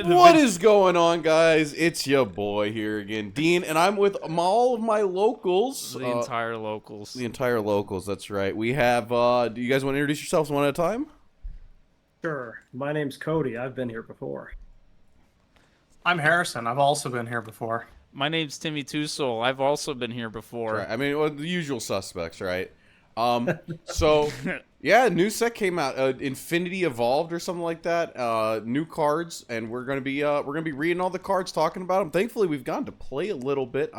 What is going on, guys? It's your boy here again, Dean, and I'm with all of my locals. The entire locals. The entire locals, that's right. We have, do you guys want to introduce yourselves one at a time? Sure. My name's Cody. I've been here before. I'm Harrison. I've also been here before. My name's Timmy Tusol. I've also been here before. Right. I mean, well, the usual suspects, right? So, yeah, new set came out, Infinity Evolved or something like that. New cards, and we're gonna be reading all the cards, talking about them. Thankfully, we've gotten to play a little bit.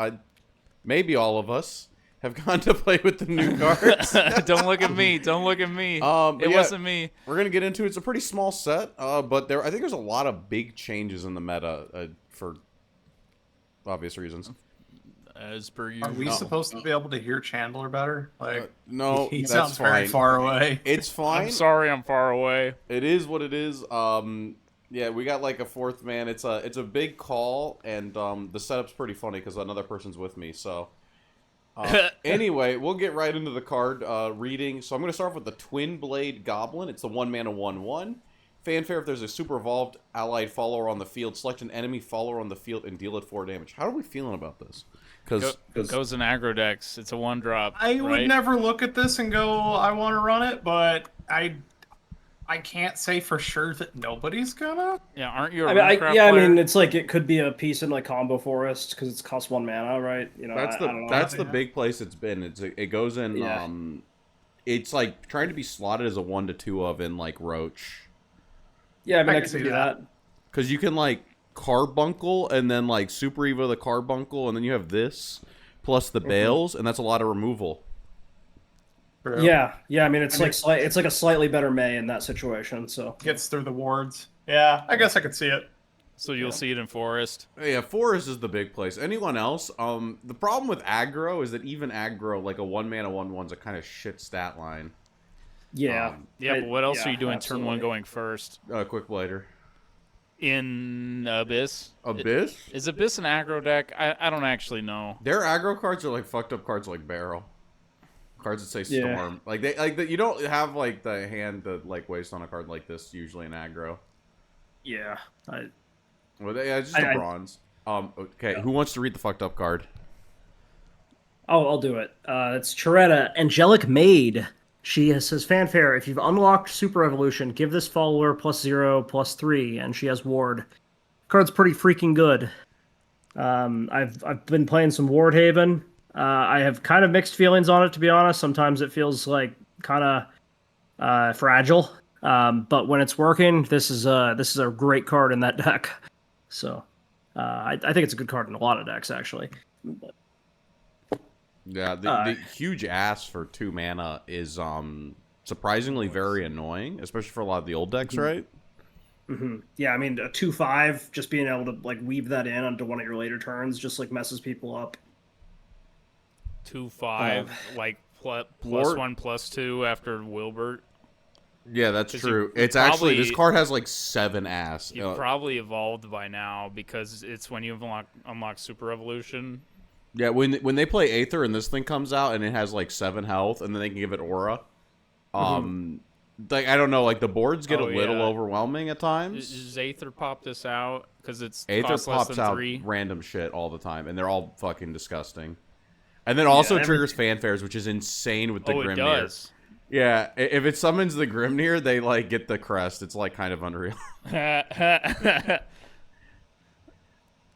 Maybe all of us have gone to play with the new cards. Don't look at me. Don't look at me. It wasn't me. We're gonna get into it. It's a pretty small set, but I think there's a lot of big changes in the meta for obvious reasons. As per usual. Are we supposed to be able to hear Chandler better? No, he that's sounds fine. very far away. It's fine. I'm sorry, I'm far away. It is what it is. Yeah, we got like a fourth man. It's a big call, and the setup's pretty funny because another person's with me. So anyway, we'll get right into the card reading. So I'm going to start off with the Twin Blade Goblin. It's the 1-mana 1/1. Fanfare: if there's a super evolved allied follower on the field, select an enemy follower on the field and deal it 4 damage. How are we feeling about this? Because goes in aggro decks. It's a 1-drop. I would never look at this and go, I want to run it, but I can't say for sure that nobody's gonna. Yeah, aren't you a I player? mean, it's like it could be a piece in like combo forest because it's cost 1 mana, right? You know, that's the big place it's been. It goes in. It's like trying to be slotted as a 1/2 of in like Roach. Yeah, I mean, I can can see see that. Because you can like carbuncle and then like super evo the carbuncle, and then you have this plus the bales, and that's a lot of removal. Yeah. I mean, it's like a slightly better May in that situation. So Gets through the wards. Yeah, I guess I could see it. So you'll see it in Forest. Yeah, forest is the big place. Anyone else? The problem with aggro is that even aggro, like a 1-mana 1/1's a kind of shit stat line. yeah, But what else are you doing absolutely. turn 1 going first? Quick blader. In Abyss? Abyss? Is Abyss an aggro deck? I don't actually know. Their aggro cards are like fucked up cards like Barrel. Cards that say Storm. Yeah. You don't have like the hand to like waste on a card like this usually in aggro. Yeah. It's just a bronze. Okay, who wants to read the fucked up card? I'll do it. It's Charetta, Angelic Maid. She says, Fanfare, if you've unlocked Super Evolution, give this follower +0/+3, and she has Ward. Card's pretty freaking good. I've been playing some Ward Haven. I have kind of mixed feelings on it, to be honest. Sometimes it feels like kind of fragile. But when it's working, this is a great card in that deck. So I think it's a good card in a lot of decks, actually. Yeah, the huge ass for 2 mana is surprisingly very annoying, especially for a lot of the old decks, right? Mm-hmm. Yeah, I mean, a 2/5, just being able to like weave that in onto one of your later turns just like messes people up. 2/5, like +1/+2 after Wilbert. Yeah, that's true. It's actually, this card has like 7 ass. You've probably evolved by now because it's when you unlock Super Evolution. Yeah, when they play Aether and this thing comes out and it has like 7 health and then they can give it Aura. Like, I don't know, like the boards get a little overwhelming at times. Does Aether pop this out? Because it's Aether costs less pops than out 3. random shit all the time, and they're all fucking disgusting. And then also triggers Fanfares, which is insane with the Grimnir. It does. Yeah, if it summons the Grimnir, they like get the crest. It's like kind of unreal.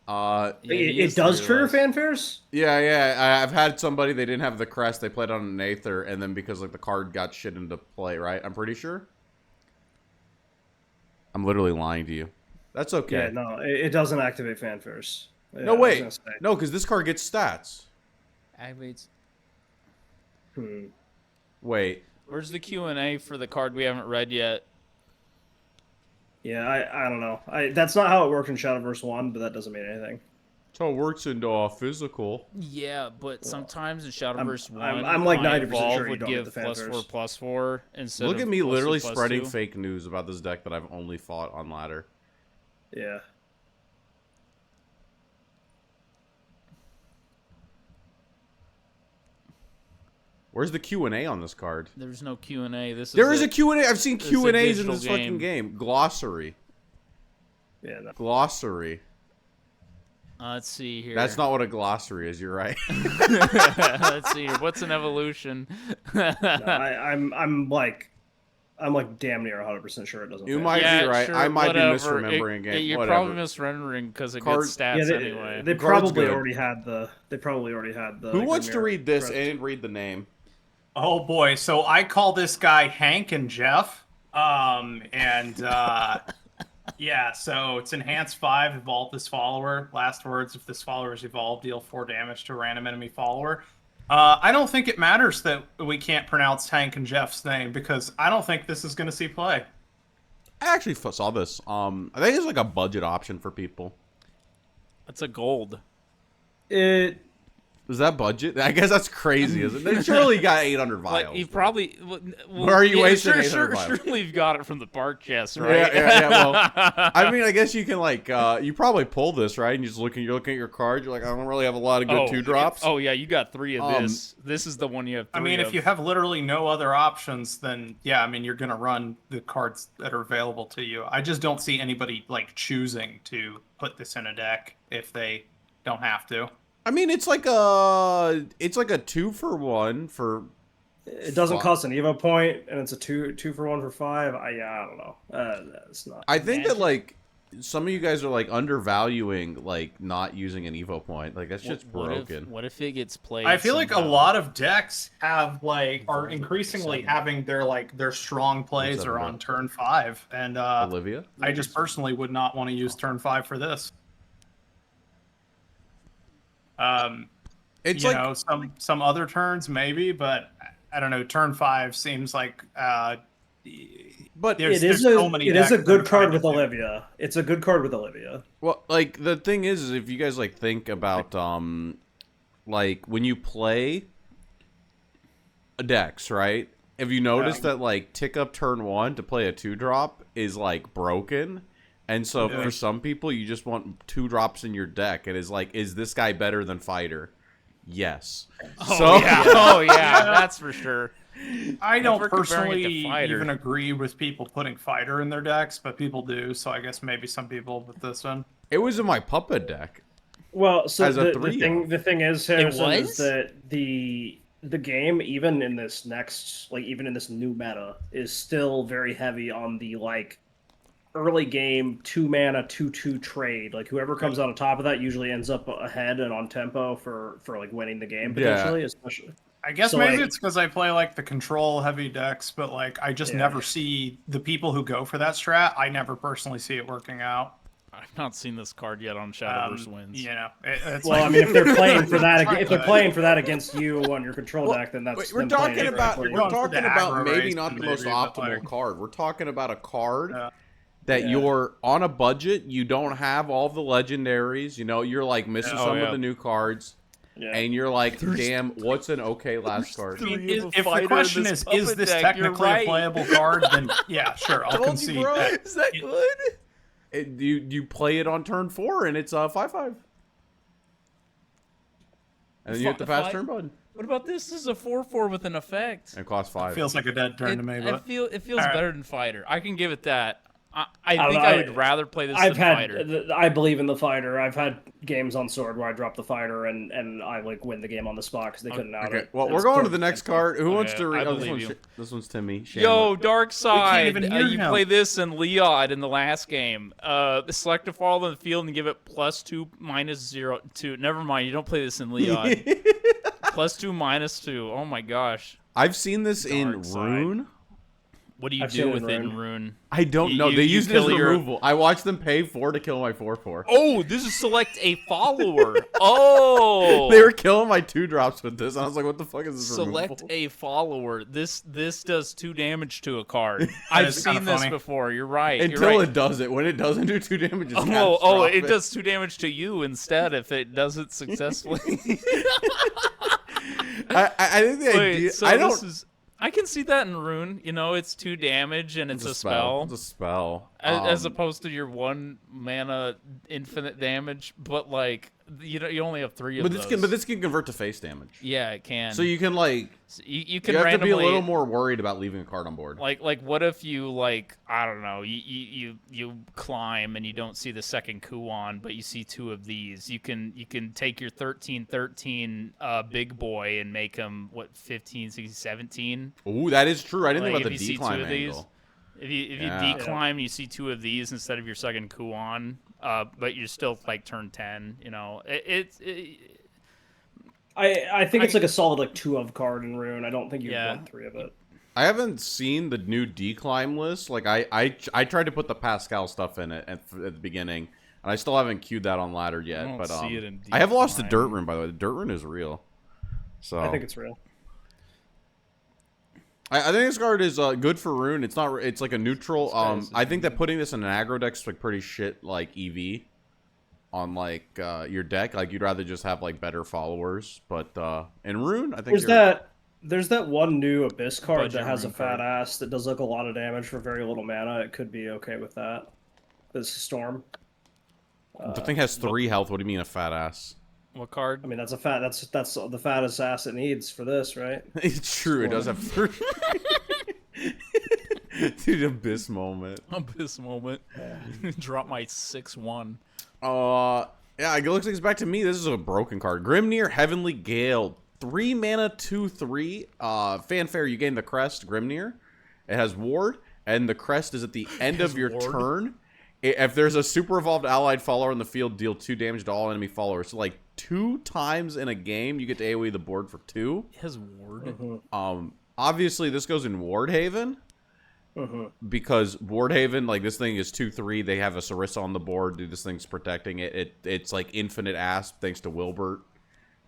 It does trigger Fanfares? Yeah. I've had somebody, they didn't have the crest, they played on an Aether, and then because like the card got shit into play, right? I'm pretty sure. I'm literally lying to you. That's okay. Yeah, no, it doesn't activate Fanfares. Yeah, no, wait. No, because this card gets stats. Activates. Wait. Where's the Q&A for the card we haven't read yet? Yeah, I don't know. That's not how it worked in Shadowverse 1, but that doesn't mean anything. That's how it works in physical. Yeah, but sometimes in Shadowverse 1, I'm like 90% sure you would don't give get the Fanfares. +4/+4 instead Look of at me literally +2/+2. spreading fake news about this deck that I've only fought on ladder. Yeah. Where's the Q&A on this card? There's no Q&A. There is a Q&A. I've seen It's a Q&As in this digital fucking game. Glossary. Yeah, no. Glossary. Let's see here. That's not what a glossary is. You're right. Let's see here. What's an evolution? No, I'm like damn near 100% sure it doesn't. You fit. might be right. Sure, I might be whatever. misremembering a game. You're Whatever. probably misremembering because it Card- gets stats Yeah, anyway. they Card's probably good. already had the. They probably already had the. Who wants to Grimir read this prepped. and read the name? Oh boy, so I call this guy Hank and Jeff. Yeah, so it's enhanced 5, evolve this follower. Last words, if this follower is evolved, deal 4 damage to a random enemy follower. I don't think it matters that we can't pronounce Hank and Jeff's name because I don't think this is going to see play. I actually saw this. I think it's like a budget option for people. That's a gold. It. Is that budget? I guess that's crazy, isn't it? They surely got 800 vials. Like, you probably. Well, Where are you wasting 800 sure, vials? surely you've got it from the bark chest, right? Yeah. Well, I mean, I guess you can like, you probably pull this, right? And you're looking at your card. You're like, I don't really have a lot of good 2-drops. Oh yeah, you got 3 of this. This is the one you have. 3 I mean, of. if you have literally no other options, then yeah, I mean, you're going to run the cards that are available to you. I just don't see anybody like choosing to put this in a deck if they don't have to. I mean, it's like a 2-for-1 for. It doesn't cost an Evo point, and it's a 2-for-1 for 5. I don't know. It's not. I think that like some of you guys are like undervaluing like not using an Evo point. Like that's just broken. What if it gets played? I feel like a somehow? lot of decks are increasingly having their strong plays What's that are about? on turn 5, and Olivia. I just personally would not want to use turn 5 for this. It's you like know, some other turns maybe, but I don't know. Turn 5 seems like but there's It is so many a decks good I'm card trying with to do. Olivia. It's a good card with Olivia. well, like the thing is if you guys like think about like when you play decks, right? Have you noticed that like tick up turn 1 to play a 2-drop is like broken? And so Yeah. for some people, you just want 2-drops in your deck. It is like, is this guy better than Fighter? Yes. Oh yeah, that's for sure. I don't we're comparing it to personally Fighter. even agree with people putting Fighter in their decks, but people do. So I guess maybe some people with this one. It was in my Puppet deck. Well, so As a the 3-0. thing is, Harrison, was? is that the game, even in this new meta, is still very heavy on the like early game 2-mana 2/2 trade. Like whoever comes out on top of that usually ends up ahead and on tempo for like winning the game potentially. Especially, I guess So, maybe like- it's because I play like the control heavy decks, but like I just Yeah. never see the people who go for that strat. I never personally see it working out. I've not seen this card yet on Shadowverse Wins. You know, it's well, like, I mean, if they're playing for that, Try if they're that. playing for that against you on your control Well, deck, then that's We're them playing talking it about correctly. going for the aggro maybe race not the and most maybe, but, optimal like- card. We're talking about a card Yeah. that Yeah. you're on a budget. You don't have all the legendaries. You know, you're like missing Yeah. some Oh, of yeah. the new cards, Yeah. and you're like, damn, what's an okay last card? three. If the question is this deck, you're technically right. a playable card? Then yeah, sure, I'll Told you, concede bro. that. Is that good? You play it on turn 4, and it's 5/5, and then you hit the fast turn button. What about this? This is a 4/4 with an effect. And it costs 5. Feels like a dead turn to me, It but feels Alright. better than Fighter. I can give it that. I don't think know, I would rather play this I've than had, Fighter. I believe in the fighter. I've had games on Sword where I drop the fighter and I like win the game on the spot because they couldn't out Okay, it. well, It we're was going to perfect. the next card. Who wants to I read? Oh, this believe one's, you. this one's Timmy. Yo, Dark Side. even hear You him. play this in Leod in the last game. Select a fall on the field and give it +2 -0 Never mind. You don't play this in Leod. +2 -2. Oh my gosh. I've seen this in Dark Side. Rune. What do you I've do seen it with in it in Rune. Rune? I don't You- know. you- They you used it as kill your- removal. I watched them pay 4 to kill my 4/4. Oh, this is select a follower. Oh, They were killing my 2-drops with this. I was like, what the fuck is this select removal? a follower. This does 2 damage to a card. I've is kinda seen this funny. before. You're right. Until you're right. it does it. When it doesn't do 2 damage, it's Oh, it catastrophic. does 2 damage to you instead if it does it successfully. I think the Wait, idea. so I don't. this is. I can see that in Rune. You know, it's 2 damage and it's a spell. It's a spell. as opposed to your 1 mana infinite damage, but like you only have 3 of But those. this can convert to face damage. Yeah, it can. So you can like So you can you have randomly to be a little more worried about leaving a card on board. like what if you like I don't know you climb and you don't see the second Kuon, but you see 2 of these. You can take your 13 big boy and make him what 15, 16, 17. Ooh, that is true. I didn't Like, think about if the you see 2 decline of these, angle. if you Yeah. declimb, you see 2 of these instead of your second Kuon, but you're still like turn 10. You know, I think it's like a solid like 2 of card in Rune. I don't think you Yeah. want 3 of it. I haven't seen the new declimb list. Like I tried to put the Pascal stuff in it at the beginning, and I still haven't queued that on ladder yet. I don't but see it in I have lost the decline. dirt rune, by the way. The dirt rune is real. So I think it's real. I think this card is good for rune. It's not. It's like a neutral. guy's I think that putting this in an aggro deck is like pretty shit. Like EV on like your deck. Like you'd rather just have like better followers. But in rune, I think There's that one new Abyss card Budget that has a Rune fat card. ass that does like a lot of damage for very little mana. It could be okay with that. This Storm. the thing has 3 health. What do you mean a fat ass? What card? I mean, that's the fattest ass it needs for this, right? It's true. It does have 3. Dude, abyss moment. Abyss moment. Drop my 6/1. Yeah, it looks like it's back to me. This is a broken card. Grimnir, Heavenly Gale, 3 mana, 2/3. Fanfare, you gain the crest, Grimnir. It has ward, and the crest is at the end of your ward. turn. If there's a super evolved allied follower in the field, deal 2 damage to all enemy followers. So like 2 times in a game, you get to AoE the board for 2. It has ward. Obviously, this goes in Wardhaven. Because Wardhaven, like this thing is 2/3. They have a Sarissa on the board. Dude, this thing's protecting it. It's like infinite asp thanks to Wilbert.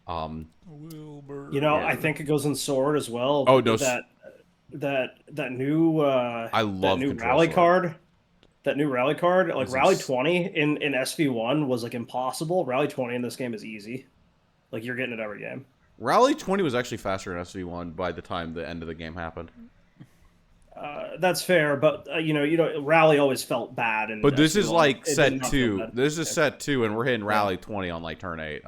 Wilbur. You know, Yeah. I think it goes in Sword as well. Oh, no, that new I love that new Control rally Sword. card. That new rally card, like That's Rally ins- 20 in SV1 was like impossible. Rally 20 in this game is easy. Like you're getting it every game. Rally 20 was actually faster in SV1 by the time the end of the game happened. That's fair, but Rally always felt bad. And But this is like It did set not feel 2. bad. This is set 2, and we're hitting Rally 20 on like turn 8.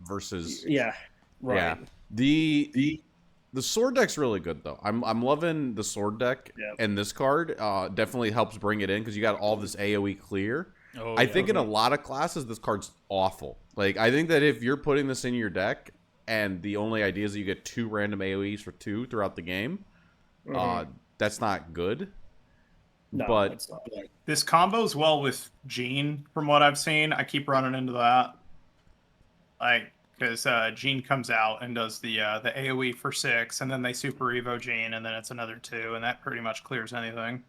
Versus Yeah, right. yeah. The sword deck's really good though. I'm loving the sword deck, Yeah. and this card definitely helps bring it in because you got all this AOE clear. Oh, I yeah. think in a lot of classes this card's awful. Like I think that if you're putting this in your deck and the only idea is that you get 2 random AOEs for 2 throughout the game, that's not good. No, but- it's not. This combos well with Gene, from what I've seen. I keep running into that. Like, because Gene comes out and does the AoE for 6, and then they Super Evo Gene, and then it's another 2, and that pretty much clears anything.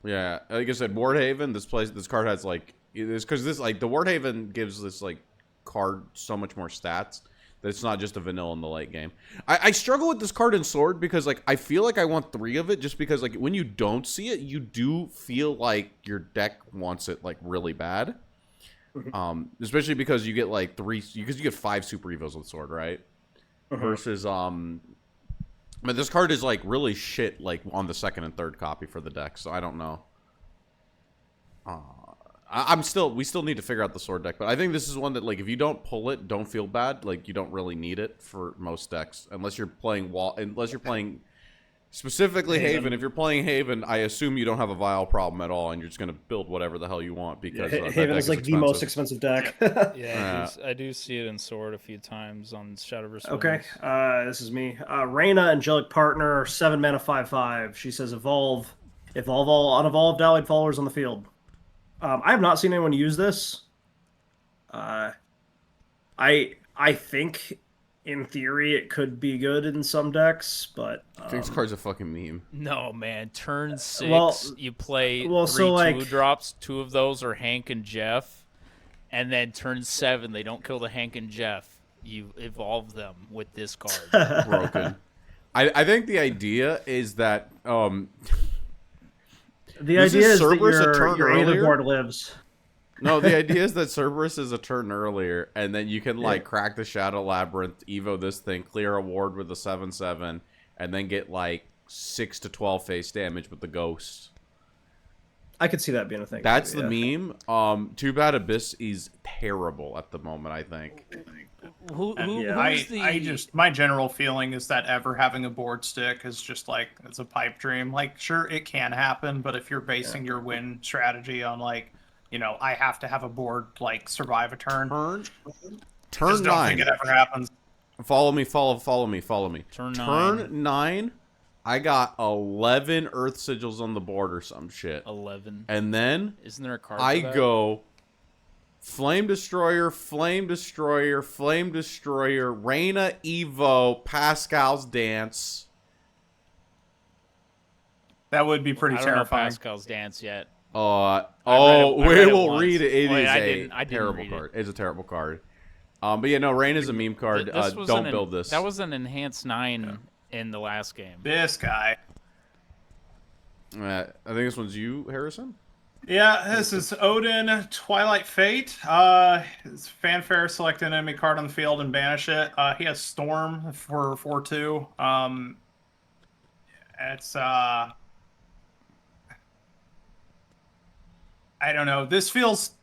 Yeah, like I said, Wardhaven. This card has like this because this like the Wardhaven gives this like card so much more stats that it's not just a vanilla in the late game. I struggle with this card in Sword because like I feel like I want 3 of it just because like when you don't see it, you do feel like your deck wants it like really bad. Especially because you get like 3 because you get 5 Super Evos with Sword, right? Versus but this card is like really shit like on the 2nd and 3rd copy for the deck, so I don't know. We still need to figure out the sword deck, but I think this is one that like if you don't pull it, don't feel bad. Like you don't really need it for most decks unless you're playing specifically Haven. If you're playing Haven, I assume you don't have a Vial problem at all, and you're just gonna build whatever the hell you want because that Haven deck is like the most expensive deck. Yeah, I do see it in Sword a few times on Shadowverse. Okay, wins. this is me. Reyna, Angelic Partner, 7 mana, 5/5. She says evolve all unevolved allied followers on the field. I have not seen anyone use this. I think in theory it could be good in some decks, but I think this card's a fucking meme. No, man. Turn 6, Well- you play well, 3 so, like- 2-drops. 2 of those are Hank and Jeff. And then turn 7, they don't kill the Hank and Jeff. You evolve them with this card. Broken. I think the idea is that the This idea is is that Cerberus a turn your earlier? board lives. no, the idea is that Cerberus is a turn earlier, and then you can like crack the Shadow Labyrinth, Evo this thing, clear a ward with a 7/7, and then get like 6 to 12 face damage with the ghost. I could see that being a thing. That's too, the meme. Too Bad Abyss is terrible at the moment, I think. My general feeling is that ever having a board stick is just like, it's a pipe dream. Like, sure, it can happen, but if you're basing your win strategy on like, I have to have a board like survive a turn. Turn Just don't 9. think it ever happens. Follow me. Turn 9. I got 11 Earth Sigils on the board or some shit. 11. And then Isn't there a card? I for that? go Flame Destroyer, Reyna Evo, Pascal's Dance. That would be pretty I don't know terrifying. Pascal's Dance yet. We I will once. read it. It Wait, is I a didn't terrible read card. It's a terrible card. But yeah, no, Rain is a meme card. Don't build this. That was an enhanced 9 in the last game. This guy. I think this one's you, Harrison. Yeah, this is Odin, Twilight Fate. It's fanfare, select an enemy card on the field and banish it. He has Storm for 4/2. It's I don't know. This feels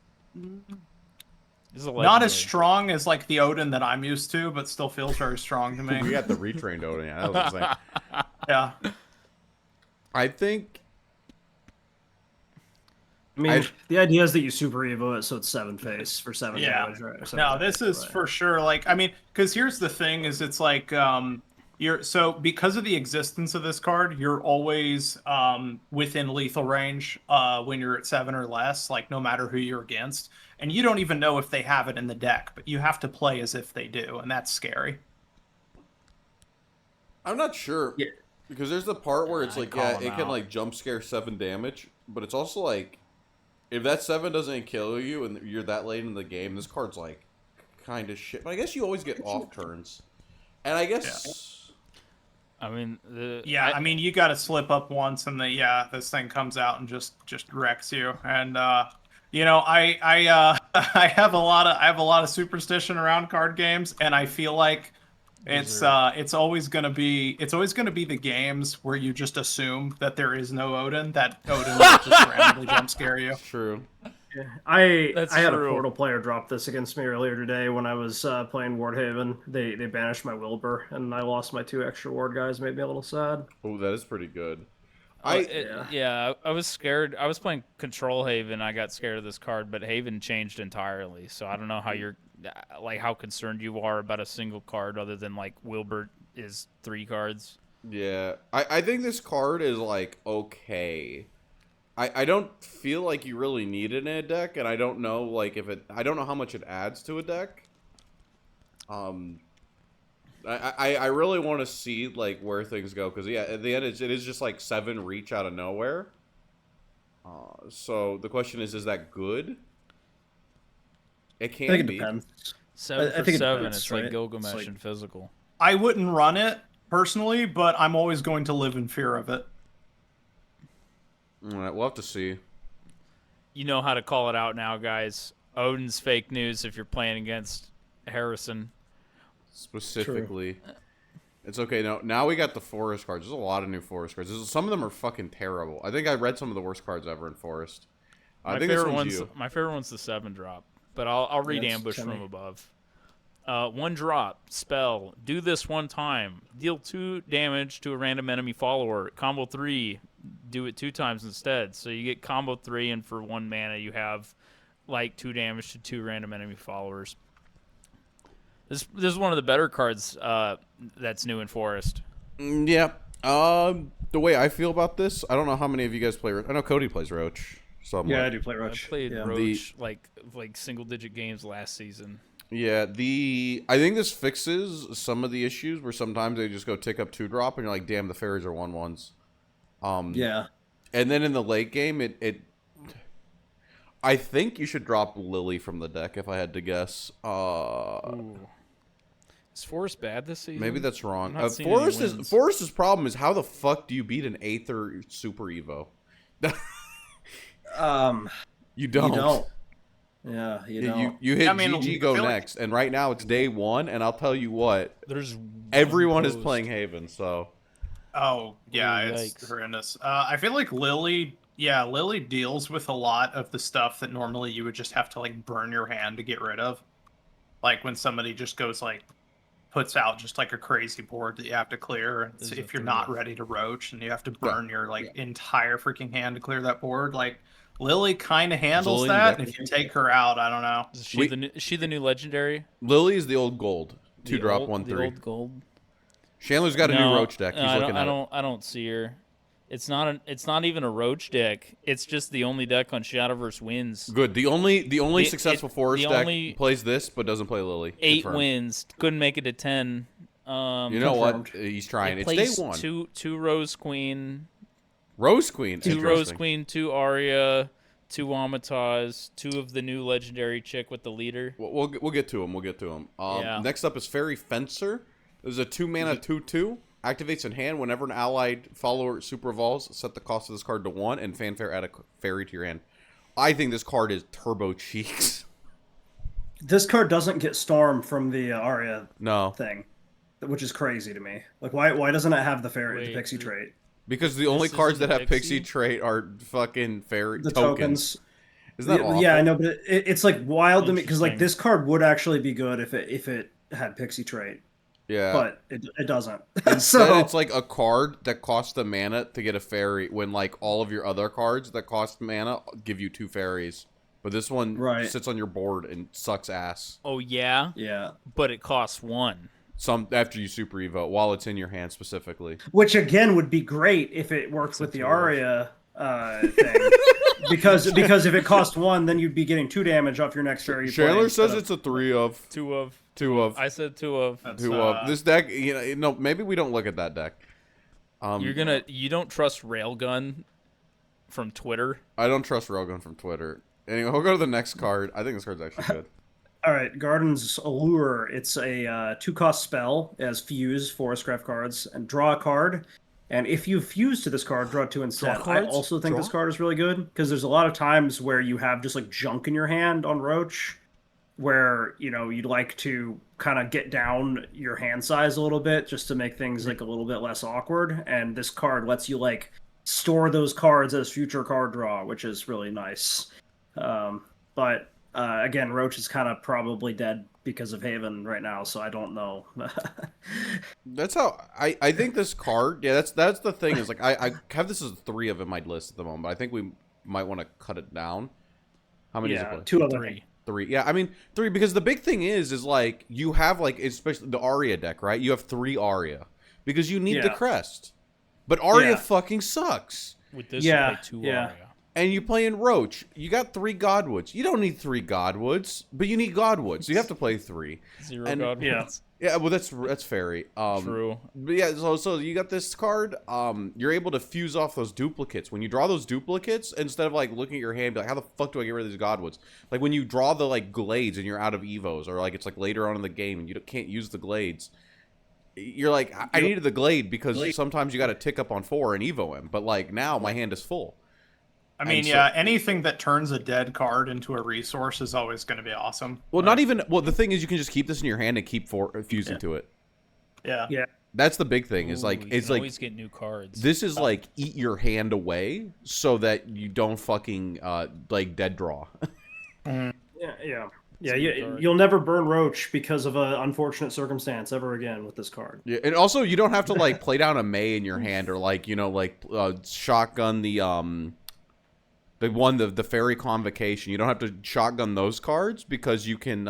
not as strong as like the Odin that I'm used to, but still feels very strong to me. We got the retrained Odin. Yeah, that was insane. Yeah. I think. I mean, the idea is that you super evo it, so it's 7 face for 7 damage, right? No, this is for sure. Like, I mean, because here's the thing: is it's like because of the existence of this card, you're always within lethal range when you're at 7 or less. Like, no matter who you're against, and you don't even know if they have it in the deck, but you have to play as if they do, and that's scary. I'm not sure. Yeah. Because there's the part where it's like, it can like jump scare 7 damage, but it's also like, if that 7 doesn't kill you and you're that late in the game, this card's like kind of shit. But I guess you always get off turns, and I guess, I mean, I mean, you got to slip up once, and this thing comes out and just wrecks you. And I have a lot of superstition around card games, and I feel like it's always gonna be the games where you just assume that there is no Odin, that Odin will just randomly jump scare you. True. Yeah. I had a Portal player drop this against me earlier today when I was playing Wardhaven. They banished my Wilbur, and I lost my 2 extra ward guys. Made me a little sad. Oh, that is pretty good. I was scared. I was playing Control Haven. I got scared of this card, but Haven changed entirely. So I don't know how how concerned you are about a single card other than like Wilbur is 3 cards. Yeah, I think this card is like okay. I don't feel like you really need it in a deck, and I don't know like I don't know how much it adds to a deck. I really want to see like where things go, because at the end it is just like 7 reach out of nowhere. So the question is that good? It can I think it be. depends. 7 I for think it 7. depends, It's right? like Gilgamesh It's like- and physical. I wouldn't run it personally, but I'm always going to live in fear of it. All right, we'll have to see. You know how to call it out now, guys. Odin's fake news if you're playing against Harrison. Specifically. True. It's okay. Now we got the forest cards. There's a lot of new forest cards. Some of them are fucking terrible. I think I read some of the worst cards ever in forest. My favorite one's the 7 drop, but I'll read ambush from above. 1 drop spell. Do this 1 time. Deal 2 damage to a random enemy follower. Combo 3. Do it 2 times instead. So you get combo 3, and for 1 mana you have like 2 damage to 2 random enemy followers. This is one of the better cards that's new in Forest. Yeah. The way I feel about this, I don't know how many of you guys play Roach. I know Cody plays Roach. Yeah, I do play Roach. I played Roach like single-digit games last season. Yeah, I think this fixes some of the issues where sometimes they just go tick up 2 drop, and you're like, damn, the fairies are 1/1s. Yeah. And then in the late game, I think you should drop Lily from the deck, if I had to guess. Is Forest bad this season? Maybe that's wrong. Forest's problem is how the fuck do you beat an Aether Super Evo? You don't. Yeah, you don't. You hit GG go next, and right now it's day 1, and I'll tell you what, everyone is playing Haven, so. Oh, yeah, it's horrendous. I feel like Lily Yeah, Lily deals with a lot of the stuff that normally you would just have to like burn your hand to get rid of. Like when somebody just goes like puts out just like a crazy board that you have to clear. This is If a you're not 3. ready to roach and you have to Yeah. burn your like entire freaking hand to clear that board, like Lily kind of handles Lily in that. deck? And if you take her out, I don't know. Is she the new legendary? Lily is the old gold. The 2-drop, old- 1/3. The old gold. Chandler's got a new roach deck. He's looking at it. I don't see her. It's not even a roach deck. It's just the only deck on Shadowverse wins. Good. The only successful forest the deck only- plays this, but doesn't play Lily. 8 Confirmed. wins. Couldn't make it to 10. You know what? He's trying. It It's plays day one. two Rose Queen, Rose Queen. two Rose Interesting. Queen, 2 Arya, 2 Amitas, 2 of the new legendary chick with the leader. We'll get to him. We'll get to him. Yeah. Next up is Fairy Fencer. This is a 2-mana 2/2. Activates in hand whenever an allied follower super evolves. Set the cost of this card to 1 and fanfare add a fairy to your hand. I think this card is turbo cheeks. This card doesn't get Storm from the Arya No, thing, which is crazy to me. Like, why doesn't it have the Wait, pixie trait? because the only This cards isn't that have Pixie? Pixie trait are fucking fairy The tokens. tokens. Isn't that awful? Yeah, I know, but it's like wild to me because like Interesting. this card would actually be good if it had pixie trait, Yeah. but it doesn't. Instead, So it's like a card that costs the mana to get a fairy, when like all of your other cards that cost mana give you 2 fairies. But this one Right. sits on your board and sucks ass. Oh yeah, yeah, but it costs 1. Some after you super evo, while it's in your hand specifically. which again would be great if it worked with the Arya thing. Because if it cost 1, then you'd be getting 2 damage off your next fairy. you play Chandler instead says of- it's a 3 of 2 of. 2 of I said 2 of. That's, 2 of this deck. You know, maybe we don't look at that deck. You don't trust Railgun from Twitter. I don't trust Rogan from Twitter. Anyway, we'll go to the next card. I think this card's actually good. All right, Garden's Allure. It's a 2-cost spell as fuse Forestcraft cards and draw a card. And if you fuse to this card, draw 2 instead. I cards? also think this Draw? card is really good because there's a lot of times where you have just like junk in your hand on Roach, where you'd like to kind of get down your hand size a little bit just to make things like a little bit less awkward. And this card lets you like store those cards as future card draw, which is really nice. But again, Roach is kind of probably dead because of Haven right now, so I don't know. That's how I think this card. Yeah, that's the thing is like I have this as 3 of in my list at the moment. But I think we might want to cut it down. How many does it Yeah, play? 2 other 3. 3. Yeah, I mean 3 because the big thing is like you have like especially the Arya deck, right? You have 3 Arya because you need the Yeah. crest, but Arya Yeah. fucking sucks. With this, Yeah, you play 2 yeah. Arya. And you play in Roach. You got 3 Godwoods. You don't need 3 Godwoods, but you need Godwoods. So you have to play 3. 0 And- God Yeah. wins. Yeah, well that's fairy. True. But yeah, so you got this card. You're able to fuse off those duplicates. When you draw those duplicates, instead of like looking at your hand, be like, how the fuck do I get rid of these Godwoods? Like when you draw the like glades and you're out of evos, or like it's like later on in the game and you can't use the glades. You're like, I needed the glade because sometimes you got to tick up on 4 and evo him. But like now my hand is full. I mean, And so- yeah, anything that turns a dead card into a resource is always going to be awesome. Well, not even. Well, the thing is, you can just keep this in your hand and keep fusing to it. Yeah. Yeah. That's the big thing. Is Ooh, like you it's can like always get new cards. this is like eat your hand away so that you don't fucking like dead draw. Yeah. a good card. You'll never burn Roach because of an unfortunate circumstance ever again with this card. Yeah, and also you don't have to like play down a May in your hand or like shotgun the fairy convocation. You don't have to shotgun those cards because you can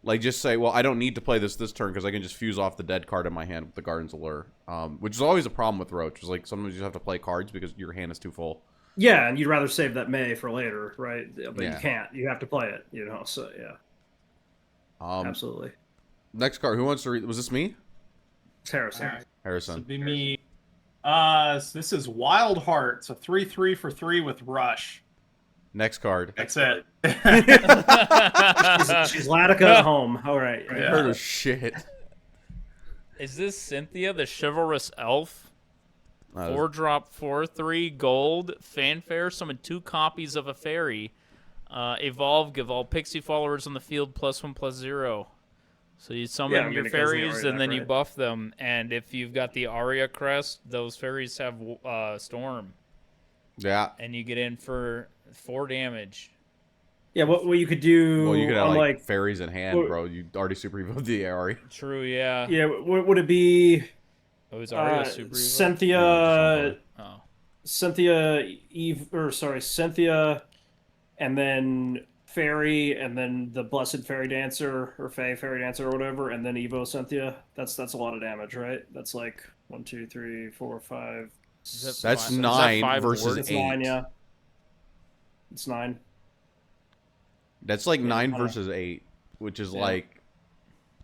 like just say, well, I don't need to play this turn because I can just fuse off the dead card in my hand with the Garden's Allure, which is always a problem with Roach. Is like sometimes you have to play cards because your hand is too full. Yeah, and you'd rather save that May for later, right? But Yeah. you can't. You have to play it, So yeah, absolutely. Next card. Who wants to read? Was this me? It's Harrison. All right. This Harrison. would be me. So this is Wild Heart. It's a 3/3 for 3 with Rush. Next card. That's it. She's Latica at home. All right. I Yeah. heard of shit. Is this Cynthia, the chivalrous elf? Uh, 4-drop, 4/3 gold. Fanfare. Summon 2 copies of a fairy. Evolve. Give all pixie followers on the field +1/+0. So you summon Yeah, I mean, your it goes in the fairies Arya and then deck, you right? buff them. And if you've got the Arya crest, those fairies have Storm. Yeah. and you get in for 4 damage. Yeah, what you could do Well, you could have on like fairies in hand, what- bro. You already super evoed the Aerie. True, yeah. yeah, would it be Oh, is Arya super evil? Cynthia, Oh. Cynthia, and then Fairy, and then the Blessed Fairy Dancer or Fae Fairy Dancer or whatever, and then Evo Cynthia. That's a lot of damage, right? That's like 1, 2, 3, 4, 5. That's Is that 9 5 versus ward? It's 8. 9, yeah. It's 9. That's like 9 I don't- versus 8, which is Yeah. like.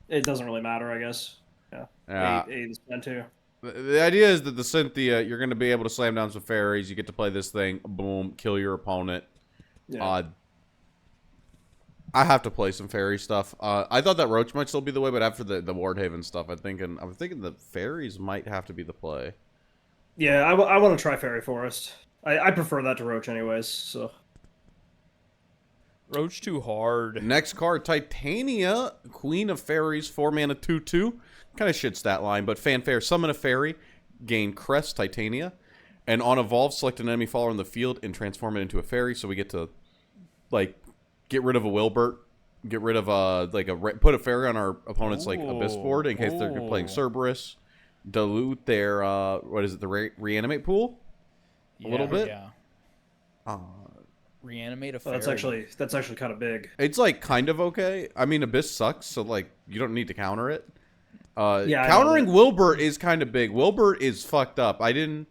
It doesn't really matter, I guess. Yeah. Yeah. 8 is 10 too. The idea is that the Cynthia, you're going to be able to slam down some fairies. You get to play this thing, boom, kill your opponent. Yeah. I have to play some fairy stuff. I thought that Roach might still be the way, but after the Wardhaven stuff, I'm thinking the fairies might have to be the play. Yeah, I want to try Fairy Forest. I prefer that to Roach anyways, so. Roach too hard. Next card, Titania, Queen of Fairies, 4 mana, 2/2. Kind of shit stat line, but fanfare. Summon a fairy, gain Crest, Titania, and on evolve, select an enemy follower in the field and transform it into a fairy. So we get to, like, get rid of a Wilbert, get rid of put a fairy on our opponent's like Abyss board in case they're playing Cerberus, dilute their the reanimate pool a little bit. Yeah. Reanimate a Oh, fairy. that's actually kind of big. It's like kind of okay. I mean, Abyss sucks, so like you don't need to counter it. Yeah, countering Wilbert is kind of big. Wilbert is fucked up. I didn't.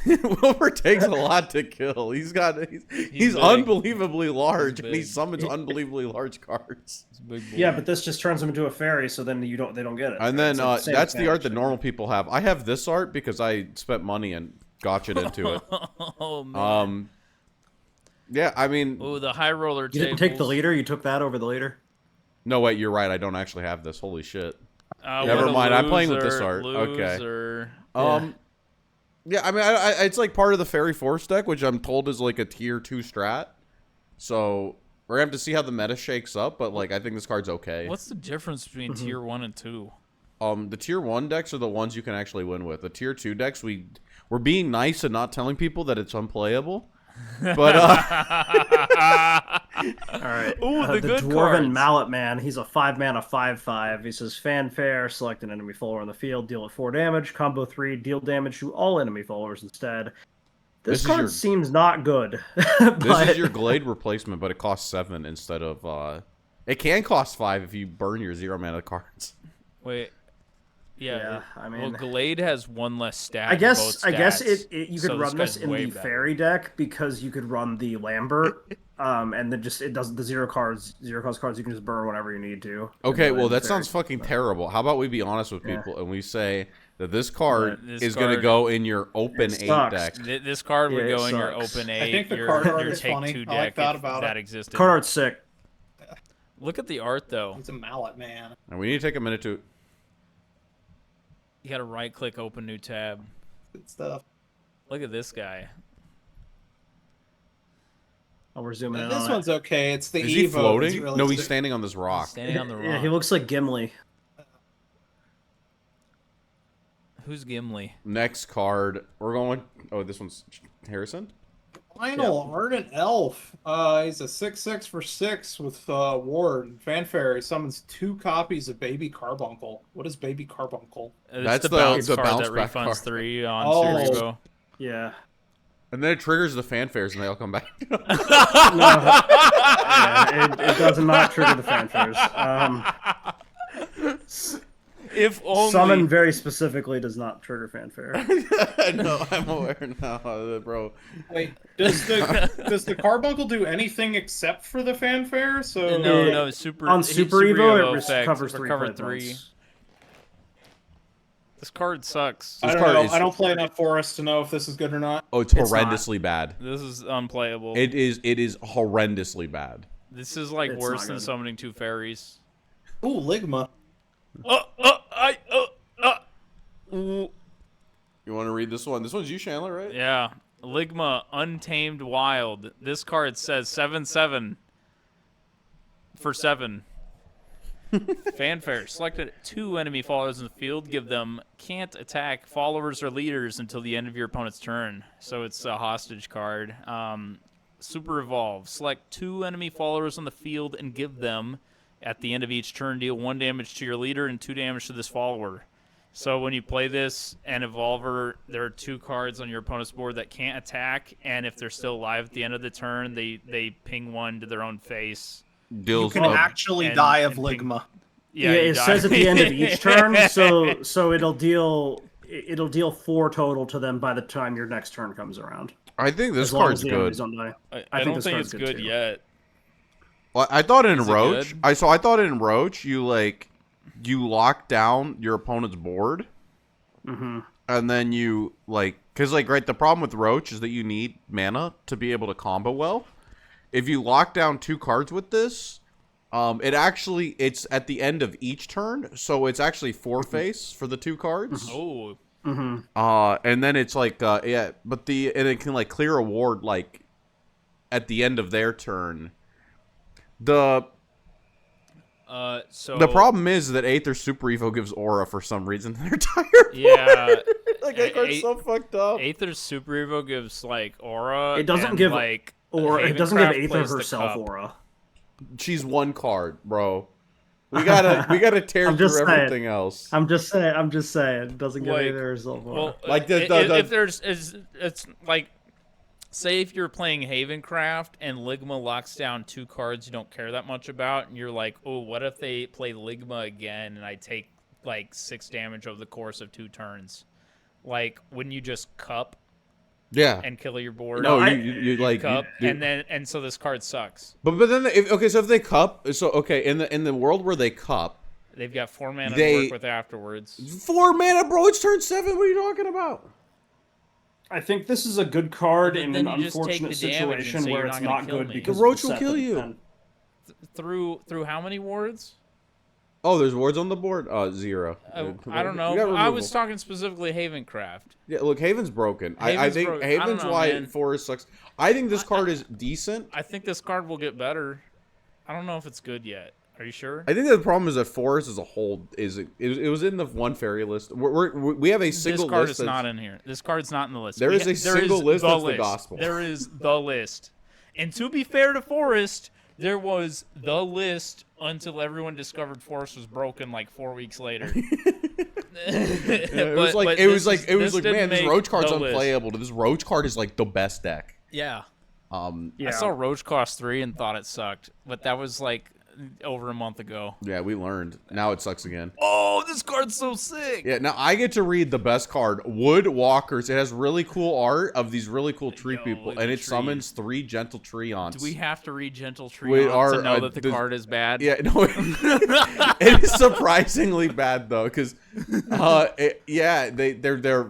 Wilbur takes a lot to kill. He's big. unbelievably large, He's and he big. summons unbelievably large cards. It's a big boy. Yeah, but this just turns them into a fairy, so then they don't get it. And right? then It's like the same that's the art that advantage. normal people have. I have this art because I spent money and gotcha'd into it. Oh man. Yeah, I mean, Oh, the high roller You tables. didn't take the leader. You took that over the leader. no, wait, you're right. I don't actually have this. Holy shit. What Never a mind, I'm playing with this loser, art. Okay. loser. Yeah, I mean, it's like part of the Fairy Force deck, which I'm told is like a tier 2 strat. So we're gonna have to see how the meta shakes up, but like I think this card's okay. What's the difference between tier 1 and 2? The tier 1 decks are the ones you can actually win with. The tier 2 decks, we're being nice and not telling people that it's unplayable. But All right. Ooh, the good Dwarven cards. Mallet Man. He's a 5-mana 5/5. He says fanfare. Select an enemy follower on the field. Deal it 4 damage. Combo 3. Deal damage to all enemy followers instead. This This is card your- seems not good. this is your Glade replacement, but it costs 7 instead of it can cost 5 if you burn your 0 mana cards. Wait. Yeah, I mean, well, Glade has 1 less stat. I in guess both stats, you so could run guy's this in way the better. fairy deck because you could run the Lambert, and then it does the zero cost cards you can just burn whenever you need to. Okay, And well then that sounds fucking terrible. How about we be honest with people and we say that this card This is going to card- go in your open It 8 sucks. deck. This card would Yeah, it go in your sucks. open 8, I think the your, card art your is take funny. 2 I like deck that if about that it. existed. Card art's sick. Look at the art, though. He's a mallet man. And we need to take a minute to. You got to right-click, open new tab. Good stuff. Look at this guy. Oh, we're zooming in This on one's okay. It's the Is he Evo. floating? It's really No, he's sick. standing on this rock. Standing on the rock. Yeah, he looks like Gimli. Who's Gimli? Next card, we're going. Oh, this one's Harrison. Final Ardent Elf. He's a 6/6 for 6 with Ward. Fanfare. He summons 2 copies of Baby Carbuncle. What is Baby Carbuncle? It's That's the the bounce card bounce that back refunds card. 3 on Oh. Cerebro. Yeah. And then it triggers the fanfares and they all come back. No, yeah, it does not trigger the fanfares. If only. Summon very specifically does not trigger fanfare. No, I'm aware now, bro. Wait, does the Carbuncle do anything except for the Fanfare? So No, super. On Super Evo, it effect, recovers 3 recover play 3. points. This card sucks. I This don't card know. is- I don't play enough Forest to know if this is good or not. Oh, it's It's not. horrendously bad. This is unplayable. It is horrendously bad. This is like It's worse not than good. summoning 2 fairies. Ooh, Ligma. Ooh. You want to read this one? This one's you, Chandler, right? Yeah. Ligma, Untamed Wild. This card says 7/7 for 7. Fanfare. Selected 2 enemy followers in the field. Give them can't attack followers or leaders until the end of your opponent's turn. So it's a hostage card. Super Evolve. Select 2 enemy followers on the field and give them, at the end of each turn, deal 1 damage to your leader and 2 damage to this follower. So when you play this and Evolver, there are 2 cards on your opponent's board that can't attack, and if they're still alive at the end of the turn, they ping 1 to their own face. You can actually die of Ligma. Yeah, it says at the end of each turn, so it'll deal 4 total to them by the time your next turn comes around. I think this card's good. I don't think it's good yet. Well, I thought in Is it Roach, good? I thought in Roach you lock down your opponent's board, and then you because right, the problem with Roach is that you need mana to be able to combo well. If you lock down 2 cards with this, it's at the end of each turn, so it's actually 4 face for the 2 cards. Oh. And then it's but it can clear a ward at the end of their turn. The problem is that Aether Super Evo gives Aura for some reason. Their entire Yeah. that card's so fucked up. Aether Super Evo gives Aura. It doesn't and, give Aura. It doesn't give Havencraft Aether plays the herself cup. Aura. She's 1 card, bro. We gotta tear I'm through just saying. everything else. I'm just saying. It doesn't give Aether herself Aura. Well, it's say if you're playing Havencraft and Ligma locks down 2 cards you don't care that much about, and you're like, oh, what if they play Ligma again and I take 6 damage over the course of 2 turns? Wouldn't you just cup and kill your board? No, you cup, and so this card sucks. But then so if they cup, in the world where they cup, they've got 4 mana to work with afterwards. 4 mana, bro. It's turn 7. What are you talking about? I think this is a good card in then an you just take unfortunate the damage and situation say where you're it's not gonna not kill good me. because The Roach of the will set kill that you. then- Through how many wards? Oh, there's wards on the board? 0. I don't know. I was talking specifically Havencraft. Yeah, look, Haven's broken. I Haven's think broken. I don't Haven's know, why man. Forest sucks. I think this card is decent. I think this card will get better. I don't know if it's good yet. Are you sure? I think the problem is that Forest as a whole it was in the 1 fairy list. We have a single this card list. is not in here. This card's not in the list. There is a single list that's the gospel. There is the list. And to be fair to Forest, there was the list until everyone discovered Forest was broken 4 weeks later. It was like, man, this Roach card's unplayable. This Roach card is the best deck. Yeah. Yeah. I saw Roach cost 3 and thought it sucked, but that was over a month ago. Yeah, we learned. Now it sucks again. Oh, this card's so sick. Yeah, now I get to read the best card, Wood Walkers. It has really cool art of these really cool tree people, and it summons 3 Gentle Treants. Do we have to read Gentle Treants to know that the card is bad? Yeah, no, it is surprisingly bad though, because they're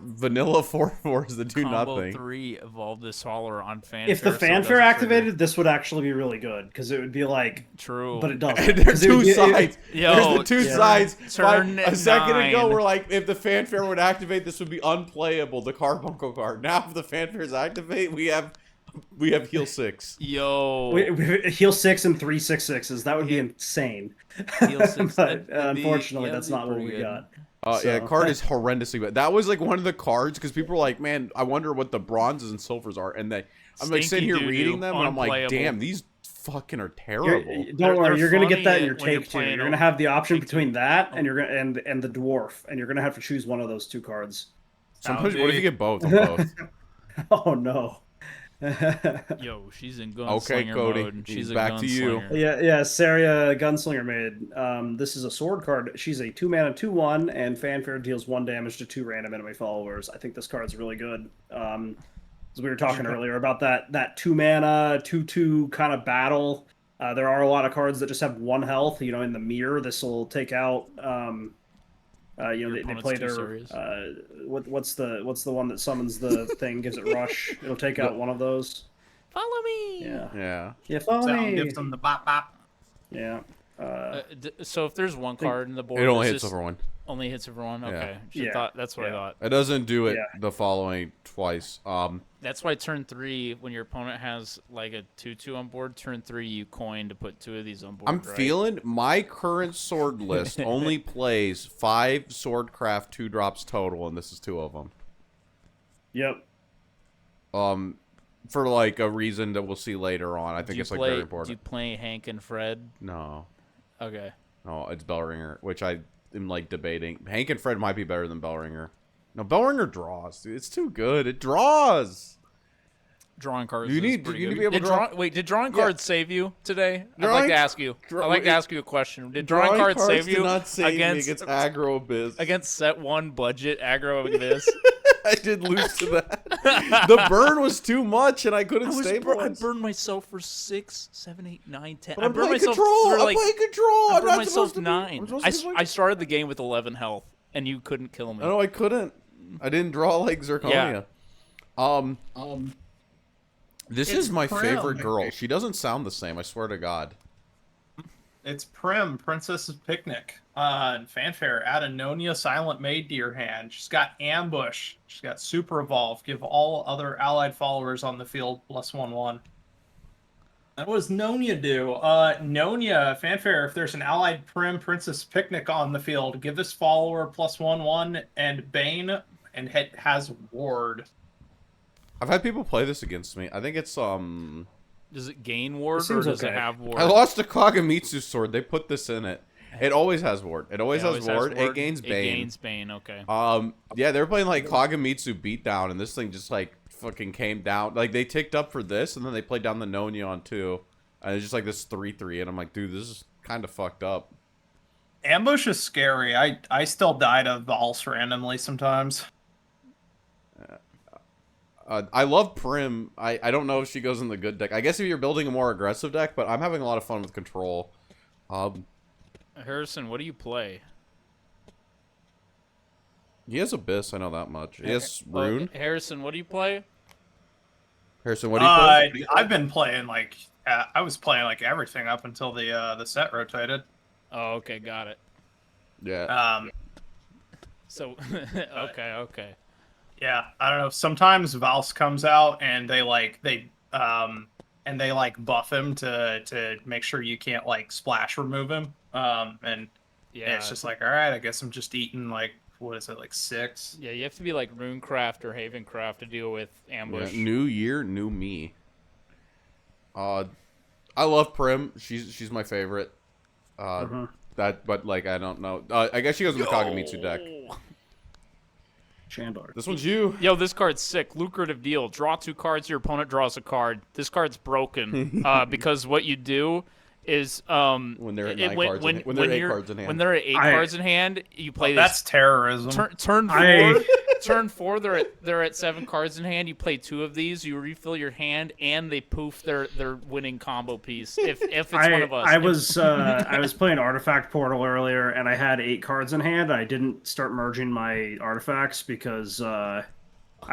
vanilla 4/4s that do Combo nothing. 3 evolved this follower on Fanfare. If the so it Fanfare doesn't activated, trigger. this would actually be really good because it would be True. but it doesn't. There's 2 sides. Yo, There's the 2 sides. Turn A second ago, 9. we're like, if the Fanfare would activate, this would be unplayable. The Carbuncle card. Now, if the Fanfares activate, we have heal 6. Yo. we heal 6 and 3 6/6s. That would be insane. Heal 6, But that'd be- unfortunately, yeah, that's that'd not be what we pretty got. Yeah, card is horrendously bad. That was one of the cards because people were like, "Man, I wonder what the bronzes and silvers are." And I'm Stinky sitting here doo-doo, reading them, and I'm like, unplayable. "Damn, these fucking are terrible." Don't worry, they're you're gonna get funny that in your when you're take too. playing You're gonna have the option take between two. that and you're gonna and the dwarf, and you're gonna have to choose one of those 2 cards. Sometimes, what if you get both? On both. Oh no. Yo, she's in gunslinger Cody, mode. he's She's a back to you. gunslinger. Yeah, Seria Gunslinger Maid. This is a sword card. She's a 2 mana 2/1, and Fanfare deals 1 damage to 2 random enemy followers. I think this card's really good. As we were talking earlier about that 2 mana 2/2 kind of battle. There are a lot of cards that just have 1 health. In the mirror, this will take out. They opponent's play too their serious. what's the one that summons the thing, gives it rush. It'll take out one of those. Follow me. Yeah. Yeah. Yeah, follow Sound me. gives them the bop bop. Yeah. So if there's one card in the board, It only it's hits just everyone. only hits everyone. Okay, Yeah. That's what I thought. It doesn't do it Yeah. the following twice. That's why turn 3, when your opponent has like a 2/2 on board, turn 3 you coin to put 2 of these on board. I'm right? feeling my current sword list only plays 5 swordcraft 2-drops total, and this is 2 of them. Yep. For like a reason that we'll see later on. I think Do you it's like play, very Do important. you play Hank and Fred? No, Okay. it's Bellringer, which I am like debating. Hank and Fred might be better than Bellringer. No, Bellringer draws, dude. It's too good. It draws. Drawing cards. You is need pretty to good. be able to draw. Wait, did drawing cards save you today? I'd Drawing- like to ask you. I'd like to ask you a question. Did drawing cards save did you not save against me against aggro biz. against set 1 budget aggro like this? I did lose to that. The burn was too much, and I couldn't I stabilize. burned myself for 6, 7, 8, 9, 10. But I I'm burned playing myself control. through I'm like playing control. I I'm burned not supposed myself to be. 9. I'm supposed to be playing- I started the game with 11 health, and you couldn't kill me. No, I couldn't. I didn't draw like Zirconia. This It's is my Prim. favorite girl. She doesn't sound the same. I swear to God. It's Prim, Princess's Picnic. Fanfare, add a Nonia Silent Maid to your hand. She's got Ambush. She's got Super Evolve. Give all other allied followers on the field +1/1. And what does Nonia do? Nonia, Fanfare, if there's an allied Prim, Princess Picnic on the field, give this follower +1/1 and Bane, and it has Ward. I've had people play this against me. I think it's Does it gain ward or seems does it okay. have ward? I lost a Kagamitsu sword. They put this in it. It always has ward. It always, has ward. It gains Bane. It gains Bane, okay. Yeah, they were playing like Kagamitsu beatdown, and this thing just like fucking came down. Like they ticked up for this, and then they played down the Nonya on 2, and it's just like this 3/3, and I'm like, dude, this is kind of fucked up. Ambush is scary. I still die to Valse randomly sometimes. I love Prim. I don't know if she goes in the good deck. I guess if you're building a more aggressive deck, but I'm having a lot of fun with control. Harrison, what do you play? He has Abyss, I know that much. He has Rune. Harrison, what do you play? Harrison, what do you play? I've been playing like I was playing like everything up until the set rotated. Oh, okay, got it. Yeah. So, okay. Yeah, I don't know. Sometimes Valse comes out and they buff him to make sure you can't like splash remove him. And Yeah, it's just like, all right, I guess I'm just eating like what is it, like 6? yeah, you have to be like Runecraft or Havencraft to deal with ambush. Yeah, new year, new me. I love Prim. She's my favorite. But like I don't know. I guess she goes in the Kagamitsu deck. Chandler. This one's you. Yo, this card's sick. Lucrative deal. Draw 2 cards, your opponent draws a card. This card's broken because what you do is When they're at 9 cards in hand. When they're 8 cards in hand. When they're at 8 cards in hand, you play That's terrorism. turn 4. Turn 4, they're at 7 cards in hand. You play 2 of these. You refill your hand, and they poof their winning combo piece. If it's one of us, I was playing Artifact Portal earlier, and I had 8 cards in hand. I didn't start merging my artifacts because I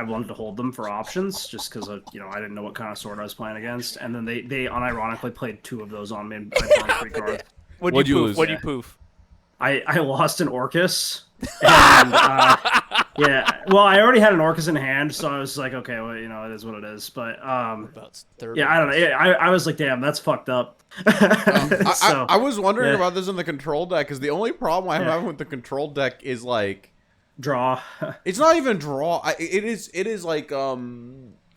wanted to hold them for options, just because I didn't know what kind of sword I was playing against. And then they unironically played 2 of those on me. And I burned 3 cards. What'd you poof? lose? What'd you poof? I lost an Orcus. And, yeah, well, I already had an Orcus in hand, so I was like, okay, well, it is what it is. But About 30. yeah, I don't know. Yeah, I was like, damn, that's fucked up. I was wondering yeah. about this in the control deck, because the only problem I'm having with the control deck is like Draw. it's not even draw. It is like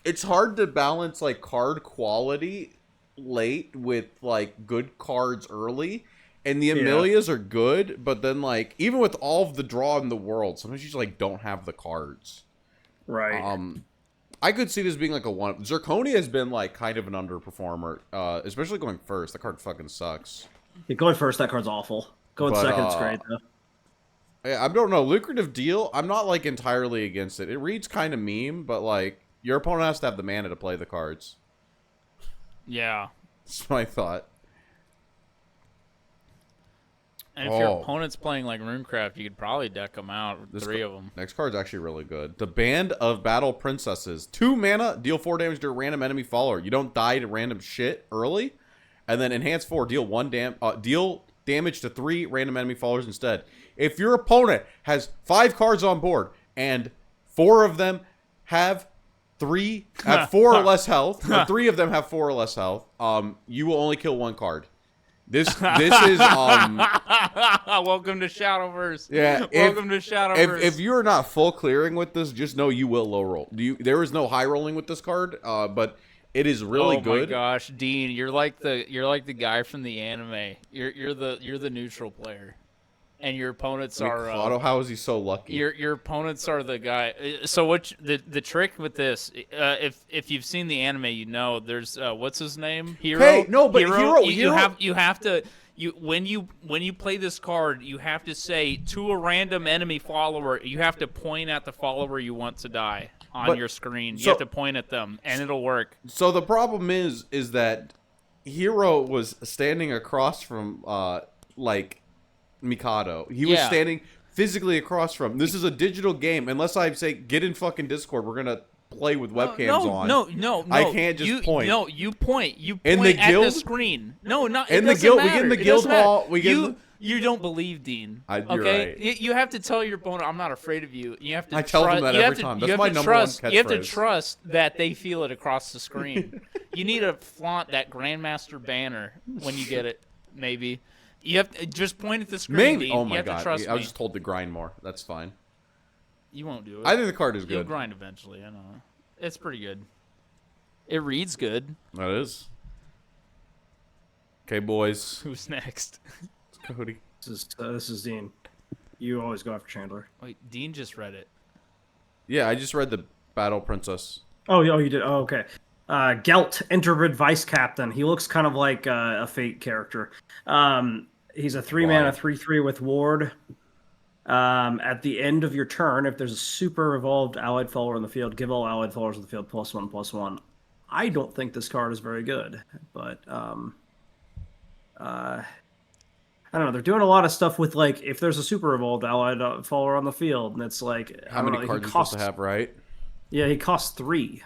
it's hard to balance like card quality late with like good cards early. And the Amelias are good, but then like even with all of the draw in the world, sometimes you just like don't have the cards. Right. I could see this being like a one. Zirconia has been like kind of an underperformer, especially going first. That card fucking sucks. Yeah, going first, that card's awful. Going second, it's great though. Yeah, I don't know. Lucrative deal. I'm not like entirely against it. It reads kind of meme, but like your opponent has to have the mana to play the cards. Yeah. That's my thought. And if your opponent's playing like Runecraft, you could probably deck them out. With 3 of them. Next card's actually really good. The Band of Battle Princesses. 2 mana, deal 4 damage to a random enemy follower. You don't die to random shit early. And then enhance 4, deal damage to 3 random enemy followers instead. If your opponent has 5 cards on board and 4 of them have 4 or less health, or 3 of them have 4 or less health, you will only kill 1 card. This is welcome to Shadowverse. Yeah, welcome to Shadowverse. If you're not full clearing with this, just know you will low roll. There is no high rolling with this card, but it is really good. Oh my gosh, Dean, you're like the guy from the anime. You're the neutral player, and your opponents are. How is he so lucky? Your opponents are the guy. So what the trick with this? If you've seen the anime, you know there's what's his name? Hero. Hey, no, but Hero. You have to. When you play this card, you have to say to a random enemy follower, you have to point at the follower you want to die on your screen. You have to point at them, and it'll work. So the problem is that Hero was standing across from like Mikado. He was standing physically across from. This is a digital game. Unless I say get in fucking Discord, we're gonna play with webcams on. No. I can't just point. No, you point. You point in the at guild? the screen. No, not in it the guild. matter. We get in the It guild doesn't matter. hall. We get. You don't believe Dean. You're okay, right. You have to tell your opponent, "I'm not afraid of you." You have to. I tell them that every time. That's my number one catchphrase. You have to trust that they feel it across the screen. You need to flaunt that Grandmaster banner when you get it. Maybe you have to just point at the screen. Maybe. Dean. Oh you my have god! To trust I was me. just told to grind more. That's fine. You won't do it. I think the card is You'll good. grind eventually. I know. It's pretty good. It reads good. That is. Okay, boys. Who's next? It's Cody. This is Dean. You always go after Chandler. Wait, Dean just read it. Yeah, I just read the Battle Princess. Oh, you did. Oh, okay. Gelt, Interbred Vice Captain. He looks kind of like a Fate character. He's a 3-mana 3/3 with Ward. At the end of your turn, if there's a super evolved allied follower in the field, give all allied followers in the field +1/+1. I don't think this card is very good, but I don't know. They're doing a lot of stuff with, like, if there's a super evolved allied follower on the field, and it's like, How many cards are you supposed to have, right? Yeah, he costs 3.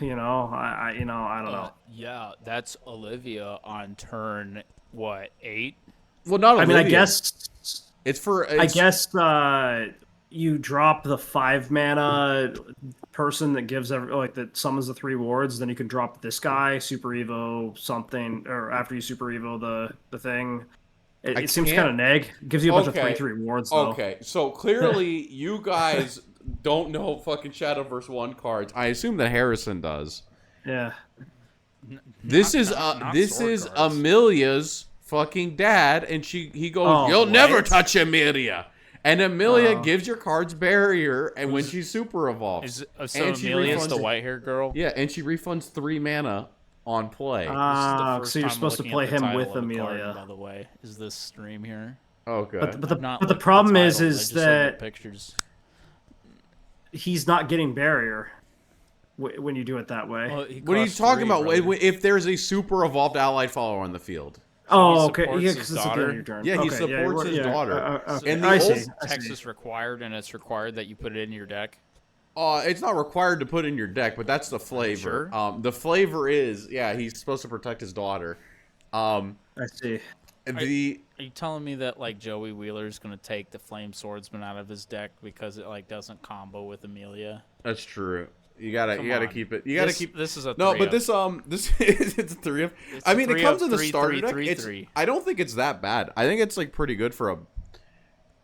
You know, I don't know. Yeah, that's Olivia on turn, what, 8? Well, not Olivia. I mean, I guess it's for. I guess you drop the 5-mana person that gives that summons the 3 wards. Then you can drop this guy, Super Evo something, or after you Super Evo the thing. It seems kind of neg. It gives you a bunch of 3/3 wards. Though. Okay, so clearly you guys don't know fucking Shadowverse 1 cards. I assume that Harrison does. Yeah. This is Amelia's fucking dad, and he goes, "You'll never touch Amelia." And Amelia gives your cards barrier, and when she super evolves, So Amelia's the white-haired girl? Yeah, and she refunds 3 mana on play. So you're supposed to play him with Amelia. By the way, is this stream here? Oh, good. But the problem is that pictures. He's not getting barrier when you do it that way. Well, what are you talking about? If there's a super evolved allied follower on the field. Oh, okay. Yeah, because it's at the end of your turn. Yeah, he supports his daughter. And the old Texas required, and it's required that you put it in your deck. It's not required to put in your deck, but that's the flavor. Sure. The flavor is, he's supposed to protect his daughter. I see. Are you telling me that like Joey Wheeler's gonna take the Flame Swordsman out of his deck because it like doesn't combo with Amelia? That's true. You gotta keep it. This is a no, 3 but this it's a 3 of. I mean, it comes in the starter deck. 3/3. I don't think it's that bad. I think it's like pretty good for a.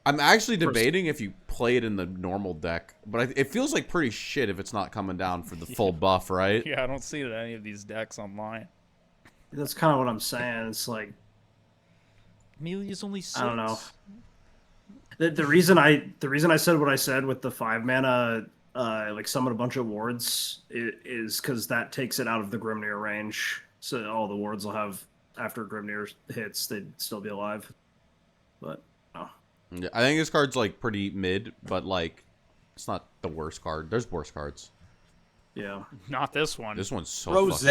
I'm actually debating if you play it in the normal deck, but it feels like pretty shit if it's not coming down for the full buff, right? Yeah, I don't see it in any of these decks online. That's kind of what I'm saying. It's like Amelia's only 6. I don't know. The reason I said what I said with the 5-mana like summon a bunch of wards is because that takes it out of the Grimnir range. So all the wards will have after Grimnir hits, they'd still be alive. But yeah, I think this card's like pretty mid, but like it's not the worst card. There's worse cards. Yeah, not this one. This one's so Rose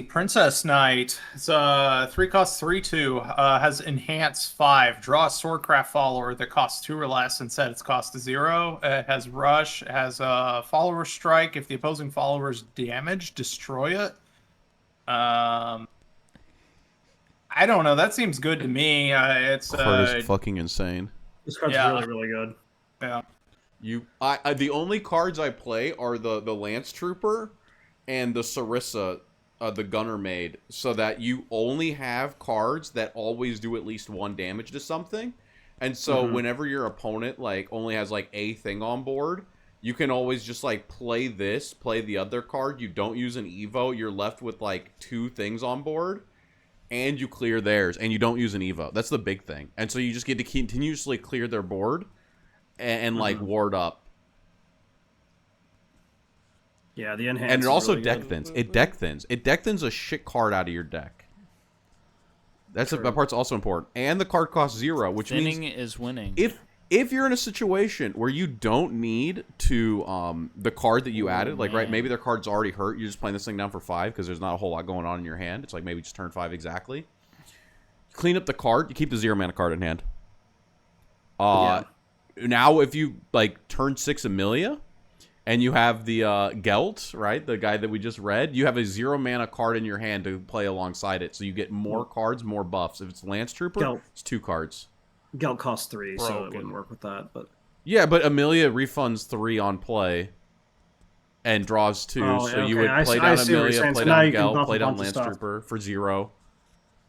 Princess Knight. It's 3 cost 3/2. Has enhance 5. Draw a Swordcraft follower that costs 2 or less and set its cost to 0. It has rush. It has follower strike. If the opposing follower is damaged, destroy it. I I don't know. That seems good to me. It's Card is fucking insane. This card's Yeah. really, really good. yeah. The only cards I play are the Lance Trooper and the Sarissa, the Gunner Maid, so that you only have cards that always do at least 1 damage to something. And so whenever your opponent like only has like a thing on board, you can always just like play the other card. You don't use an Evo. You're left with like 2 things on board, and you clear theirs, and you don't use an Evo. That's the big thing. And so you just get to continuously clear their board and like ward up. Yeah, the enhance. And it is also really deck good. thins. It deck thins. It deck thins a shit card out of your deck. That part's also important. And the card costs 0, which Thinning means is winning. if you're in a situation where you don't need to the card that you added, like right, maybe their card's already hurt, you're just playing this thing down for 5 because there's not a whole lot going on in your hand. It's like maybe just turn 5 exactly. Clean up the card. You keep the 0 mana card in hand. Now if you like turn 6 Amelia, and you have the Gelt, right? The guy that we just read. You have a 0 mana card in your hand to play alongside it. So you get more cards, more buffs. If it's Lance Trooper, Gelt. it's 2 cards. Gelt costs 3, so it Broken. wouldn't work with that. But Yeah, but Amelia refunds 3 on play and draws 2. Oh, so yeah, you okay. would play I down see what you're Amelia, saying. play So now down you can Gelt, buff play a down bunch of Lance stuff. Trooper for 0.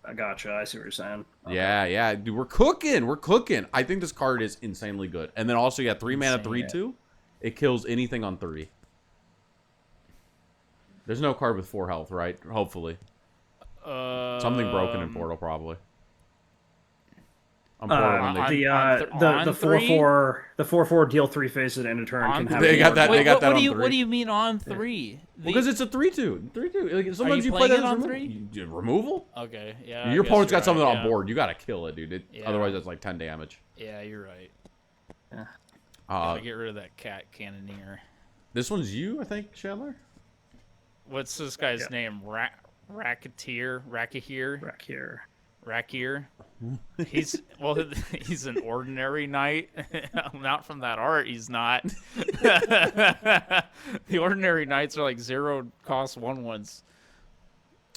I gotcha. I see what you're saying. Okay. Yeah, dude, we're cooking. We're cooking. I think this card is insanely good. And then also, 3 mana, 3/2. It kills anything on 3. There's no card with 4 health, right? Hopefully. Something broken in Portal, probably. On Portal, when they... The 4/4 deal 3 faces and a turn can have. They got that. They got that what on do you 3. What do you mean on 3? Because it's a 3/2. 3/2. Like, sometimes you you play playing that it as on removal. Okay, yeah. Your I guess opponent's you're got something right, on board. You got to kill it, dude. Yeah. Otherwise, that's like 10 damage. Yeah, you're right. Yeah. Gotta get rid of that cat cannoneer. This one's you, I think, Chandler? What's this guy's name? Racketeer? Rakahir? Back here. Rakir? He's he's an ordinary knight. Not from that art, he's not. The ordinary knights are like 0 cost 1/1s.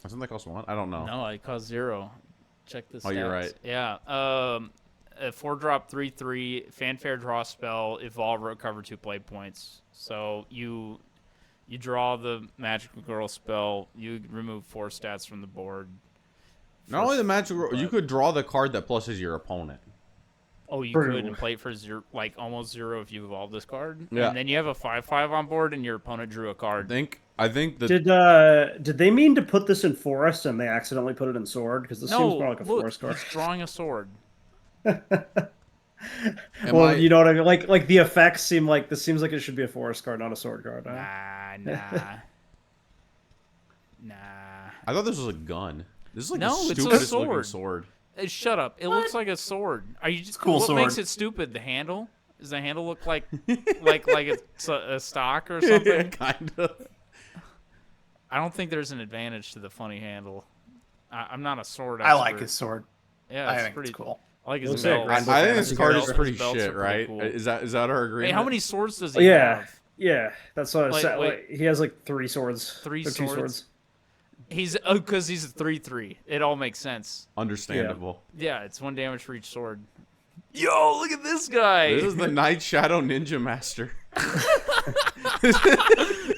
Doesn't that cost 1? I don't know. No, it costs 0. Check this. Oh, you're right. Yeah. A 4-drop 3/3 fanfare draw spell, evolve, recover 2 play points. So you draw the magical girl spell, you remove 4 stats from the board. Not only the magical, you could draw the card that pluses your opponent. Oh, you True. could and play it for 0, like almost 0 if you evolve this card. Yeah. And then you have a 5/5 on board, and your opponent drew a card. I think that Did they mean to put this in forest and they accidentally put it in sword? Because this seems more like a look, forest card. he's drawing a sword. Well, you know what I mean. Like the effects seem like this seems like it should be a forest card, not a sword card. Huh? Nah. I thought this was a gun. This is like No, the it's a stupidest looking sword. sword. Shut up! It looks like a sword. Are you just cool What sword. makes it stupid? The handle? Does the handle look like like it's a stock or something? Kind of. I don't think there's an advantage to the funny handle. I'm not a sword I expert. like his sword. Yeah, I it's think pretty it's cool. I like his Looks belt. like I think this card is His pretty belts are shit, pretty right? cool. Is that our agreement? Hey, how many swords does he Yeah, have? yeah. That's what I Wait, said. wait. Like, he has like 3 swords. 3 Or 2 swords? swords. He's because he's a 3/3. It all makes sense. Understandable. Yeah, it's 1 damage for each sword. Yo, look at this guy. This is the Night Shadow Ninja Master.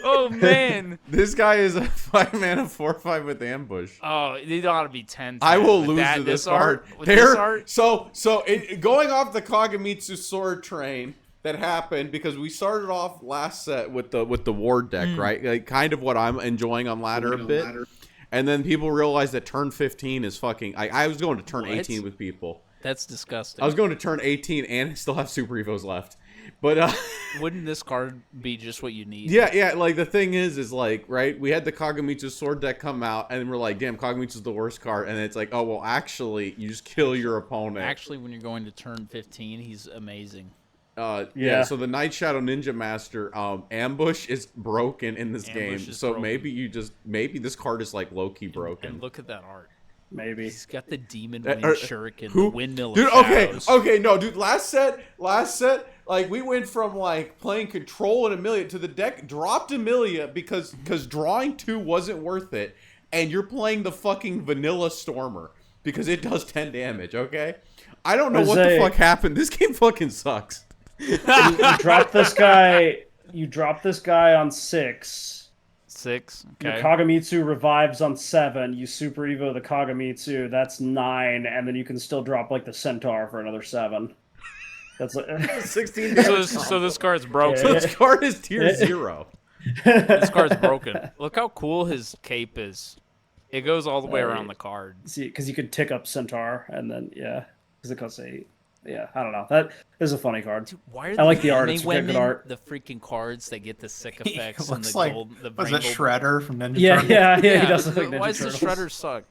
Oh man. This guy is a 5 mana 4/5 with ambush. Oh, it ought to be 10. I will With lose that, to this art, card. with this art, Going off the Kagamitsu sword train that happened because we started off last set with the ward deck, right? Like kind of what I'm enjoying on ladder a bit. And then people realized that turn 15 is fucking. I was going to turn What? 18 with people. that's disgusting. I was going to turn 18 and still have Super Evos left. But Wouldn't this card be just what you need? yeah, like the thing is like, right, we had the Kagamitsu sword deck come out and we're like, damn, Kagamitsu's the worst card, and it's like, oh well, actually you just kill your opponent. Actually, when you're going to turn 15, he's amazing. Yeah, so the Night Shadow Ninja Master ambush is broken in this game. Ambush is So broken. maybe this card is like low-key broken. And look at that art. Maybe. He's got the demon wind or- shuriken, Who? the windmill Dude, of shadows. no, dude. Last set, like we went from like playing control and Amelia to the deck dropped Amelia because drawing 2 wasn't worth it, and you're playing the fucking vanilla Stormer. because it does 10 damage, okay? I don't know Jose, what the fuck happened. This game fucking sucks. you drop this guy. You drop this guy on 6. 6. Your Okay. Kagamitsu revives on 7. You Super Evo the Kagamitsu. That's 9, and then you can still drop like the Centaur for another 7. That's like 16 So damage. this card's broken. So this card is tier 0. This card's broken. Look how cool his cape is. It goes all the way around the card. See, because you could tick up Centaur, and then because it costs 8. Yeah, I don't know. That is a funny card. Why are I like the art. anime It's got good women art. the freaking cards that get the sick He effects and looks the like gold, the was it rainbow? Shredder from Ninja Yeah, Turtles? yeah, he does look like Ninja Why does the Turtles. Shredder suck?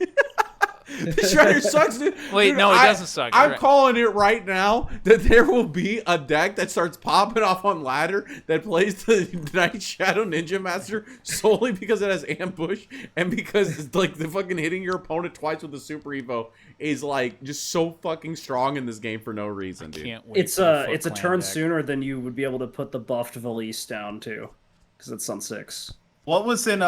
The Shredder sucks, dude. Wait, Dude, no, it doesn't suck. You're I'm right. calling it right now that there will be a deck that starts popping off on ladder that plays the Night Shadow Ninja Master solely because it has ambush and because it's like the fucking hitting your opponent twice with the Super Evo is like just so fucking strong in this game for no reason, dude. Can't wait It's for the a Foot Clan turn deck. sooner than you would be able to put the buffed Valise down too, because it's on 6. What was in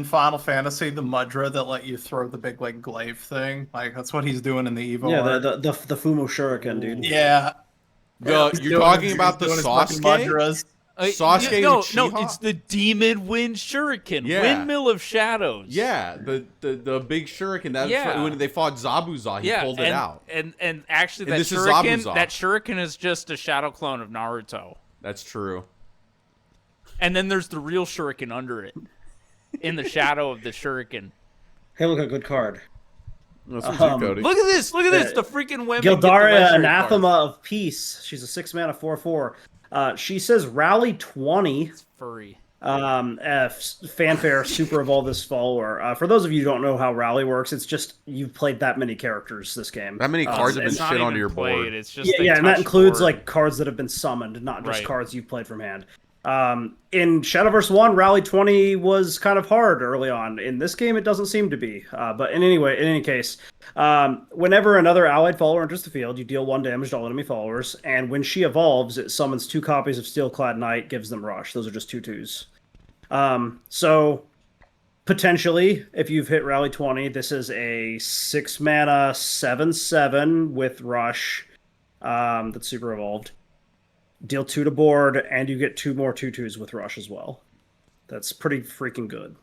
Final Fantasy the Mudra that let you throw the big like glaive thing? Like that's what he's doing in the Evo. Yeah, art. the Fumo Shuriken, dude. Yeah. He's You're doing talking his- about he's the doing his fucking Sasuke? Mudras. Sasuke no, Uchiha? it's the Demon Wind Shuriken, Yeah. Windmill of Shadows. Yeah, the big shuriken. That's Yeah. when they fought Zabuza, he pulled it out. And actually, And that this is shuriken, Zabuza. that shuriken is just a shadow clone of Naruto. That's true. And then there's the real shuriken under it, in the shadow of the shuriken. Hey, look, a good card. That's what you, Cody. Look at this! Look at this! Uh, The freaking women. get the Gildaria, legendary Anathema cards. of Peace. She's a 6-mana 4/4. She says rally 20. Furry. Fanfare Super Evolve this follower. For those of you who don't know how rally works, it's just you've played that many characters this game. That many cards have been It's not shit even onto your played, board. It's just Yeah, they yeah, and that touch includes board. like cards that have been summoned, not just Right. cards you've played from hand. In Shadowverse 1, Rally 20 was kind of hard early on. In this game, it doesn't seem to be. But in any case, whenever another allied follower enters the field, you deal 1 damage to all enemy followers, and when she evolves, it summons 2 copies of Steelclad Knight, gives them Rush. Those are just 2/2s. So potentially, if you've hit Rally 20, this is a 6-mana 7/7 with Rush that's super evolved. Deal 2 to board, and you get 2 more 2/2s with Rush as well. That's pretty freaking good.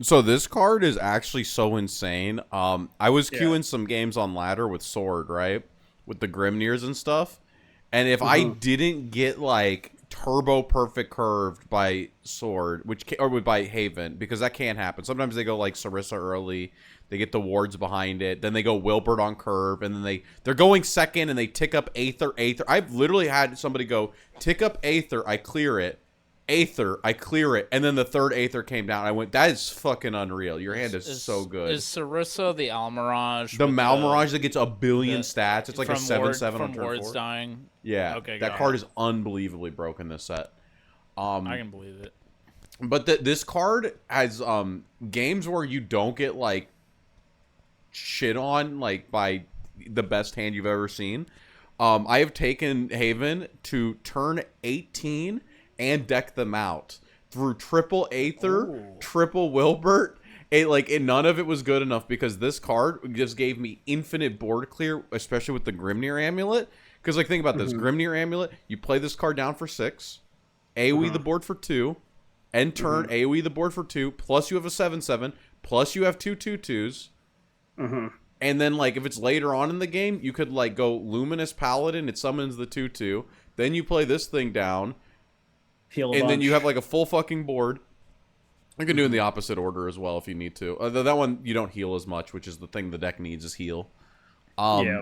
So this card is actually so insane. I was queuing some games on ladder with Sword, right? With the Grimnirs and stuff. And if I didn't get like turbo perfect curved by Sword, or by Haven, because that can happen. Sometimes they go like Sarissa early, they get the wards behind it, then they go Wilbert on curve, and then they're going second and they tick up Aether. I've literally had somebody go tick up Aether, I clear it, Aether, I clear it, and then the third Aether came down. I went, that is fucking unreal. Your hand is so good. Is Sarissa the Almirage? The with Malmirage that gets a billion the- stats. It's like a from 7/7 on from turn wards 4. dying? Yeah, Okay, that got card it. is unbelievably broken this set. I can believe it. But this card has games where you don't get like shit on like by the best hand you've ever seen. I have taken Haven to turn 18 and deck them out through triple Aether, triple Wilbert. None of it was good enough because this card just gave me infinite board clear, especially with the Grimnir Amulet. Because think about this, Grimnir Amulet, you play this card down for 6, AoE the board for 2, end turn AoE the board for 2, plus you have a 7/7, plus you have 2 2/2s. And then if it's later on in the game, you could go Luminous Paladin, it summons the 2/2. Then you play this thing down, Heal a and then bunch. you have a full fucking board. You can do it in the opposite order as well if you need to. That one you don't heal as much, which is the thing the deck needs is heal. Yeah.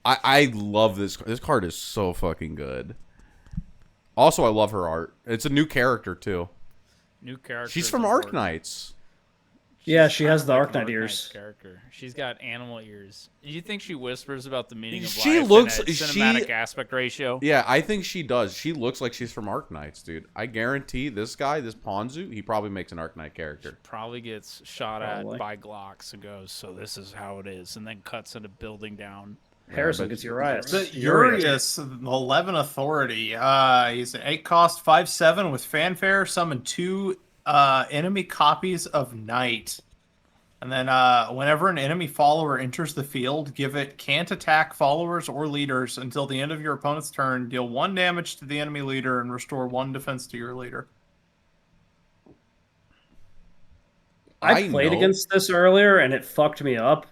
I love this. This card is so fucking good. Also, I love her art. It's a new character too. New character. She's is from important. Arknights. Yeah, she has the Like Arknight Arknight's ears. Character. She's got animal ears. Do you think she whispers about the meaning of She life looks- and a she- cinematic aspect ratio? Yeah, I think she does. She looks like she's from Arknights, dude. I guarantee this guy, this Ponzu, he probably makes an Arknight character. Probably gets shot Probably. at by Glocks and goes, so this is how it is, and then cuts into building down. Harrison but- gets Urias. The Urias, 11 Authority. He's an 8 cost, 5/7 with Fanfare. Summon 2 enemy copies of Knight. And then whenever an enemy follower enters the field, give it can't attack followers or leaders until the end of your opponent's turn. Deal 1 damage to the enemy leader and restore 1 defense to your leader. I played against this earlier and it fucked me up.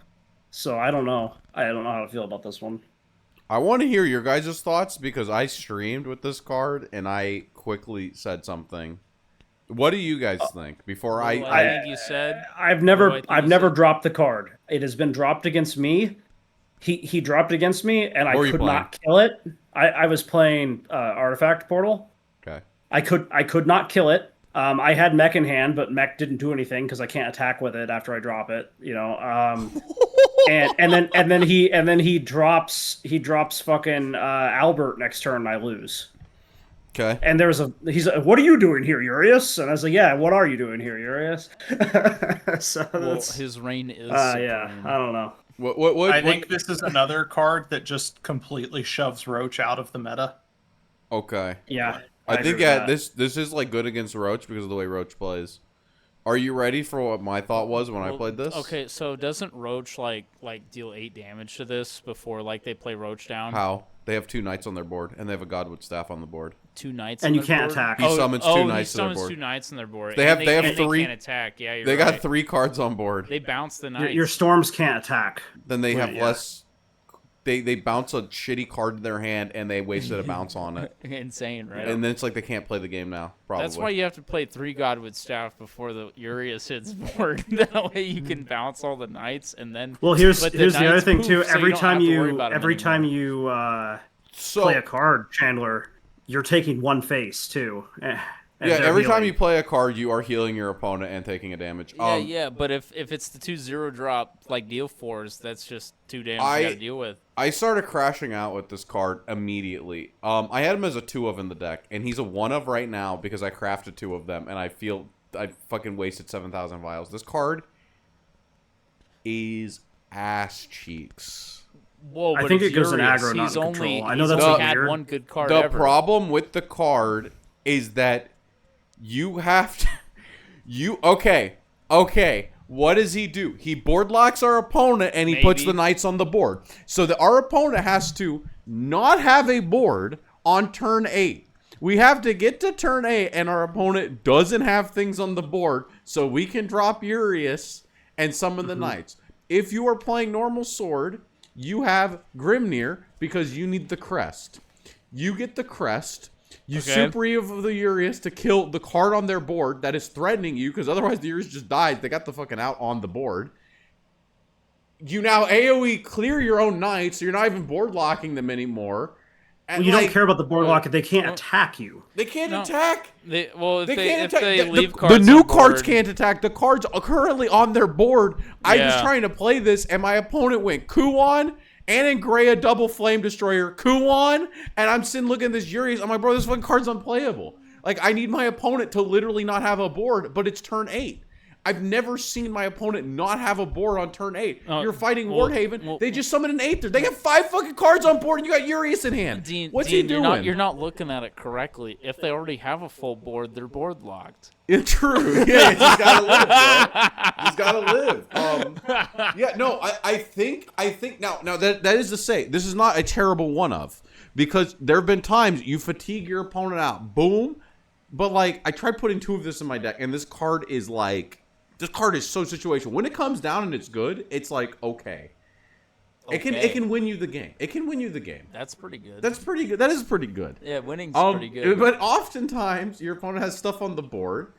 So I don't know. I don't know how to feel about this one. I want to hear your guys' thoughts because I streamed with this card and I quickly said something. What do you guys think? Before I think you said I've never dropped the card. It has been dropped against me. He dropped it against me and I could not kill it. I was playing Artifact Portal. Okay. I could not kill it. I had mech in hand, but mech didn't do anything because I can't attack with it after I drop it. You know, and then he drops fucking Albert next turn and I lose. Okay. And he's like, what are you doing here, Urias? And I was like, yeah, what are you doing here, Urias? So his reign is yeah, I don't know. I think this is another card that just completely shoves Roach out of the meta. Okay. Yeah. I think this is like good against Roach because of the way Roach plays. Are you ready for what my thought was when I played this? Okay, so doesn't Roach like deal 8 damage to this before like they play Roach down? How? They have 2 knights on their board and they have a Godwood staff on the board. 2 knights, and on you their can't board? attack. He summons 2 knights on their board. 2 knights on their board. They have 3. They can't attack. Yeah, you're they right. got 3 cards on board. They bounce the knights. Your storms can't attack. Then they have less. They bounce a shitty card in their hand and they wasted a bounce on it. Insane, right? And then it's like they can't play the game now. Probably. That's why you have to play 3 Godwood staff before the Urias hits board. That way you can bounce all the knights and then. Well, here's the other thing too. So Every time you So, play a card, Chandler, you're taking 1 face too. Yeah, every time you play a card, you are healing your opponent and taking a damage. Yeah, but if it's the 2/0 drop, like deal 4s, that's just 2 damage you gotta deal with. I started crashing out with this card immediately. I had him as a 2 of in the deck, and he's a 1 of right now because I crafted 2 of them, and I feel I fucking wasted 7,000 vials. This card is ass cheeks. Whoa, I think it goes in aggro, not in control. I know that's only had 1 good card ever. The problem with the card is that you have to... Okay. What does he do? He board locks our opponent and he puts the knights on the board. So our opponent has to not have a board on turn 8. We have to get to turn 8 and our opponent doesn't have things on the board so we can drop Urias and summon the knights. If you are playing normal sword, you have Grimnir because you need the crest. You get the crest. You super of the Urias to kill the card on their board that is threatening you, because otherwise the Urias just dies. They got the fucking out on the board. You now AoE clear your own knights, so you're not even board locking them anymore. And you don't care about the board lock if they can't attack you. They can't attack. If can't they attack. leave cards the new on cards board, can't attack. The cards are currently on their board. I was trying to play this, and my opponent went Kuon, Anangrea, double Flame Destroyer, Kuon, and I'm sitting looking at this Urias. I'm like, bro, this fucking card's unplayable. Like, I need my opponent to literally not have a board, but it's turn 8. I've never seen my opponent not have a board on turn 8. You're fighting Wardhaven. They just summoned an 8th. They have 5 fucking cards on board, and you got Urias in hand. What's he doing? You're not looking at it correctly. If they already have a full board, they're board locked. It's true. Yeah, he's gotta live, bro. He's gotta live. Yeah, no, I think now that is to say, this is not a terrible one of, because there have been times you fatigue your opponent out, boom. But like, I tried putting 2 of this in my deck, and this card is like. This card is so situational. When it comes down and it's good, it's like okay. It can win you the game. It can win you the game. That's pretty good. That's pretty good. That is pretty good. Yeah, winning's pretty good. But oftentimes your opponent has stuff on the board,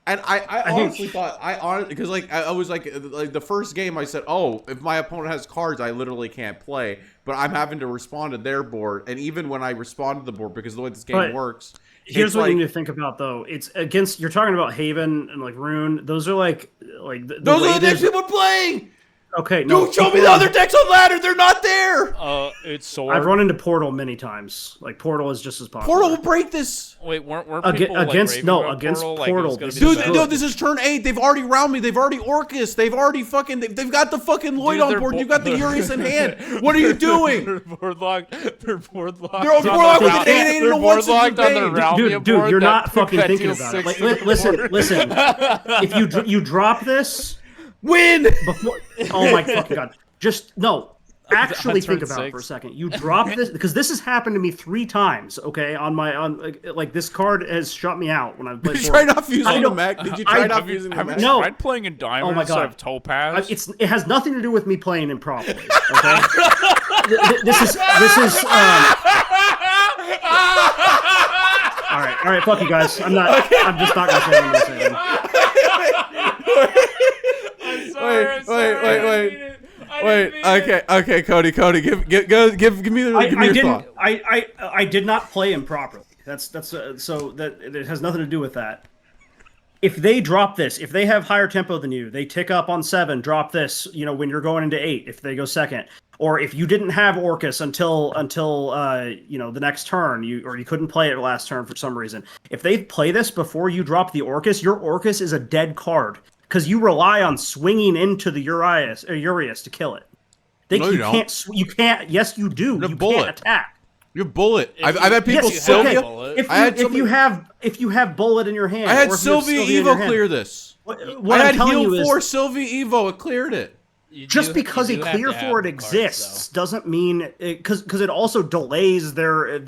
and I honestly thought because like I was like the first game I said, oh, if my opponent has cards, I literally can't play. But I'm having to respond to their board, and even when I respond to the board, because the way this game works. Here's what you need to think about, though. It's against. You're talking about Haven and like Rune. Those are like those are the decks people are playing. Okay, don't show me the other decks on ladder. They're not there. It's sword. I've run into Portal many times. Like Portal is just as popular. Portal will break this. Wait, weren't people against against Portal? Dude, this is turn 8. They've already round me. They've already Orcus. They've already fucking. They've got the fucking Lloyd on board. You've got the Urias in hand. What are you doing? They're board locked. They're board locked. They're board locked with an 8 and a 1 locked on the Ralmia dude, you're not fucking thinking about it. Like, listen. If you drop this. Win! Before, oh my fucking god! Just no. Actually, think about it for a 6. second. You drop this because this has happened to me 3 times. Okay, on like this card has shut me out when I've played. Did you try not fusing the mech? Did you try not Have you fusing the mech? No. tried playing in diamond Oh my instead God. of topaz? It has nothing to do with me playing improperly. Okay, this is. All right, fuck you guys. I'm not. I'm just not gonna say what I'm gonna say. Wait. Okay, Cody, give me your thought. I did not play improperly. So that it has nothing to do with that. If they drop this, if they have higher tempo than you, they tick up on 7. Drop this. When you're going into 8, if they go second, or if you didn't have Orcus until the next turn, you couldn't play it last turn for some reason. If they play this before you drop the Orcus, your Orcus is a dead card. Because you rely on swinging into the Urias to kill it. No, you don't. You can't. Yes, you do. You bullet. can't attack. Your bullet. I've had people Yes, Sylvia. okay. If you have bullet in your hand, I had or if you have Sylvia in your Evo hand, clear this. What I I'm had telling you heal is, 4 Sylvia Evo. It cleared it. just because a clear for it exists doesn't mean because it also delays their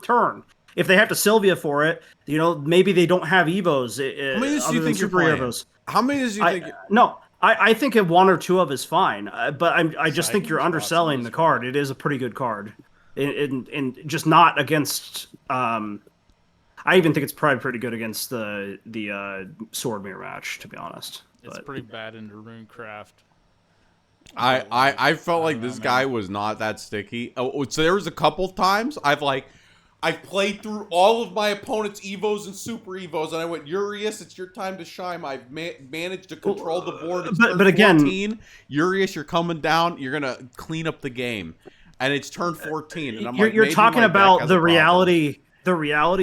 turn. If they have to Sylvia for it, maybe they don't have Evos. How many do you think you're playing? Evos. How many do you think? No, I think 1 or 2 of is fine. But I just think you're underselling the card. It is a pretty good card, and just not against. I even think it's probably pretty good against the sword mirror match. To be honest, It's pretty bad in Runecraft. I felt like this guy was not that sticky. Oh, so there was a couple times I've played through all of my opponent's Evos and Super Evos, and I went, Urias, it's your time to shine. I've managed to control the board. It's turn 14. Urias, you're coming down. You're going to clean up the game. And it's turn 14. And I'm you're talking about the reality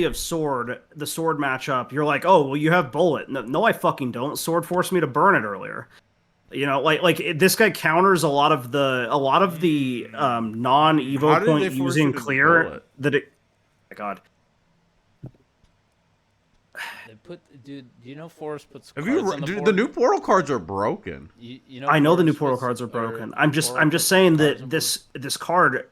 of Sword, the Sword matchup. You're like, oh, well, you have Bullet. No, I fucking don't. Sword forced me to burn it earlier. Like this guy counters a lot of the non-Evo point using clear that it. My God. They put, dude. Do you know Forrest puts? Have cards you? on the Dude, board? the new portal cards are broken. You know I know the new Forrest portal puts- cards are broken. or I'm just Forrest saying puts that cards on this card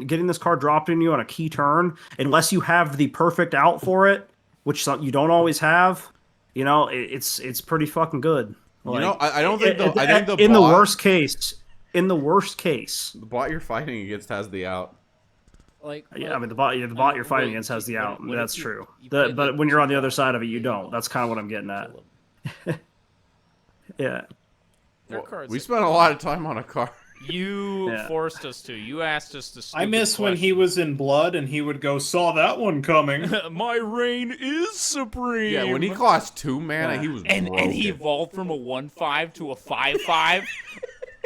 getting this card dropped in you on a key turn, unless you have the perfect out for it, which you don't always have. It's pretty fucking good. I don't think I think in the worst case, the bot you're fighting against has the out. yeah, I mean the bot you're fighting against has the out. That's true. But when you're on the other side of it, you don't. That's kind of what I'm getting at. Yeah. We spent a lot of time on a card. You forced us to. You asked us to. I miss when he was in blood and he would go, saw that one coming. My reign is supreme. Yeah, when he cost 2 mana, he was and broken. he evolved from a 1/5 to a 5/5.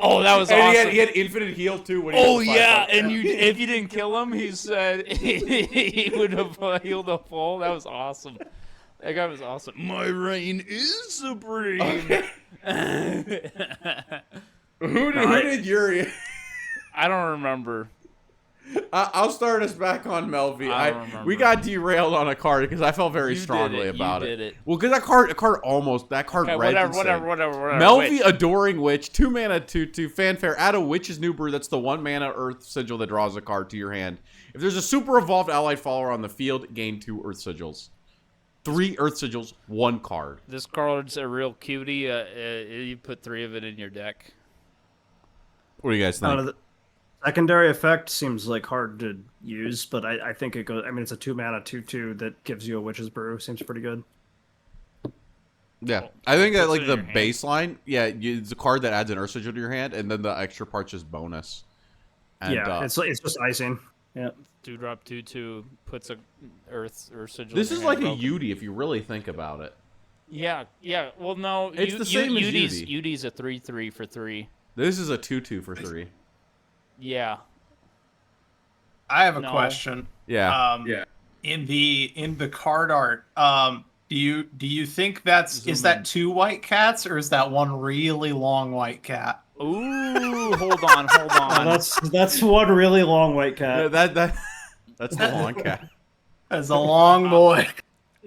Oh, that was and awesome. he had infinite heal too. When he Oh was yeah, 5/5. and if you didn't kill him, he said he would have healed a full. That was awesome. That guy was awesome. My reign is supreme. Who did Yuri? I don't remember. I'll start us back on Melvi. I don't remember. We got derailed on a card because I felt very You strongly did it. about You it. did it. Well, because that card Okay, read whatever. Melvi Wait. Adoring Witch, 2 mana, 2/2 fanfare. Add a Witch's New Brew. That's the 1 mana Earth Sigil that draws a card to your hand. If there's a super evolved allied follower on the field, gain 2 Earth Sigils. 3 Earth Sigils, 1 card. This card's a real cutie. You put 3 of it in your deck. What do you guys think? The secondary effect seems like hard to use, but I think it goes. I mean, it's a 2 mana 2/2 that gives you a Witch's Brew. Seems pretty good. Yeah, I think that puts it like in the your hand. baseline, it's a card that adds an Earth Sigil to your hand, and then the extra part's just bonus. And, it's just icing. Yeah. 2-drop 2/2 puts a Earth or Sigil. this in is your like hand a broken. Yudi if you really think about it. Yeah. Well, no, It's the same as Yudi. Yudi's a 3/3 for 3. This is a 2/2 for 3. Yeah. I have a No. question. Yeah. In the card art, do you think is that 2 white cats or is that 1 really long white cat? Ooh, hold on. That's one really long white cat. That's the long cat. As a long boy.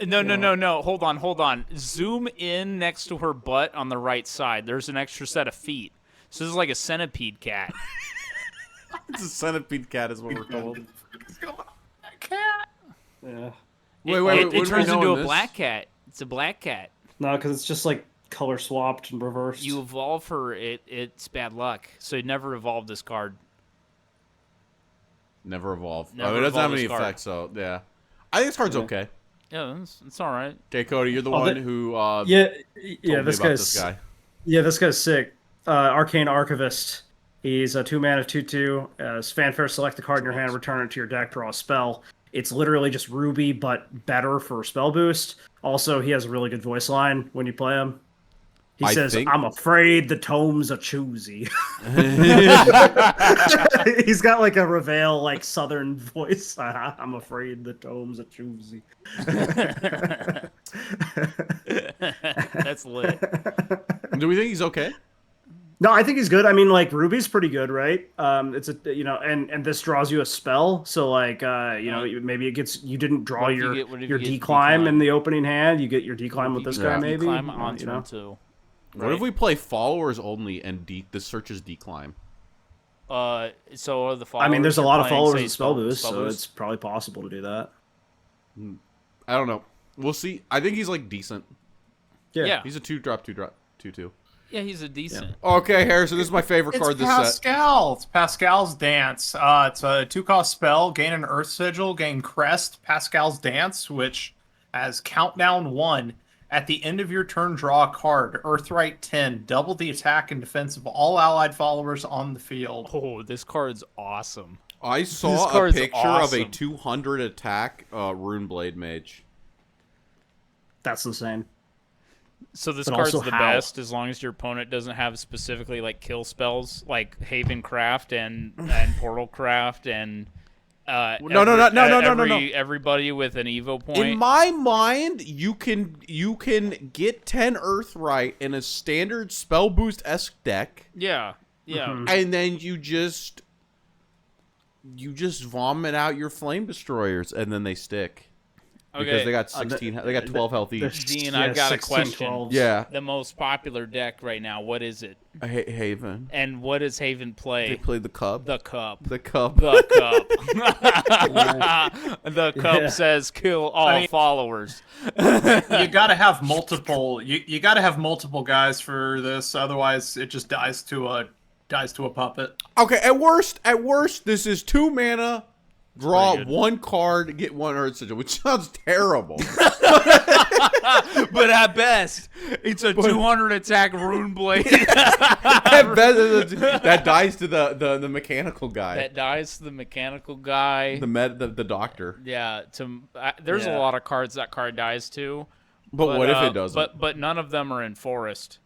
No. Hold on. Zoom in next to her butt on the right side. There's an extra set of feet. So this is like a centipede cat. It's a centipede cat, is what we're told. Cat. Yeah. Wait. It what do we turns know into in a this? black cat. It's a black cat. No, because it's just like color swapped and reversed. You evolve her, it's bad luck. So you never evolve this card. Never evolve. Never It doesn't have evolve any this card. effects, so yeah. I think this card's Yeah. okay. Yeah, it's all right. Okay, Cody, you're the Oh, one that- who yeah, told me this about guy's this guy. Yeah, this guy's sick. Arcane Archivist. He's a 2-mana 2/2. As fanfare, select a card in your hand, return it to your deck, draw a spell. It's literally just Ruby, but better for spell boost. Also, he has a really good voice line when you play him. He I says, think- "I'm afraid the tomes are choosy." He's got like a Reveal, like Southern voice. I'm afraid the tomes are choosy. That's lit. Do we think he's okay? No, I think he's good. I mean, like Ruby's pretty good, right? It's a and this draws you a spell, so like maybe it gets you didn't draw What if you your get- what if your you get declimb in declimb? the opening hand. You get your declimb with this guy, Yeah. maybe. Climb on you turn know? 2. What if we play followers only and this searches declimb? So are the followers. I mean, there's a you're lot of playing, followers say, in spell boost, so boost? it's probably possible to do that. I don't know. We'll see. I think he's like decent. Yeah. He's a 2-drop, 2-drop, 2/2. Yeah, he's a decent. Okay, Harrison, this is my favorite It's card this set. Pascal. It's Pascal's Dance. It's a 2-cost spell. Gain an Earth Sigil. Gain Crest. Pascal's Dance, which has Countdown 1. At the end of your turn, draw a card. Earthright 10. Double the attack and defense of all allied followers on the field. Oh, this card's awesome. I This saw a card's picture of a awesome. 200 attack Runeblade Mage. That's insane. So this But card's also the how? best as long as your opponent doesn't have specifically like kill spells like Haven Craft and Portal Craft and No. everybody with an Evo point. In my mind, you can get 10 Earthright in a standard spell boost-esque deck, yeah. and then you just vomit out your flame destroyers, and then they stick. Because Okay. they got 16, they got 12 health each. Dean, I've got a 16, question. 12s. Yeah, The most popular deck right now, what is it? Haven. And what does Haven They play? played the Cub. The Cup. The Cub. The Cup. The Cup Yeah. says kill all I mean- followers. You gotta have multiple. You gotta have multiple guys for this, otherwise it just dies to a puppet. Okay, at worst, this is 2 mana, draw Pretty good. 1 card, get 1 Earth Sigil, which sounds terrible. But at best, it's a 200 attack rune blade At best, that dies to the mechanical guy, that dies to the mechanical guy. the doctor. Yeah, there's a Yeah. lot of cards that card dies to. But what if it doesn't? But none of them are in forest.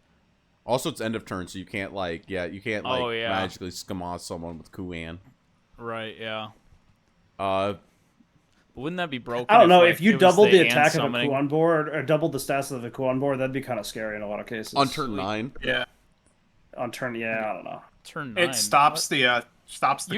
Also, it's end of turn, so you can't Oh, yeah. magically scamaz someone with Kuan. Right? Yeah. Wouldn't that be broken? I don't know like, if you it was doubled the ant attack of a summoning? Kuan board or doubled the stats of the Kuan board. That'd be kind of scary in a lot of cases. On turn 9. Yeah, On turn, yeah, I don't know. Turn 9. it stops the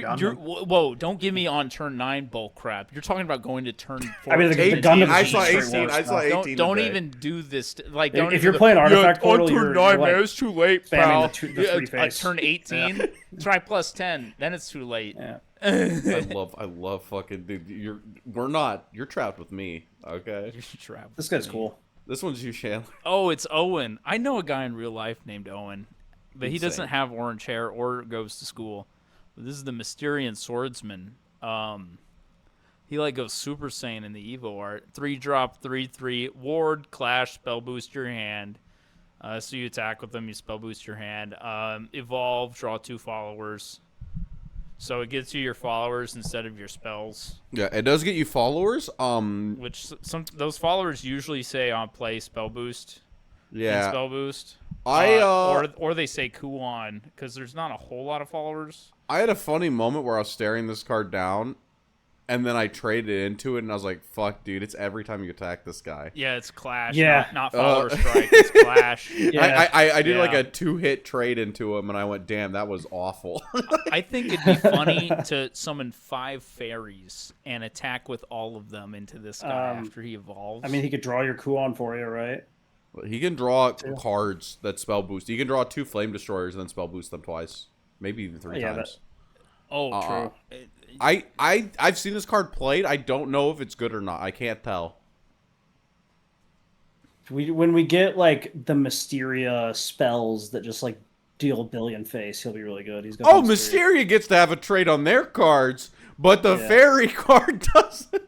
gun. Whoa! Don't give me on turn 9 bull crap. You're talking about going to turn 4. I mean, the 18. Gundam I is saw straight 18. worse I saw now. 18. Don't today. even do this. Like, don't If even you're do playing the- Artifact on Portal, turn you're 9, like man, it's too late, spamming pal. the three face. Turn 18, try plus 10, then it's too late. Yeah. I love fucking dude. You're trapped with me. Okay, You're trapped. This guy's cool. this one's you, Shan. Oh, it's Owen. I know a guy in real life named Owen, but he Insane. doesn't have orange hair or goes to school. But this is the Mysterian Swordsman. He like goes Super Saiyan in the Evo art. 3-drop, 3/3, ward, clash, spell boost your hand. So you attack with them, you spell boost your hand. Evolve, draw 2 followers. So it gets you your followers instead of your spells. Yeah, it does get you followers. Which those followers usually say on play spell boost. And Yeah, spell boost. Or they say Kuan because there's not a whole lot of followers. I had a funny moment where I was staring this card down, and then I traded into it, and I was like, "Fuck, dude! It's every time you attack this guy." Yeah, it's Clash. Yeah. Not follower strike. It's Clash. Yeah. I did like Yeah. a 2-hit trade into him, and I went, "Damn, that was awful." I think it'd be funny to summon 5 fairies and attack with all of them into this guy after he evolves. I mean, he could draw your Kuon for you, right? He can draw cards that spell boost. He can draw 2 flame destroyers and then spell boost them twice, maybe even 3 Yeah, times. true. I've seen this card played. I don't know if it's good or not. I can't tell. When we get like the Mysteria spells that just like deal a billion face, he'll be really good. He's got Oh, the Mysteria gets to have a trade on their cards, but the Yeah. fairy card doesn't.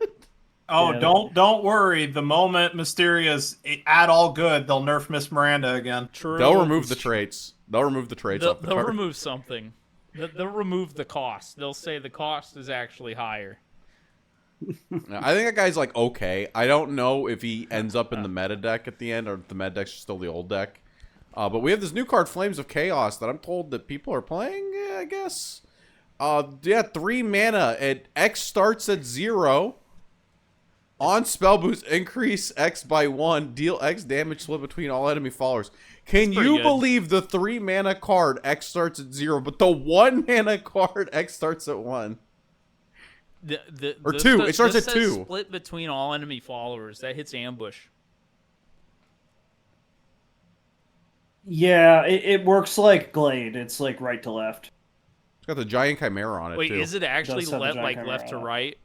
Oh, Yeah. don't worry. The moment Mysteria's at all good, they'll nerf Miss Miranda again. True. They'll remove the traits. They'll remove the traits off the They'll card. remove something. They'll remove the cost. They'll say the cost is actually higher. I think that guy's like okay. I don't know if he ends up in the meta deck at the end, or if the meta deck's still the old deck. But we have this new card, Flames of Chaos, that I'm told that people are playing. Yeah, I guess. Yeah, 3 mana. X starts at 0. On spell boost, increase X by 1. Deal X damage split between all enemy followers. Can pretty you good. believe the 3 mana card X starts at 0, but the 1 mana card X starts at 1? Or 2. It starts this at says 2. Split between all enemy followers. That hits ambush. Yeah, it works like Glade. It's like right to left. It's got the giant chimera on it Wait, too. is it actually Does have the giant like camera left to on it. right?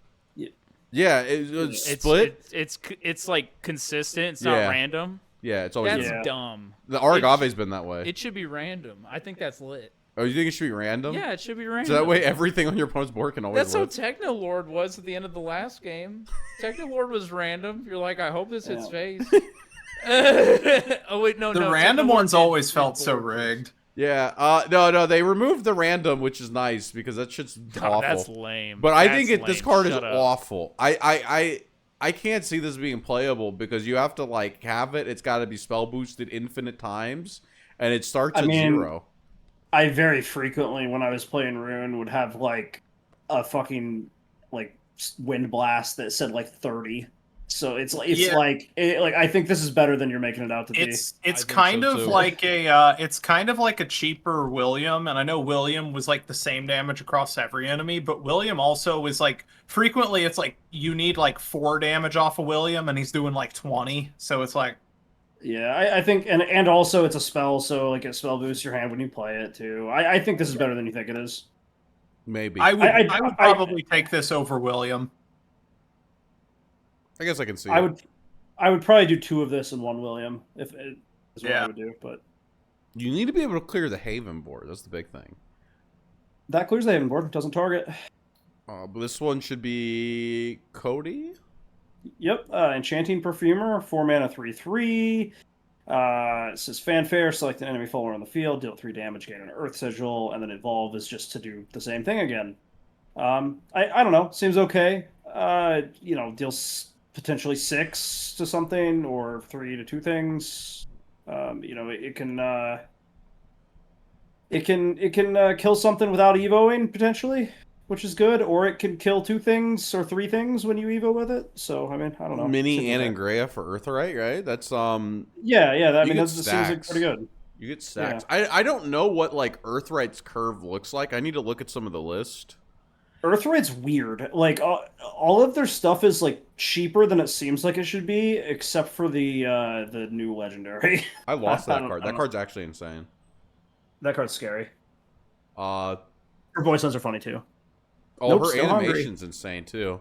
Yeah, it's It's split. It's like consistent. It's Yeah. not random. Yeah, it's always That's been. Yeah. dumb. The Aragave's been that way. It should be random. I think that's lit. Oh, you think it should be random? Yeah, it should be random. So that way everything on your opponent's board can always That's how live. Technolord was at the end of the last game. Technolord was random. You're like, I hope this hits face. Oh wait, no, The no. random Technolord ones did always hit felt so board. rigged. Yeah, no, they removed the random, which is nice because that shit's Oh, awful. that's lame. But I That's think this lame. card is Shut up. awful. I can't see this being playable because you have to like have it. It's got to be spell boosted infinite times, and it starts I at mean, 0. I very frequently, when I was playing Rune, would have like a fucking like wind blast that said like 30. So it's like Yeah. like I think this is better than you're making it out to be. It's think kind so, of too. like it's kind of like a cheaper William, and I know William was like the same damage across every enemy, but William also is like frequently it's like you need like 4 damage off of William, and he's doing like 20. So it's like Yeah, I think, and also it's a spell, so like it spell boosts your hand when you play it too. I think this is better than you think it is. Maybe. I I would probably take this over William. guess I can see. I it. would probably do 2 of this and 1 William if it is what Yeah. I would do. But You need to be able to clear the Haven board. That's the big thing. that clears the Haven board, doesn't target. But this one should be Cody. Yep, Enchanting Perfumer, 4 mana, 3/3. It says Fanfare, select an enemy follower on the field, deal 3 damage, gain an Earth Sigil, and then Evolve is just to do the same thing again. I don't know, seems okay. Deals potentially 6 to something, or 3 to 2 things. It can kill something without evoing potentially, which is good, or it can kill 2 things or 3 things when you evo with it. So I mean, I don't know. Mini Seems okay. Anangrea for Earthrite, right? That's Yeah. I mean, get that seems like stacks. pretty good. You get stacks. I don't know what like Earthrite's curve looks like. I need to look at some of the list. Earthrite's weird. Like all of their stuff is like cheaper than it seems like it should be, except for the new legendary. I lost I that don't- card. I That don't- card's actually insane. That card's scary. Uh Her voice sounds are funny too. oh, Nope, her still hungry. animation's insane too.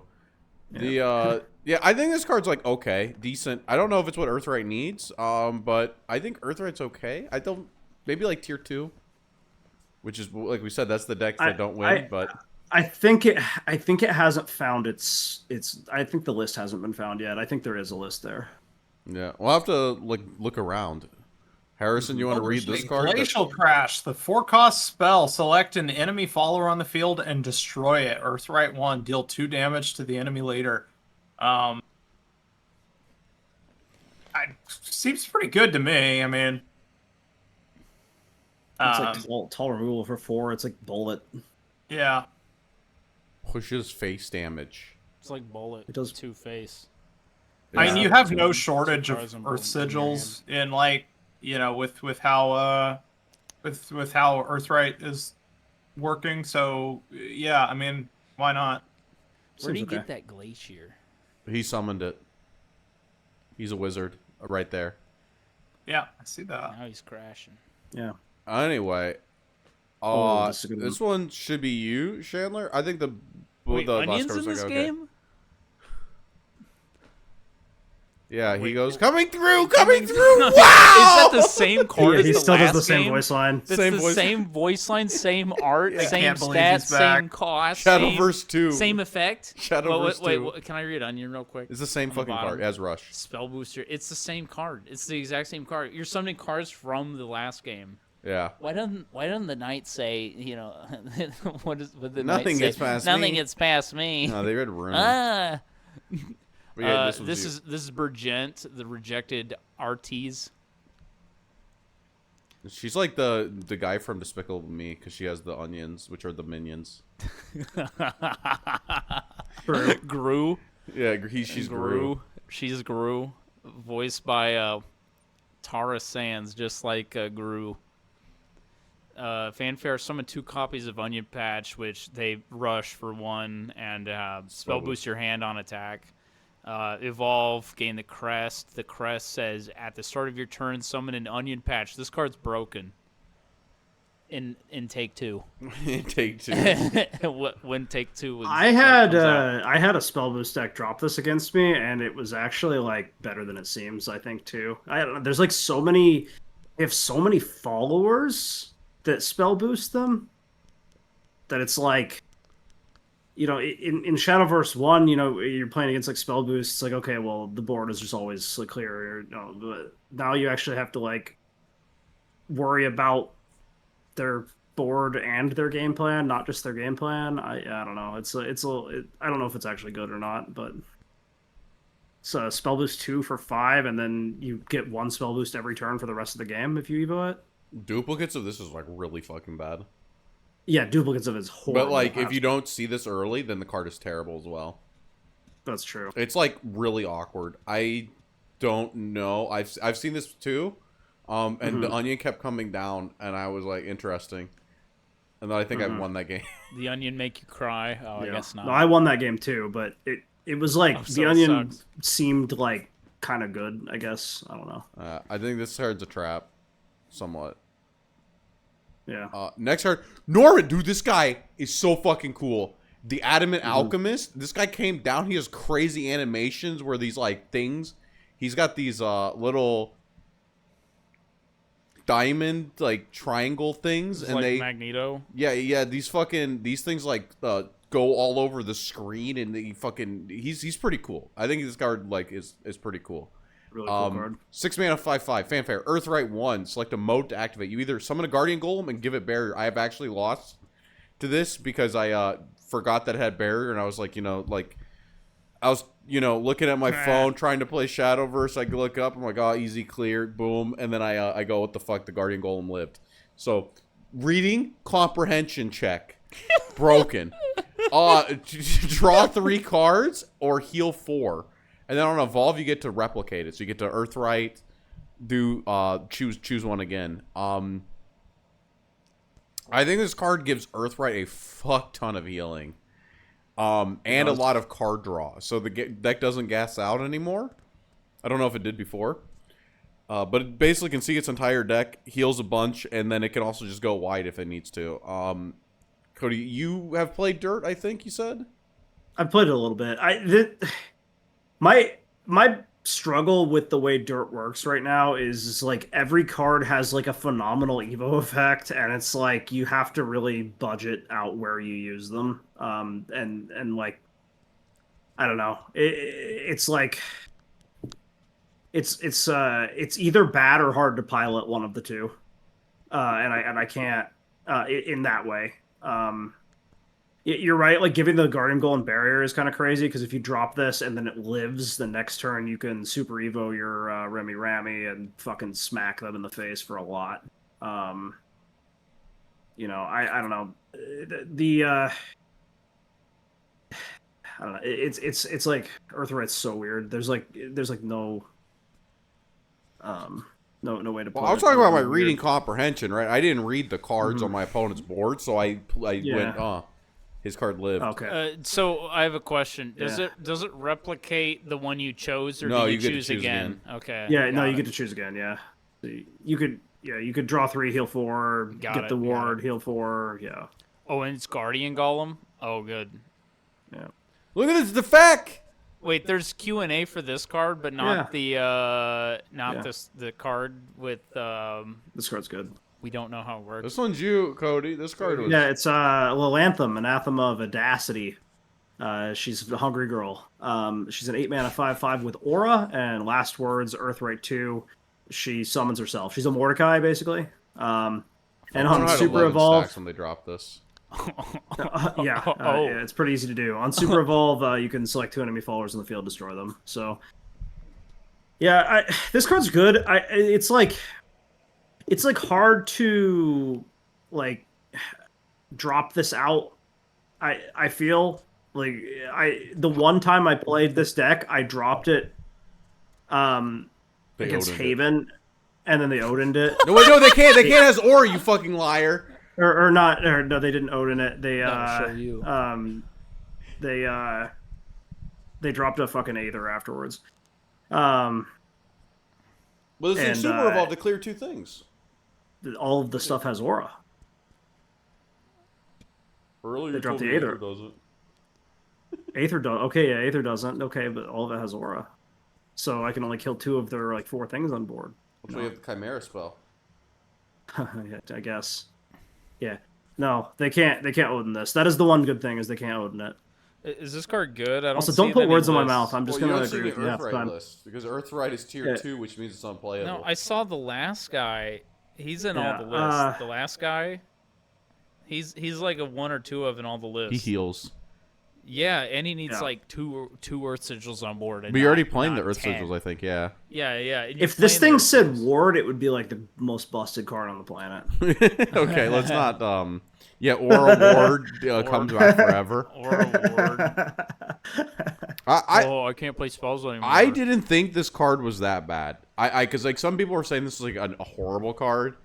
Yeah, I think this card's like okay, decent. I don't know if it's what Earthrite needs, but I think Earthrite's okay. I don't maybe like tier 2, which is like we said, that's the decks that don't win. But I think it hasn't found its. I think the list hasn't been found yet. I think there is a list there. yeah, we'll have to like look around. Harrison, you want to read this card? Glacial Crash, the 4-cost spell. Select an enemy follower on the field and destroy it. Earthright 1, deal 2 damage to the enemy later. Seems pretty good to me. I mean, It's like tall removal for 4. It's like bullet. yeah. Pushes face damage. It's like Bullet. It does- Two-Face. I mean, Yeah. you have no shortage of Stars and Earth Bullet in your sigils in like with how with how Earthright is working. So yeah, I mean, why not? Where do you Seems okay. get that Glacier? He summoned it. He's a wizard right there. Yeah, I see that. Now he's crashing. Yeah. Anyway, Oh, this is a good this one should be you, Chandler. I think the Wait, the last onions card in was this like, okay. game? Yeah, he Wait, goes wh- coming through. Wow! Is that the same card Yeah, as he the still last does the same game? voice line. That's Same the voice- same voice line, same art, I same can't believe stats, he's back. same cost, Shadowverse 2. same effect. Shadowverse wait, 2. can I read Onion real quick? It's the same on the fucking bottom. card as Rush. Spell booster. It's the same card. It's the exact same card. You're summoning cards from the last game. Yeah. Why doesn't the knight say, what the Nothing knight gets say? past Nothing me. gets past me. No, they read Rune. Ah. But yeah, this one's you. This is Burgent, the rejected Artes. She's like the guy from Despicable Me because she has the onions, which are the minions. Gru. Yeah, she's Gru. She's Gru, voiced by Tara Sands, just like Gru. Fanfare summoned 2 copies of Onion Patch, which they rush for 1, and spell boost your hand on attack. Evolve, gain the crest. The crest says, at the start of your turn, summon an Onion Patch. This card's broken. In take 2. Take 2. When take 2 was. I had a spell boost deck drop this against me, and it was actually like better than it seems. I think too. I don't know. There's like so many. They have so many followers that spell boost them that it's like, in Shadowverse 1, you're playing against like spell boosts. It's like, okay, well, the board is just always like clear. But now you actually have to like worry about their board and their game plan, not just their game plan. I don't know. I don't know if it's actually good or not, but it's a spell boost 2 for 5, and then you get 1 spell boost every turn for the rest of the game if you evo it. Duplicates of this is like really fucking bad. Yeah, duplicates of it is horrible. But like, if you don't see this early, then the card is terrible as well. That's true. It's like really awkward. I don't know. I've seen this too, and the onion kept coming down, and I was like, interesting. And then I think I won that game. The Onion make you cry? Oh, Yeah. I guess not. No, I won that game too, but it was like Oh, so the it onion sucks. seemed like kind of good. I guess I don't know. I think this card's a trap, somewhat. Yeah. Next card, Norman, dude, this guy is so fucking cool. The Adamant Alchemist. This guy came down. He has crazy animations where these like things. He's got these little diamond like triangle things, It's and like they Magneto. yeah these things like go all over the screen, and he's pretty cool. I think this card like is pretty cool. Really cool card. 6 mana, 5/5 fanfare. Earthright 1. Select a mode to activate. You either summon a Guardian Golem and give it barrier. I have actually lost to this because I forgot that it had barrier, and I was like, I was looking at my phone trying to play Shadowverse. I look up, I'm like, oh, easy clear, boom, and then I go, what the fuck? The Guardian Golem lived. So reading comprehension check broken. Draw 3 cards or heal 4. And then on Evolve, you get to replicate it. So you get to Earthright, choose one again. I think this card gives Earthright a fuck ton of healing. And a lot of card draw. So the deck doesn't gas out anymore. I don't know if it did before. But it basically can see its entire deck, heals a bunch, and then it can also just go wide if it needs to. Cody, you have played Dirt, I think you said? I've played it a little bit. My struggle with the way Dirt works right now is like every card has like a phenomenal Evo effect, and it's like you have to really budget out where you use them. And like I don't know, it's like it's either bad or hard to pilot, one of the two, and I can't in that way. You're right, like giving the Guardian Golem barrier is kind of crazy, because if you drop this and then it lives the next turn, you can Super Evo your Remy Rammy and fucking smack them in the face for a lot. I don't know. I don't know. It's like Earthright's so weird. There's no no way to put Well, I was it talking about other my than reading weird. comprehension, right? I didn't read the cards on my opponent's board, so I Yeah. went, his card lived. Okay. So I have a question. Does Yeah. it replicate the one you chose, or No, do you get to choose choose again? Okay. Yeah, no, got you it. get to choose again. Yeah, so you could draw 3, heal 4, Got get it, the got ward, it. heal 4. Yeah, Oh, and it's Guardian Golem. Oh, good. yeah. Look at this defect! Wait, there's Q&A for this card, but not Yeah. the card with This card's good. we don't know how it works. This one's you, Cody. This card was... Yeah, it's Lilanthem, Anathema of Audacity. She's the Hungry Girl. She's an 8-mana 5/5 with Aura, and last words, Earthright 2. She summons herself. She's a Mordecai, basically. And I on had Super 11 Evolve, stacks when they dropped this. yeah, it's pretty easy to do. On Super Evolve, you can select 2 enemy followers in the field, destroy them. So, yeah, this card's good. It's like hard to like drop this out. I feel like the one time I played this deck, I dropped it They against Odin'd it. Haven, and then they Odin'd it. No, wait, no, they can't. They can't has Aura, you fucking liar. or not, or no, they didn't Odin it. They That'll show you. they dropped a fucking Aether afterwards. Well, this And, is Super Evolved to clear 2 things. All of the stuff has Aura. Earlier, They you dropped told the me Aether. doesn't. Aether does. Okay, yeah, Aether doesn't. Okay, but all of it has Aura. So I can only kill 2 of their 4 things on board. That's why you have the Chimera spell. Yeah, I guess. Yeah. No, they can't. They can't Odin this. That is the one good thing, is they can't Odin it. Is this card good? I don't Also, see don't it put any words in my lists. mouth. I'm just Well, you gonna don't see agree the with you. Yeah, it's Earthright fine. list, because Earthright is tier Yeah. 2, which means it's unplayable. No, I saw the last guy. He's in Yeah, all the lists. The last guy. He's like a 1 or 2 of in all the lists. He heals. Yeah, and he needs Yeah. like two Earth Sigils on board. And But you're already not- playing the not Earth 10. Sigils, I think, yeah. Yeah, yeah. and you're If this playing thing the said Earth Sigils. Ward, it would be like the most busted card on the planet. Okay, let's not, yeah, Aura Ward comes back forever. Or a ward. I can't play spells anymore. I didn't think this card was that bad. Because like some people were saying this is like a horrible card.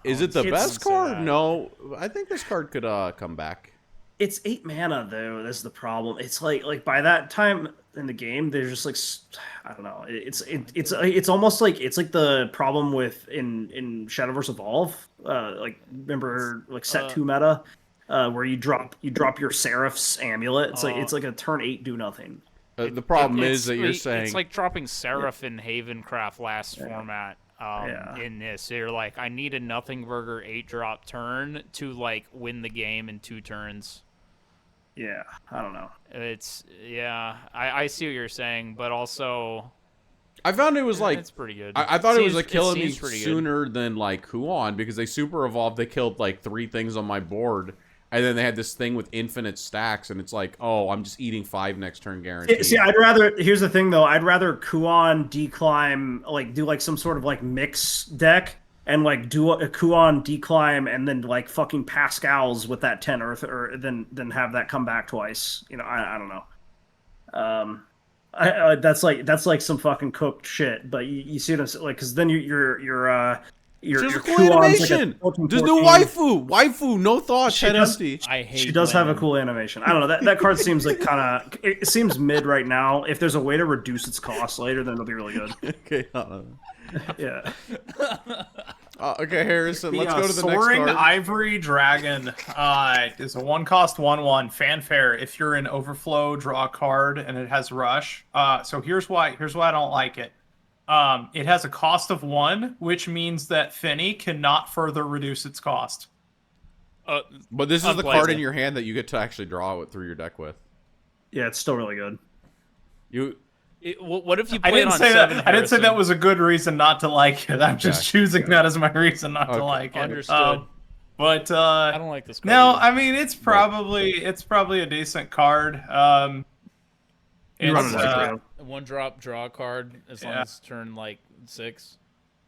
Is it the It's- best Say card? that. No, I think this card could come back. It's 8 mana though. That's the problem. It's like by that time in the game, they're just like I don't know. It's almost like it's like the problem with in Shadowverse Evolve. Like remember like set 2 meta, where you drop your Seraph's amulet. It's like a turn 8 do nothing. The problem It's is that you're like- saying it's like dropping Seraph in Havencraft last Yeah. format. Yeah. In this, so you're like, I need a nothing burger 8-drop turn to like win the game in 2 turns. Yeah, I don't know. It's I see what you're saying, but also I found it was like it's pretty good. I thought it was like It killing me seems pretty good. sooner than like Huon, because they super evolved. They killed like 3 things on my board, and then they had this thing with infinite stacks, and it's like, oh, I'm just eating 5 next turn guaranteed. See, I'd rather. Here's the thing, though. I'd rather Kuon declimb, like do like some sort of like mix deck, and like do a Kuon declimb, and then like fucking Pascal's with that 10 Earth, or then have that come back twice. You know, I don't know. That's like some fucking cooked shit. But you see what I'm saying? Like, because then your Just a cool Kuon's like a animation. 14, There's no 14. waifu, no thoughts, She head does- empty. I hate She does have a women. cool animation. I don't know. That card seems like kind of. It seems mid right now. If there's a way to reduce its cost later, then it'll be really good. Okay, Yeah. okay, Harrison, let's go to the next Soaring card. Ivory Dragon is a 1-cost 1/1 fanfare. If you're in Overflow, draw a card, and it has Rush. So here's why I don't like it. It has a cost of 1, which means that Finny cannot further reduce its cost. But this is the Unplayable. card in your hand that you get to actually draw it through your deck with. Yeah, it's still really good. What if you I play it didn't on say 7, that. I didn't say that Harrison? was a good reason not to like it. I'm just choosing that as my reason not Okay. to like it. Understood. But I don't like this card. no, either. I mean it's probably a decent card. You run It's, it like A 1-drop draw card as long Yeah. as it's turn like 6.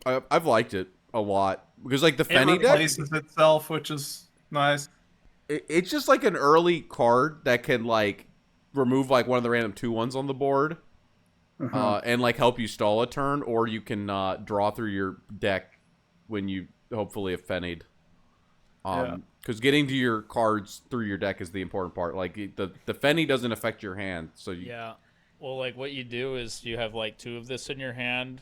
I've liked it a lot because like the it Fenny deck, replaces itself, which is nice. it's just like an early card that can like remove like one of the random 2/1s on the board, and like help you stall a turn, or you can draw through your deck when you hopefully have fennied. Because getting to your cards through your deck is the important part. Like the fenny doesn't affect your hand, so you, Well, like what you do is you have like 2 of this in your hand,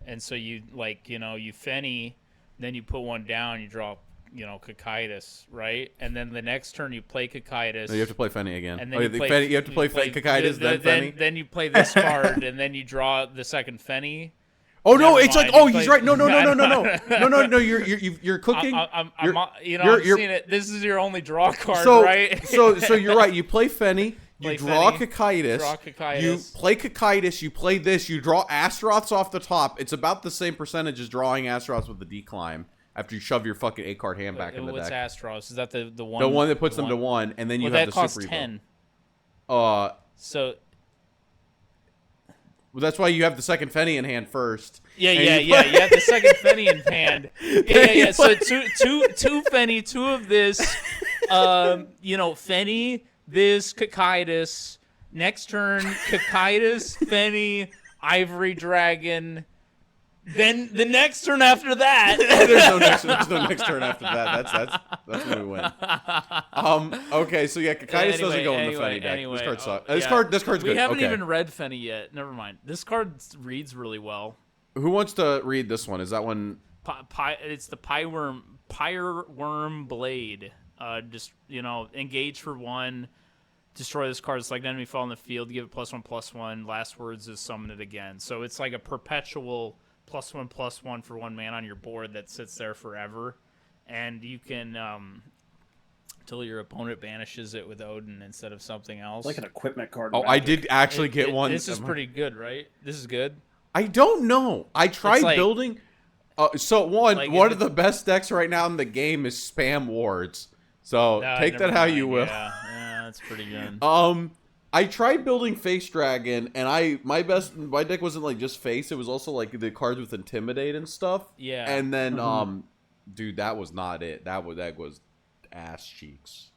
and so you like you fenny, then you put one down, you draw Cocytus, right? And then the next turn you play Cocytus. No, you have to play fenny again. And then you have to play Cocytus, then fenny. Then you play this card, and then you draw the second fenny. Oh no! It's like he's right. No. You're cooking. I'm seeing it. This is your only draw card, right? so you're right. You play fenny. You draw Cocytus. You play Cocytus. You play this. You draw Astaroths off the top. It's about the same percentage as drawing Astaroths with the declimb. After you shove your fucking 8-card hand back in the deck. What's Astaroths? Is that the one? The one that puts them to 1, and then you have the costs super 10. So. Well, that's why you have the second fenny in hand first. Yeah. You have the second fenny in hand. Yeah. So two fenny, 2 of this. Fenny, this, Cocytus. Next turn, Cocytus, fenny, Ivory Dragon. Then the next turn after that. there's no next turn after that. That's when we win. Okay, so yeah, Cocytus doesn't go in the Fenny deck. This card sucks. This card's good. We haven't even read Fenny yet. Never mind. This card reads really well. Who wants to read this one? Is that one? It's the Pyreworm Blade. Just engage for 1. Destroy this card. It's like an enemy fall in the field. Give it +1/+1. Last words is summon it again. So it's like a perpetual +1/+1 for 1 man on your board that sits there forever, and you can until your opponent banishes it with Odin instead of something else. Like an equipment card. Oh, I did actually get one. This is pretty good, right? This is good. I don't know. I tried building. One of the best decks right now in the game is Spam Wards. So take that how you will. Yeah, that's pretty good. I tried building Face Dragon, and my deck wasn't like just Face. It was also like the cards with Intimidate and stuff. Yeah. And then, dude, that was not it. That was ass cheeks.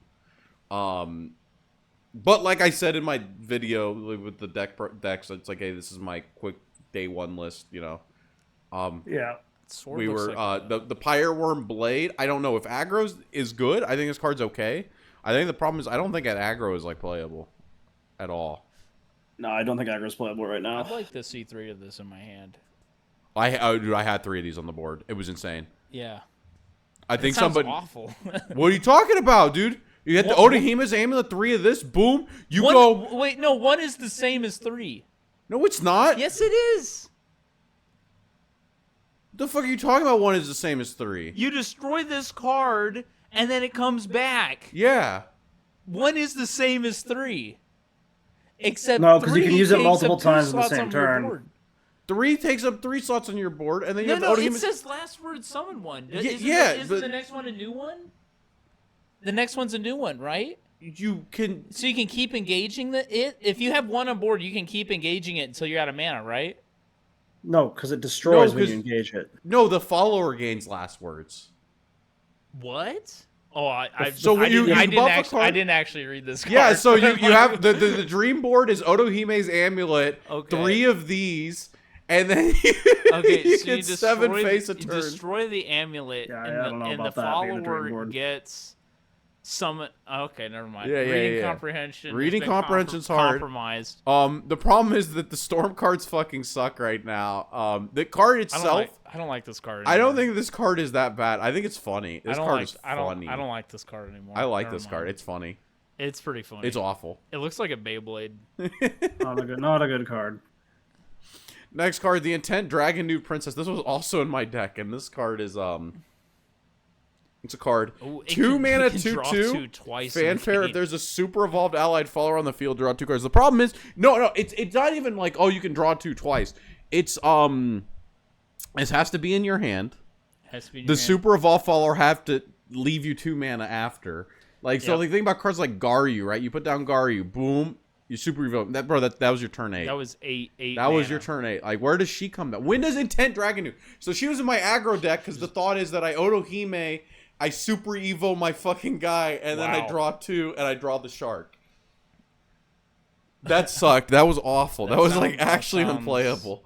But like I said in my video with the decks, it's like, hey, this is my quick day 1 list. Yeah. We were the Pyreworm Blade. I don't know if aggro is good. I think this card's okay. I think the problem is I don't think that aggro is like playable at all. No, I don't think aggro's playable right now. I'd like to see 3 of this in my hand. I had 3 of these on the board. It was insane. Yeah. I think somebody awful. What are you talking about, dude? You had the Odahima's Amulet, 3 of this. Boom. Wait, no, 1 is the same as 3. No, it's not. Yes, it is. The fuck are you talking about? 1 is the same as 3. You destroy this card, and then it comes back. Yeah. 1 is the same as 3. Except no, because you can use it multiple times in the same turn. 3 takes up 3 slots on your board, and then you have it says last word summon 1. Isn't the next one a new one? The next one's a new one, right? You can keep engaging it. If you have 1 on board, you can keep engaging it until you're out of mana, right? No, because it destroys when you engage it. No, the follower gains last words. What? Oh, I didn't actually read this card. Yeah, so you have the dream board is Otohime's Amulet, okay. 3 of these, and then you get 7 face a turn. You destroy the amulet, and the follower gets summon. Okay, never mind. Reading comprehension. Reading comprehension's hard. Compromised. The problem is that the storm cards fucking suck right now. The card itself. I don't like this card anymore. I don't think this card is that bad. I think it's funny. This card is funny. I don't like this card anymore. I like this card. It's funny. It's pretty funny. It's awful. It looks like a Beyblade. Not a good card. Next card, the Intent Dragon Nude Princess. This was also in my deck, and this card is it's a card. 2 mana, 2/2. Fanfare. If there's a super evolved allied follower on the field, draw 2 cards. The problem is, no, it's not even like, oh, you can draw 2 twice. It's this has to be in your hand. Super evolved follower have to leave you 2 mana after. Like, so think about cards like Garyu, right? You put down Garyu, boom, you super evolve. That was your turn 8. That was 8 That was your turn 8. Like, where does she come down? When does Intent Dragon do? So she was in my aggro deck because the thought is that I Otohime, I super evo my fucking guy, and then I draw 2 and I draw the shark. That sucked. That was awful. That was like that actually sounds- unplayable.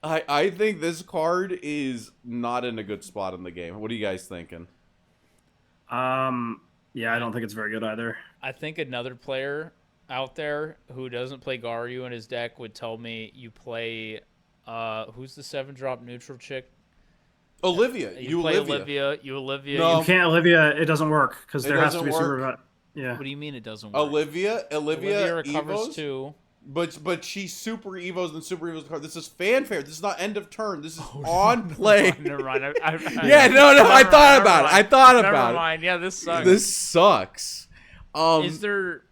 I think this card is not in a good spot in the game. What are you guys thinking? Yeah, I don't think it's very good either. I think another player out there who doesn't play Garyu in his deck would tell me you play. Who's the 7-drop neutral chick? Olivia. You play Olivia. You Olivia. No. You can't Olivia. It doesn't work because It there has to be doesn't super. work. Yeah. What do you mean it doesn't work? Olivia recovers Evos, too. but she super Evos and super Evos card. This is fanfare. This is not end of turn. This is on play. Never mind. Yeah, no, I thought about it. I thought about Never it. mind. Yeah, this sucks. This sucks. Is there?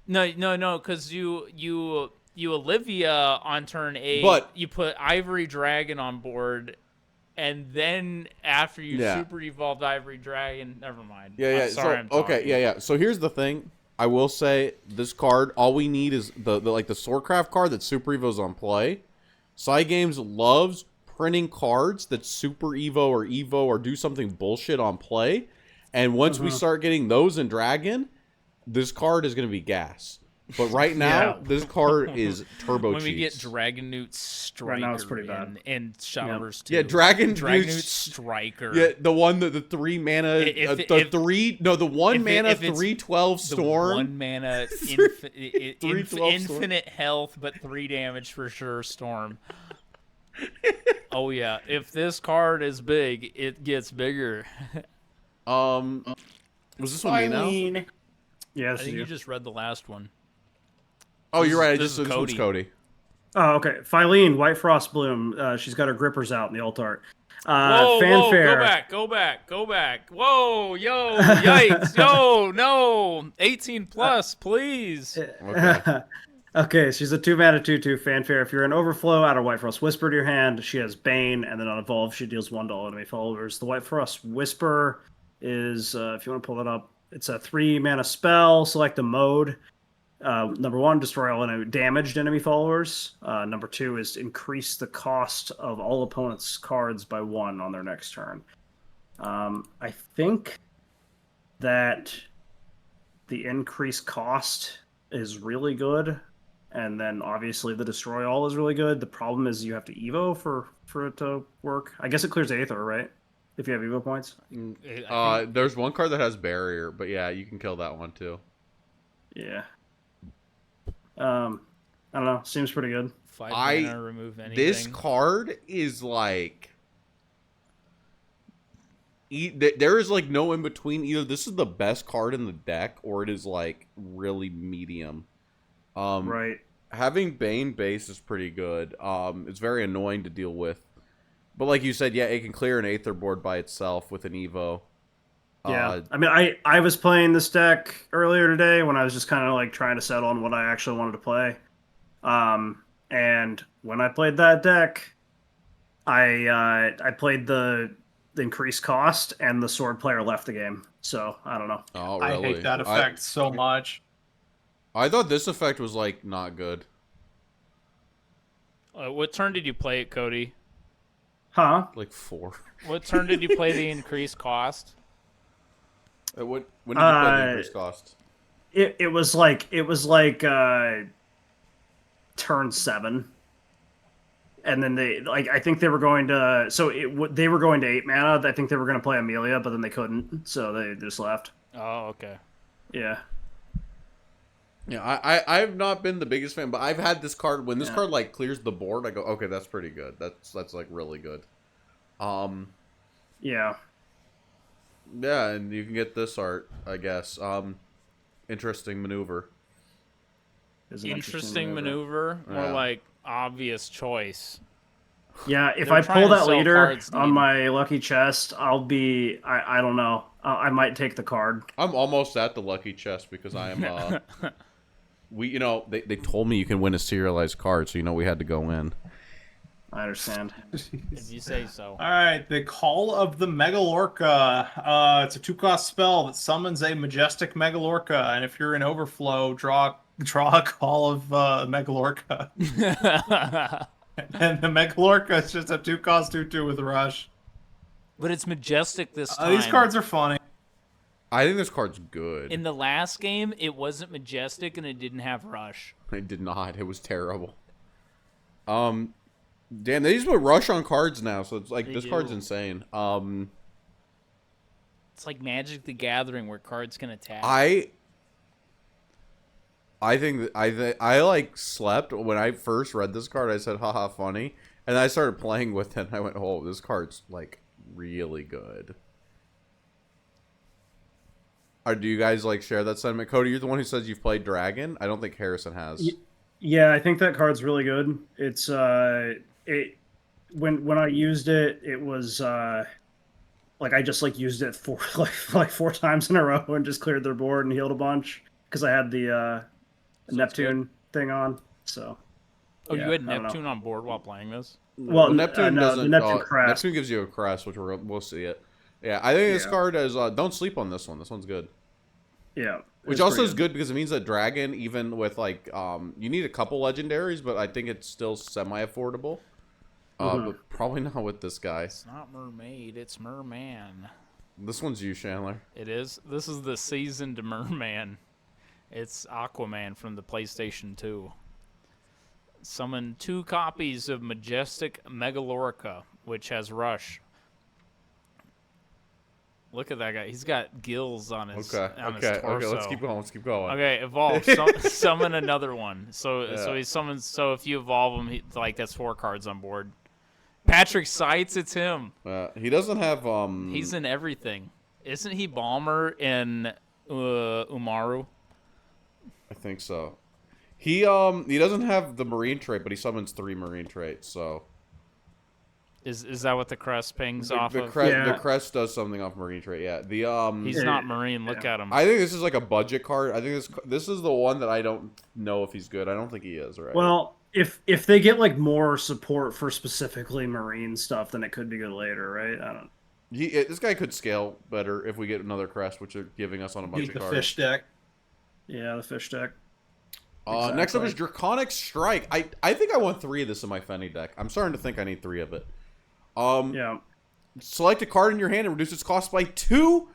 No, because you Olivia on turn 8. But- you put Ivory Dragon on board, and then after you super evolved Ivory Dragon, never mind. Yeah. I'm sorry, I'm talking. Yeah. So here's the thing. I will say this card. All we need is the Swordcraft card that Super Evo's on play. Cygames loves printing cards that Super Evo or do something bullshit on play, and once we start getting those in Dragon, this card is going to be gas. But right now, this card is turbo When we get cheese. Dragon Newt Striker Right now it's pretty bad. in Shadowverse 2. Yeah, Dragon Newt Newt Striker. Yeah, the one that the 3 mana, the 1 mana 3/12 storm. 1 mana, 3/12 infinite health, but 3 damage for sure. Storm. Oh yeah, if this card is big, it gets bigger. Was this one me now? Yeah, I this is think you. you just read the last one. Oh, you're right. this is This one's Cody. Oh, okay. Phylene, White Frost Bloom. She's got her grippers out in the alt art. Whoa, Fanfare. go back. Whoa, yo, yikes, yo, no, 18 plus, please. Okay. Okay, she's a 2-mana 2/2 Fanfare. If you're in Overflow, add a White Frost Whisper to your hand. She has Bane, and then on Evolve, she deals 1 to all enemy followers. The White Frost Whisper is, if you want to pull that up, it's a 3-mana spell. Select the mode. Number 1, destroy all damaged enemy followers. Number 2 is increase the cost of all opponents' cards by 1 on their next turn. I think that the increased cost is really good, and then obviously the destroy all is really good. The problem is you have to Evo for it to work. I guess it clears Aether, right? If you have Evo points. There's one card that has barrier, but yeah, you can kill that one too. Yeah. I don't know. Seems pretty good. 5 mana, remove anything. This card is like there is like no in between. Either this is the best card in the deck, or it is like really medium. Right. Having Bane base is pretty good. It's very annoying to deal with, but like you said, yeah, it can clear an Aether board by itself with an Evo. Yeah, I mean, I was playing this deck earlier today when I was just kind of like trying to settle on what I actually wanted to play. And when I played that deck, I played the increased cost, and the sword player left the game. So I don't know. Oh, really? I hate that effect so much. I thought this effect was like not good. What turn did you play it, Cody? Huh? Like 4. What turn did you play the increased cost? When did you play the increased cost? It was like turn 7, and then they I think they were going to they were going to 8 mana. I think they were going to play Amelia, but then they couldn't, so they just left. Oh, okay. Yeah. Yeah, I've not been the biggest fan, but I've had this card when this card like clears the board. I go, okay, that's pretty good. That's like really good. Yeah. Yeah, and you can get this art, I guess. Interesting maneuver. Is an Interesting maneuver, Yeah. more like obvious choice. Yeah, if They're I trying pull to that sell leader cards, on dude. my lucky chest, I'll be I don't know. I might take the card. I'm almost at the lucky chest because I am. They told me you can win a serialized card, so we had to go in. I understand. If you say so. All right, the Call of the Megalorca. It's a 2-cost spell that summons a majestic Megalorca, and if you're in Overflow, draw a Call of Megalorca. And the Megalorca is just a 2-cost 2/2 with Rush. But it's majestic this time. These cards are funny. I think this card's good. In the last game, it wasn't majestic and it didn't have rush. It did not. It was terrible. Damn, they just put rush on cards now, so it's like They this do. card's insane. It's like Magic the Gathering where cards can attack. I think that I like slept when I first read this card. I said, haha, funny. And I started playing with it, and I went, oh, this card's, like, really good. Do you guys, like, share that sentiment? Cody, you're the one who says you've played Dragon? I don't think Harrison has. Yeah, I think that card's really good. It's when I used it, it was like I just like used it for like 4 times in a row and just cleared their board and healed a bunch because I had the Neptune thing on. So Oh, yeah, you had I don't know. Neptune on board while playing this? Well, Neptune no, doesn't. the Neptune crest. Neptune gives you a crest, which we'll see it. Yeah, I think this Yeah. card is. Don't sleep on this one. This one's good. Yeah, Which it's also pretty is good because it means that Dragon, even with like, you need a couple legendaries, but I think it's still semi-affordable. But probably not with this guy. It's not Mermaid, it's Merman. This one's you, Chandler. It is. This is the seasoned Merman. It's Aquaman from the PlayStation 2. Summon 2 copies of Majestic Megalorica, which has Rush. Look at that guy. He's got gills on his, his torso. Okay. Let's keep going. Okay, evolve. Summon another one. So he summons. So if you evolve him, that's 4 cards on board. Patrick Seitz, it's him. He doesn't have. He's in everything. Isn't he Balmer in Umaru? I think so. He doesn't have the marine trait, but he summons 3 marine traits. So Is that what the crest pings off the of? the crest does something off marine trait. Yeah. He's not marine. Look at him. I think this is like a budget card. I think this is the one that I don't know if he's good. I don't think he is, right? Well, if they get like more support for specifically marine stuff, then it could be good later, right? I don't. This guy could scale better if we get another crest, which are giving us on a bunch Beat of the cards. fish deck. Yeah, the fish deck. Next up is Draconic Strike. I think I want 3 of this in my Fenny deck. I'm starting to think I need 3 of it. Yeah. Select a card in your hand and reduce its cost by 2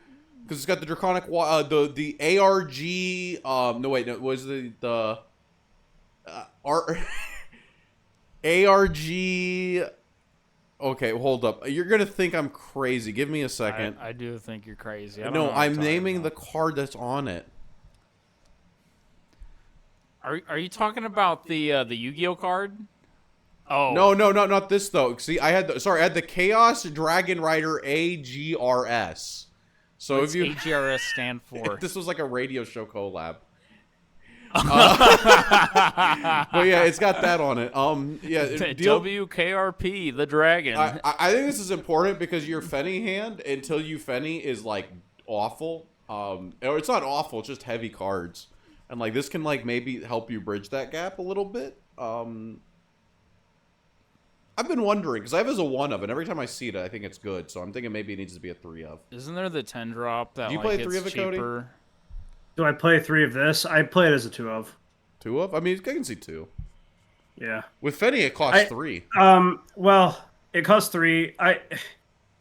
because it's got the Draconic the ARG. No wait, no, it was the ARG. Okay, hold up. You're gonna think I'm crazy. Give me a second. I do think you're crazy. I don't No, know what I'm you're talking naming about. the card that's on it. Are you talking about the Yu-Gi-Oh card? Oh No, not this though. See, I had the Chaos Dragon Rider AGRS. So What's if you AGRS stand for? this was like a radio show collab. But yeah, it's got that on it. Yeah, WKRP, the dragon. I think this is important because your Fenny hand until you Fenny is like awful. Or it's not awful, it's just heavy cards. And like this can like maybe help you bridge that gap a little bit. I've been wondering because I have as a 1 of, and every time I see it, I think it's good. So I'm thinking maybe it needs to be a 3 of. Isn't there the 10 drop that Do you like play it's 3 of it, Cody? cheaper? Do I play 3 of this? I play it as a 2 of. 2 of? I mean, I can see 2. Yeah. With Fenny, it costs 3. Well, it costs 3.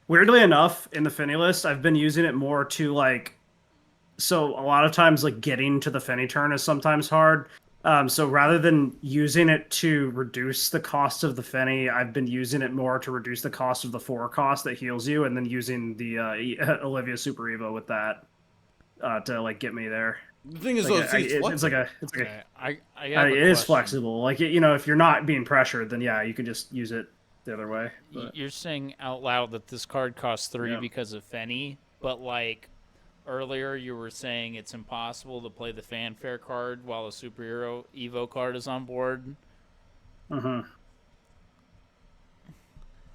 Weirdly enough, in the Fenny list, I've been using it more to like. So a lot of times, like getting to the Fenny turn is sometimes hard. So rather than using it to reduce the cost of the Fenny, I've been using it more to reduce the cost of the 4 cost that heals you, and then using the Olivia Super Evo with that to like get me there. The thing is, Like, though, it's like a. Okay, I It have a is question. flexible. Like if you're not being pressured, then yeah, you can just use it the other way. But, You're saying out loud that this card costs 3 Yeah. because of Fenny, but like earlier you were saying it's impossible to play the fanfare card while a superhero Evo card is on board. mhm.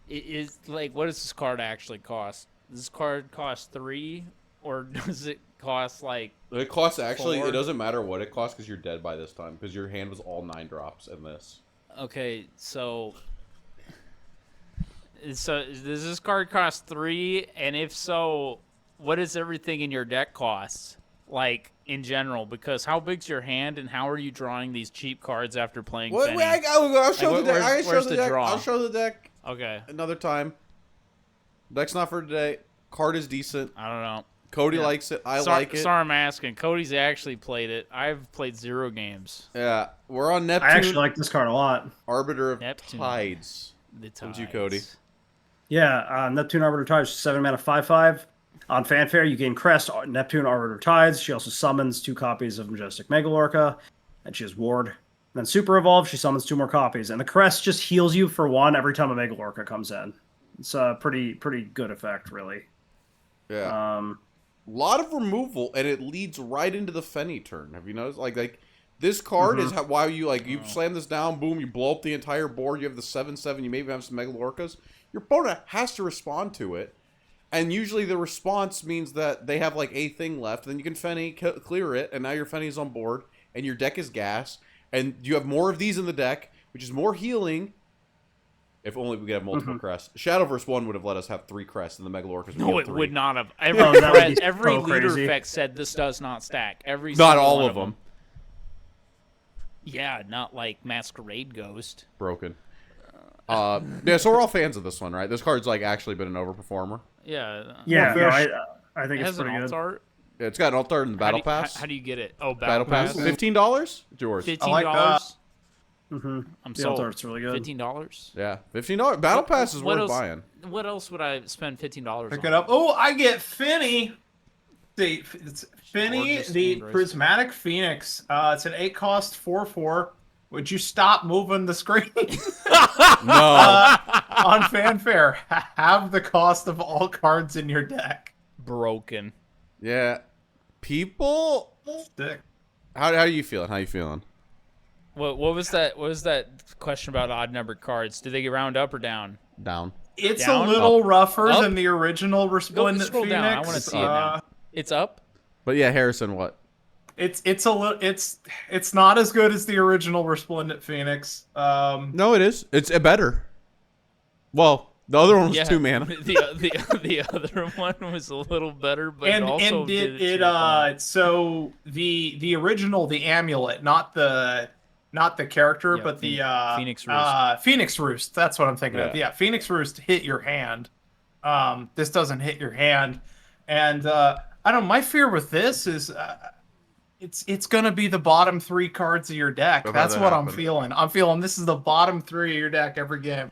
It is like, what does this card actually cost? Does this card cost 3, or does it cost like? it costs actually. 4? It doesn't matter what it costs because you're dead by this time because your hand was all 9 drops in this. Okay, so does this card cost 3? And if so, what does everything in your deck cost? Like in general, because how big's your hand, and how are you drawing these cheap cards after playing Wait, Fenny? I'll show Like, the deck. where's the draw? I'll show the deck Okay, another time. Deck's not for today. Card is decent. I don't know. Cody likes it. I like it. Sorry, I'm asking. Cody's actually played it. I've played 0 games. Yeah, we're on Neptune. I actually like this card a lot. Arbiter of Neptune. Tides. The Tides. Comes you, Cody. Yeah, Neptune Arbiter Tides, 7 mana, 5/5. On Fanfare, you gain Crest, Neptune Arbiter Tides. She also summons 2 copies of Majestic Megalorca, and she has Ward. Then Super Evolve, she summons 2 more copies, and the Crest just heals you for 1 every time a Megalorca comes in. It's a pretty good effect, really. Yeah. A lot of removal, and it leads right into the Fenny turn. Have you noticed? Like this card is why you you slam this down, boom, you blow up the entire board. You have the 7/7. You maybe have some Megalorcas. Your opponent has to respond to it, and usually the response means that they have like a thing left. Then you can Fenny clear it, and now your Fenny's on board, and your deck is gas, and you have more of these in the deck, which is more healing. If only we could have multiple crests. Shadowverse 1 would have let us have 3 crests, and the Megalorcas would No, have it 3. would not have. Every so leader crazy. effect said this does not stack. Every Not single all one of them. Yeah, not like Masquerade Ghost. Broken. Yeah, so we're all fans of this one, right? This card's like actually been an overperformer. Yeah. Yeah, Well, I think It it's has an pretty alt good. art. Yeah, it's got an alt art in the Battle Pass. How do you get it? Oh, Battle Pass. Pass. $15? It's yours. $15. like that. Mm-hmm. I'm The sold. alt art's really good. $15. Yeah, $15. Battle Pass is What worth else- buying. What else would I spend $15 Pick on? it up. Oh, I get Finny. See, it's Finny, Gorgeous the and graceful. Prismatic Phoenix. It's an 8-cost 4/4. Would you stop moving the screen? No. On Fanfare, have the cost of all cards in your deck. Broken. Yeah. People. Stick. How are you feeling? How you feeling? What was that? What was that question about odd numbered cards? Do they get round up or down? Down. It's Down? a little rougher Up? than the original Resplendent scroll Phoenix. down. I want to see it now. It's up. But yeah, Harrison, what? It's a little it's not as good as the original Resplendent Phoenix. No, it is. It's better. Well, the other one was Yeah, 2 mana. The other one was a little better, but and also did its it own. so the original, the amulet, not the character, Yeah, but the Phoenix Roost. Phoenix Roost, that's what I'm thinking of. Yeah. Yeah, Phoenix Roost hit your hand. This doesn't hit your hand. And I don't know, my fear with this is it's gonna be the bottom 3 cards of your deck. I've had That's that what I'm happen. feeling. I'm feeling this is the bottom 3 of your deck every game.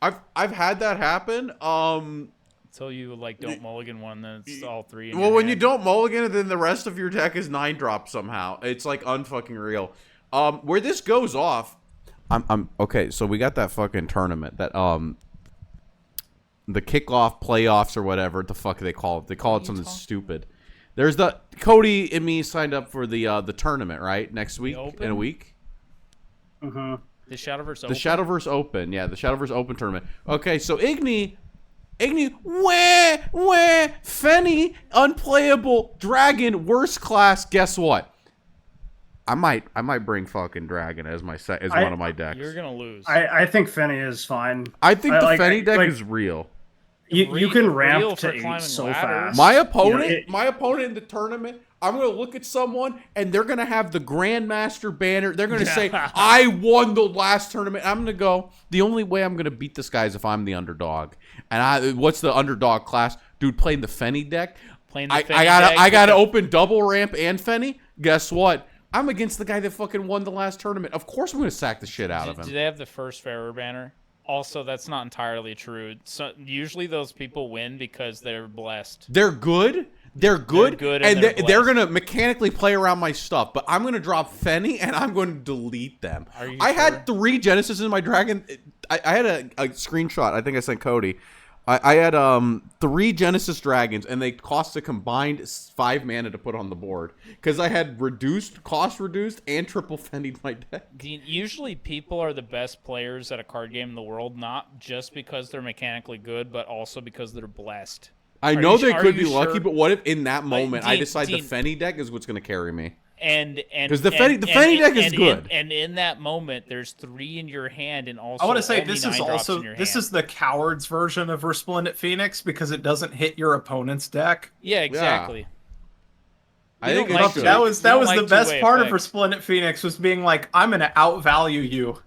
I've had that happen. Until you don't mulligan one, then it's all 3. In Well, your when you hand. don't mulligan it, then the rest of your deck is 9-drop somehow. It's like unfucking real. Where this goes off, I'm okay. So we got that fucking tournament that the kickoff playoffs or whatever the fuck they call it. They call it something stupid. There's the Cody and me signed up for the tournament right next week Open? in a week. Mm-hmm. The Shadowverse. The Shadowverse Open, yeah, the Shadowverse Open tournament. Okay, so Igni, Fenny, unplayable, Dragon, worst class. Guess what? I might bring fucking Dragon as my one of my decks. You're gonna lose. I think Fenny is fine. I think the like- Fenny deck like- is real. You can Real ramp for to 8 climbing so ladders. fast. My opponent, it- my opponent in the tournament, I'm gonna look at someone and they're gonna have the Grandmaster banner. They're gonna say, "I won the last tournament." I'm gonna go. The only way I'm gonna beat this guy is if I'm the underdog. And what's the underdog class, dude? Playing the Fenny deck. Playing the I Fenny gotta deck, open double ramp and Fenny. Guess what? I'm against the guy that fucking won the last tournament. Of course I'm gonna sack the shit out of Do him. they have the first Pharaoh banner? Also, that's not entirely true. So usually those people win because they're blessed. They're good. They're good, good and and they're they're blessed. gonna mechanically play around my stuff. But I'm gonna drop Fenny and I'm going to delete them. Are you I sure? had 3 Genesis in my Dragon. I had a screenshot. I think I sent Cody. I had 3 Genesis Dragons, and they cost a combined 5 mana to put on the board because I had cost reduced, and triple Fennied my deck. Usually people are the best players at a card game in the world, not just because they're mechanically good, but also because they're blessed. I Are know you- they are could you be lucky, sure? but what if in that moment I Dean- decide the Dean- Fenny deck is what's going to carry me? And 'Cause the Fenny deck is good. And in that moment, there's 3 in your hand, and also I want to say only this 9 is drops also in your this hand. is the coward's version of Resplendent Phoenix because it doesn't hit your opponent's deck. Yeah, exactly. I You think don't it like should. to- That was You don't the like best two-way part of effect. Resplendent Phoenix was being like, I'm gonna outvalue you.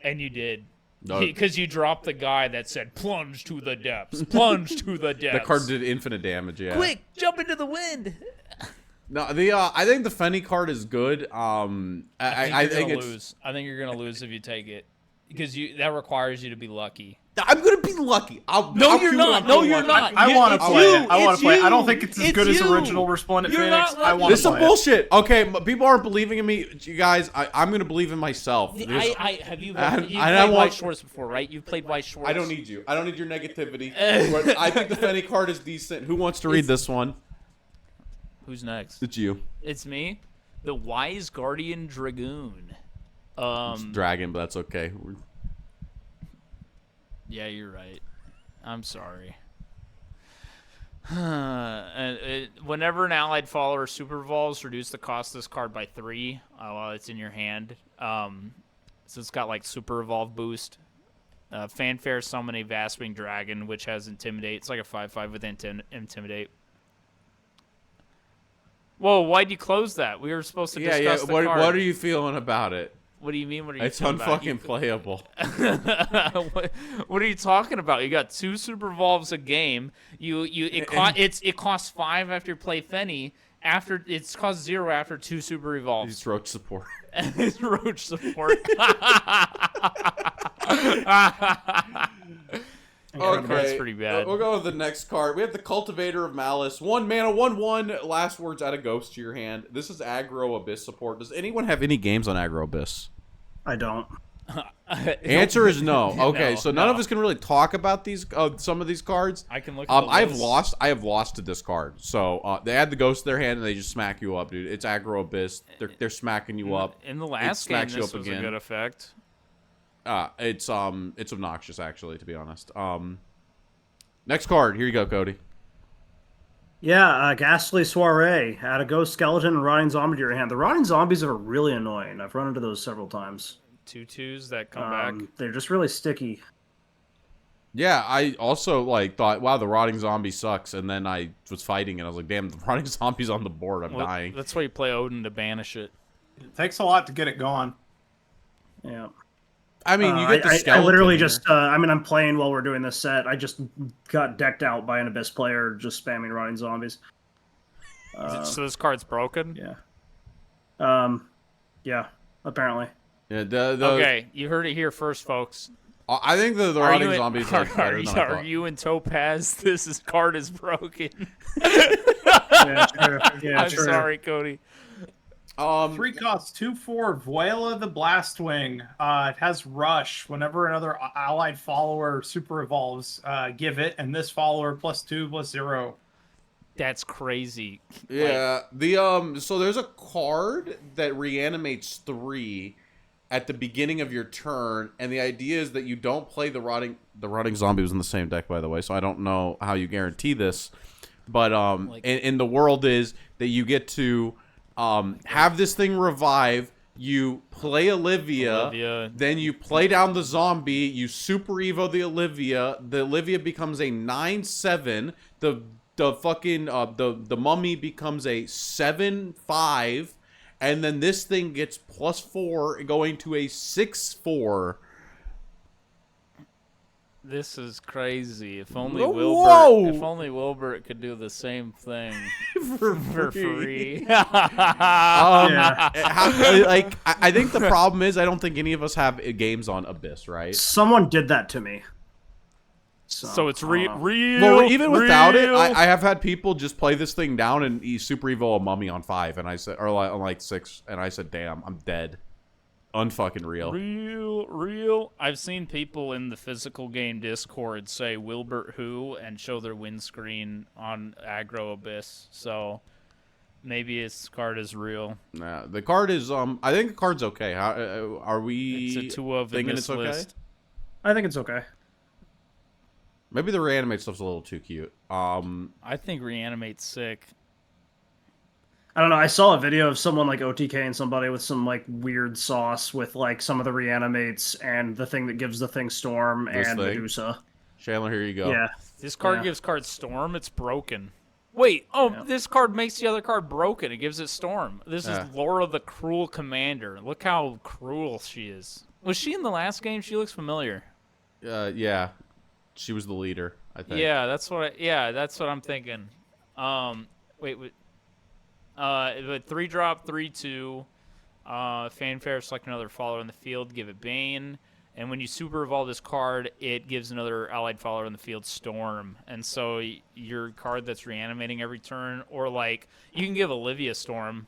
And you did. No, Because you dropped the guy that said, plunge to the depths, plunge to the depths. the card did infinite damage, yeah. Quick, jump into the wind. No, I think the Fenny card is good. I think you're gonna it's. lose. I think you're gonna lose if you take it, because that requires you to be lucky. I'm gonna be lucky. No, you're not. No, you're not. I want to play it. I want to play it. I don't think it's as good as you. original Resplendent You're Phoenix. not I lucky. want This to is play it. bullshit. Okay, people aren't believing in me. You guys, I'm gonna believe in myself. You've I played want- White Schwartz before, right? You've played White Schwartz. don't need you. I don't need your negativity. But I think the Fenny card is decent. Who wants to read this one? Who's next? It's you. It's me. The Wise Guardian Dragoon. It's Dragon, but that's okay. Yeah, you're right. I'm sorry. Whenever an allied follower super evolves, reduce the cost of this card by 3 while it's in your hand. So it's got like super evolve boost. Fanfare summon a Vasping Dragon, which has Intimidate. It's like a 5/5 with Intimidate. Whoa, why'd you close that? We were supposed to discuss the card. What are you feeling about it? What do you mean? What are you It's feeling about? unfucking playable. What are you talking about? You got 2 super evolves a game. It costs 5 after you play Fenny. After it costs 0 after 2 super evolves. He's roach support. It's roach support. Okay, That's pretty bad. We'll go with the next card. We have the Cultivator of Malice. 1 mana, 1/1. Last words, add a ghost to your hand. This is Aggro Abyss support. Does anyone have any games on Aggro Abyss? I don't. Answer is no. Okay, No, so none no. of us can really talk about these some of these cards. I can look at the I have list. lost. I have lost to this card. So they add the ghost to their hand and they just smack you up, dude. It's Aggro Abyss. They're smacking you up. In the last game, smacks you this up was again. a good effect. It's obnoxious actually, to be honest. Next card. Here you go, Cody. Yeah, Ghastly Soiree. Add a ghost skeleton and rotting zombie to your hand. The rotting zombies are really annoying. I've run into those several times. 2/2s that come back. They're just really sticky. Yeah, I also thought, wow, the rotting zombie sucks, and then I was fighting and I was like, damn, the rotting zombie's on the board. I'm dying. That's why you play Odin to banish it. It takes a lot to get it going. Yeah. I mean, you get the skeleton. I literally here. just, I'm playing while we're doing this set. I just got decked out by an Abyss player just spamming rotting zombies. So this card's broken? Yeah. Yeah, apparently. Yeah, Okay, you heard it here first, folks. I think the rotting zombies are better than I thought. Are you and Topaz? Card is broken. Yeah, sure. Yeah, I'm sure. sorry, Cody. 3 costs 2/4 Vuela the Blastwing. It has Rush. Whenever another allied follower super evolves, give it, and this follower +2/+0. That's crazy. Yeah, so there's a card that reanimates 3 at the beginning of your turn, and the idea is that you don't play the rotting zombie was in the same deck, by the way, so I don't know how you guarantee this, but in the world is that you get to have this thing revive. You play Olivia, then you play down the zombie. You super evo the Olivia. The Olivia becomes a 9/7. The fucking the mummy becomes a 7/5, and then this thing gets +4, going to a 6/4. This is crazy. If only Whoa! Wilbert. If only Wilbert could do the same thing for free. I think the problem is I don't think any of us have games on Abyss, right? Someone did that to me. So it's real. Well, even without it, I have had people just play this thing down and super evo a mummy on 5, and I said, or on 6, and I said, damn, I'm dead. Unfucking real. Real. I've seen people in the physical game Discord say Wilbert who and show their windscreen on Aggro Abyss. So maybe this card is real. Nah, the card is I think the card's okay. How are we? It's a 2 of in thinking this it's okay? list. I think it's okay. Maybe the reanimate stuff's a little too cute. I think Reanimate's sick. I don't know. I saw a video of someone OTK and somebody with some weird sauce with some of the reanimates and the thing that gives the thing Storm This and thing? Medusa. Chandler, here you go. Yeah. This card gives card Storm. It's broken. Wait. Oh, this card makes the other card broken. It gives it Storm. This is Laura the Cruel Commander. Look how cruel she is. Was she in the last game? She looks familiar. Yeah, she was the leader, I think. Yeah, that's what I'm thinking. Wait. But 3-drop, 3/2. Fanfare, select another follower in the field, give it Bane. And when you super evolve this card, it gives another allied follower in the field Storm. And so your card that's reanimating every turn, or like you can give Olivia Storm.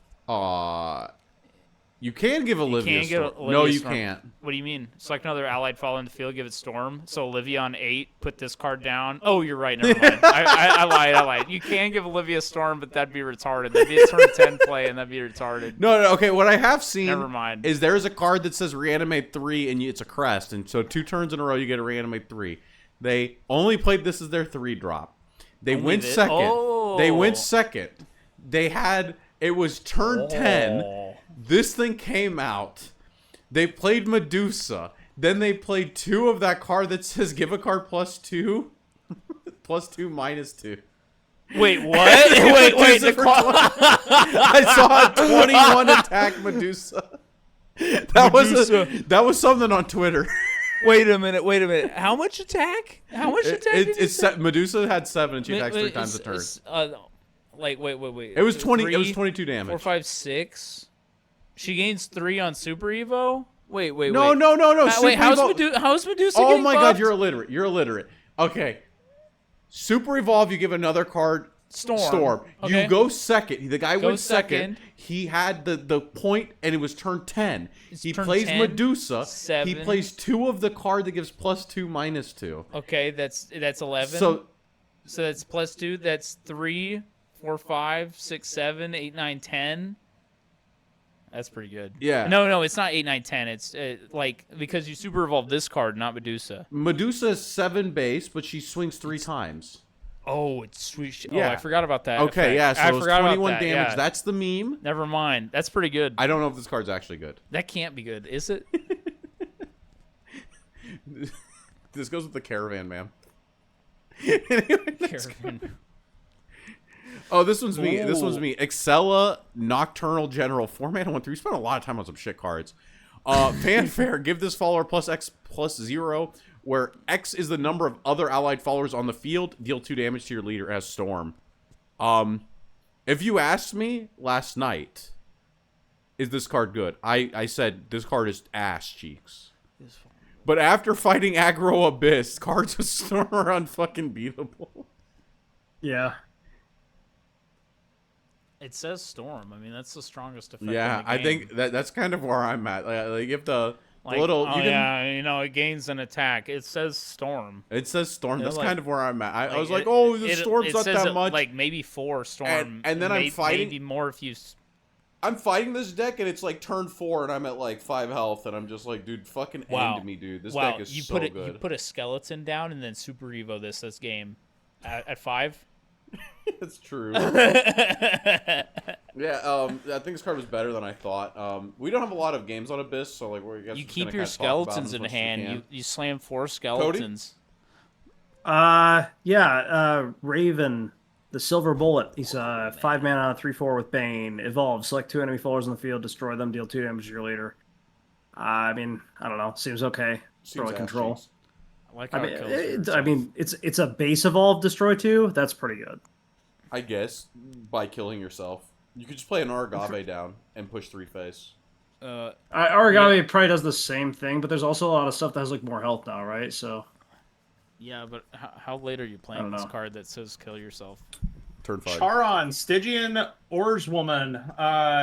You can give Olivia You Storm. can't get Olivia No, you Storm. can't. What do you mean? Select another allied follower in the field, give it Storm. So Olivia on 8, put this card down. Oh, you're right. Never mind. I lied. You can give Olivia Storm, but that'd be retarded. That'd be a turn 10 play, and that'd be retarded. No, okay. What I have seen Never mind. is there's a card that says reanimate 3, and it's a crest, and so 2 turns in a row you get to reanimate 3. They only played this as their 3-drop. They went second. Oh. They went second. They had it was turn 10. This thing came out. They played Medusa. Then they played 2 of that card that says give a card +2, +2 -2. Wait, what? wait. I saw a 21 attack Medusa. That was something on Twitter. Wait a minute. How much attack? Medusa had 7 and she attacks 3 times a turn. Wait. It was 20. It was 22 damage. 4, 5, 6. She gains 3 on Super Evo. Wait. No. Wait, how's Evo- Medusa? Oh getting my buffed? god, you're illiterate. Okay. Super Evolve, you give another card Storm. Okay. You go second. The guy went second. second. He had the point, and it was turn 10. He turn plays 10, Medusa. 7. He plays 2 of the card that gives +2 -2. Okay, that's 11. So that's +2. That's 3, 4, 5, 6, 7, 8, 9, 10. That's pretty good. Yeah. No, it's not 8, 9, 10. It's because you super evolve this card, not Medusa. Medusa is 7 base, but she swings 3 times. Oh, it's sweet. Yeah. Oh, I forgot about that. Okay, effect. yeah, so I it was forgot 21 about that, damage. yeah. That's the meme. Never mind. That's pretty good. I don't know if this card's actually good. That can't be good, is it? This goes with the caravan, man. Caravan. Oh, this one's me. Ooh. This one's me. Excella, Nocturnal General, 4-mana 1/3. We spent a lot of time on some shit cards. Fanfare, give this follower +X +0, where X is the number of other allied followers on the field. Deal 2 damage to your leader as Storm. If you asked me last night, is this card good? I said this card is ass cheeks. But after fighting Aggro Abyss, cards with Storm are unfucking beatable. Yeah. It says Storm. I mean, that's the strongest effect. Yeah, in the I game. think that's kind of where I'm at. Like if the Like, little, oh you can, yeah, it gains an attack. It says Storm. it says Storm. Yeah, That's like- kind of where I'm at. I was like, it- oh, the it- Storm's it not says that it, much. Like maybe 4 Storm. And then I'm fighting- Maybe more if you. I'm fighting this deck, and it's like turn 4, and I'm at like 5 health, and I'm just like, dude, fucking Wow. end me, dude. This Wow, deck is you so put good. You put a skeleton down and then Super Evo this game at 5. That's true. Yeah, I think this card was better than I thought. We don't have a lot of games on Abyss, so like we're You just keep gonna your kinda talk about them skeletons as in much as we hand. can. You slam 4 skeletons. Raven, the Silver Bullet. He's 5 mana, 3/4 with Bane. Evolve. Select 2 enemy followers on the field. Destroy them. Deal 2 damage to your leader. I mean, I don't know. Seems okay for Seems like ass control. cheeks. I like how it kills I mean, it's a base evolve. Destroy 2. That's pretty good. I guess by killing yourself, you could just play an Aragave down and push 3 face. Origami probably does the same thing, but there's also a lot of stuff that has like more health now, right? So Yeah, but how late are you I playing don't this know. card that says kill yourself? Turn 5. Charon, Stygian Oarswoman.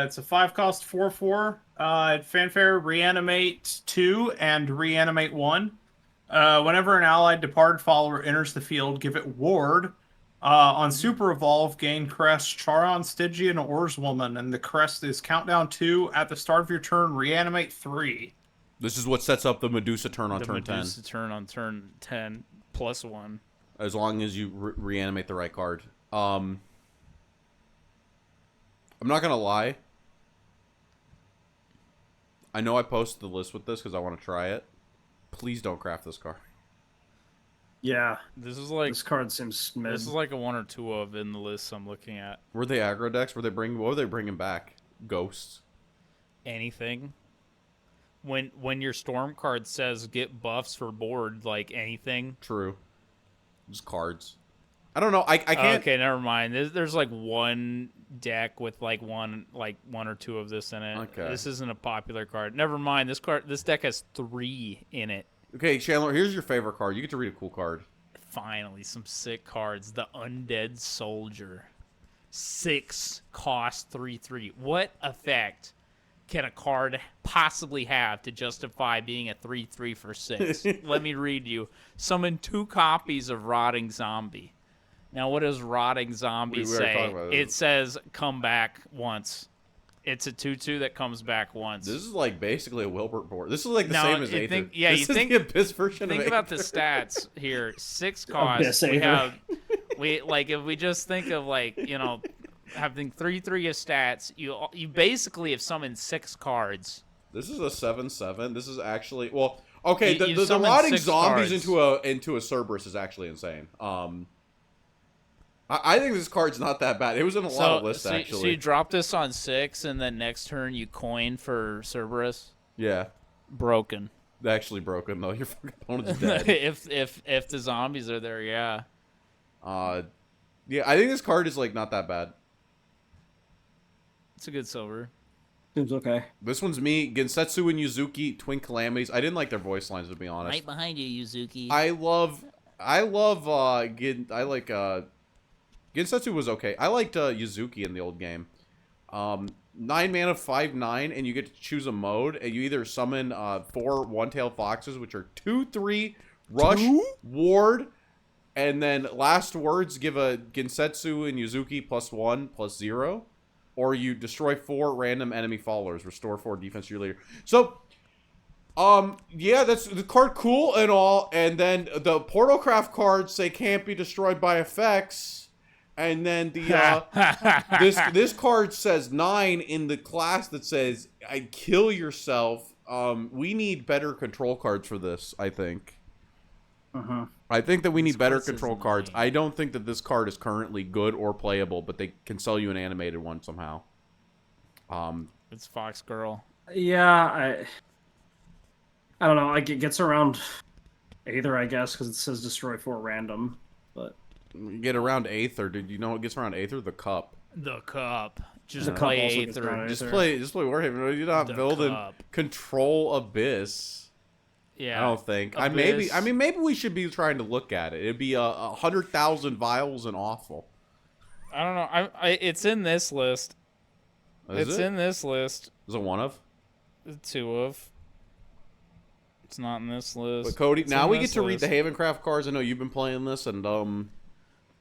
It's a 5-cost 4/4. Fanfare, reanimate 2 and reanimate 1. Whenever an allied departed follower enters the field, give it ward. On Super Evolve, gain crest Charon, Stygian Oarswoman, and the crest is countdown 2. At the start of your turn, reanimate 3. This is what sets up the Medusa turn on The turn 10. Medusa turn on turn 10 +1. As long as you reanimate the right card. I'm not gonna lie. I know I posted the list with this because I want to try it. Please don't craft this card. yeah, This is like this card seems mid. this is like a 1 or 2 of in the list I'm looking at. Were they aggro decks? What were they bringing back? Ghosts. Anything. when your storm card says get buffs for board, like anything. True. Just cards. I don't know. I can't. Okay, never mind. There's like one deck with like one or two of this in it. Okay. This isn't a popular card. Never mind. This deck has 3 in it. Okay, Chandler. Here's your favorite card. You get to read a cool card. Finally, some sick cards. The Undead Soldier. 6 cost 3/3. What effect can a card possibly have to justify being a 3/3 for 6? Let me read you. Summon 2 copies of Rotting Zombie. Now, what does Rotting Zombie We were say? talking about It this. says come back once. It's a 2/2 that comes back once. This is like basically a Wilbert board. This is like the No, same as you Aether. think- yeah, this you is think- the Abyss version Think of about the Aether. stats here. 6 costs. Abyss We Aether. have, if we just think of having 3/3 of stats, you basically have summoned 6 cards. This is a 7/7. This is actually okay. You The summoned rotting 6 zombies cards. into a Cerberus is actually insane. I think this card's not that bad. It was in a lot of lists so you actually. drop this on 6, and then next turn you coin for Cerberus. Yeah, Broken. actually broken though. Your fucking opponent's dead. if the zombies are there, yeah. Yeah, I think this card is like not that bad. It's a good silver. Seems okay. This one's me, Gensetsu and Yuzuki, Twin Calamities. I didn't like their voice lines to be honest. Right behind you, Yuzuki. Gensetsu was okay. I liked Yuzuki in the old game. 9 mana, 5/9, and you get to choose a mode, and you either summon 4 one-tailed foxes, which are 2/3, rush, ward, and then last words give a Gensetsu and Yuzuki +1/+0, or you destroy 4 random enemy followers, restore 4 defense to your leader. So, yeah, that's the card cool and all, and then the Portalcraft cards say can't be destroyed by effects. And then the this card says 9 in the class that says I kill yourself. We need better control cards for this, I think. I think that we need better card says control cards. 9. I don't think that this card is currently good or playable, but they can sell you an animated one somehow. It's Fox Girl. Yeah, I don't know. Like it gets around Aether, I guess, because it says destroy 4 random. But You get around Aether. Did you know what gets around Aether? The cup. The Cup. Just The Cup play also gets Aether. around Just Aether. play Warhaven. You're not The building cup. Control Abyss. Yeah. I don't think. Abyss. Maybe we should be trying to look at it. It'd be 100,000 vials and awful. I don't know. It's in this list. Is it? In this list. Is it one of? 2 of. It's not in this list. But Cody, It's now in we get this to read the list. Havencraft cards. I know you've been playing this, and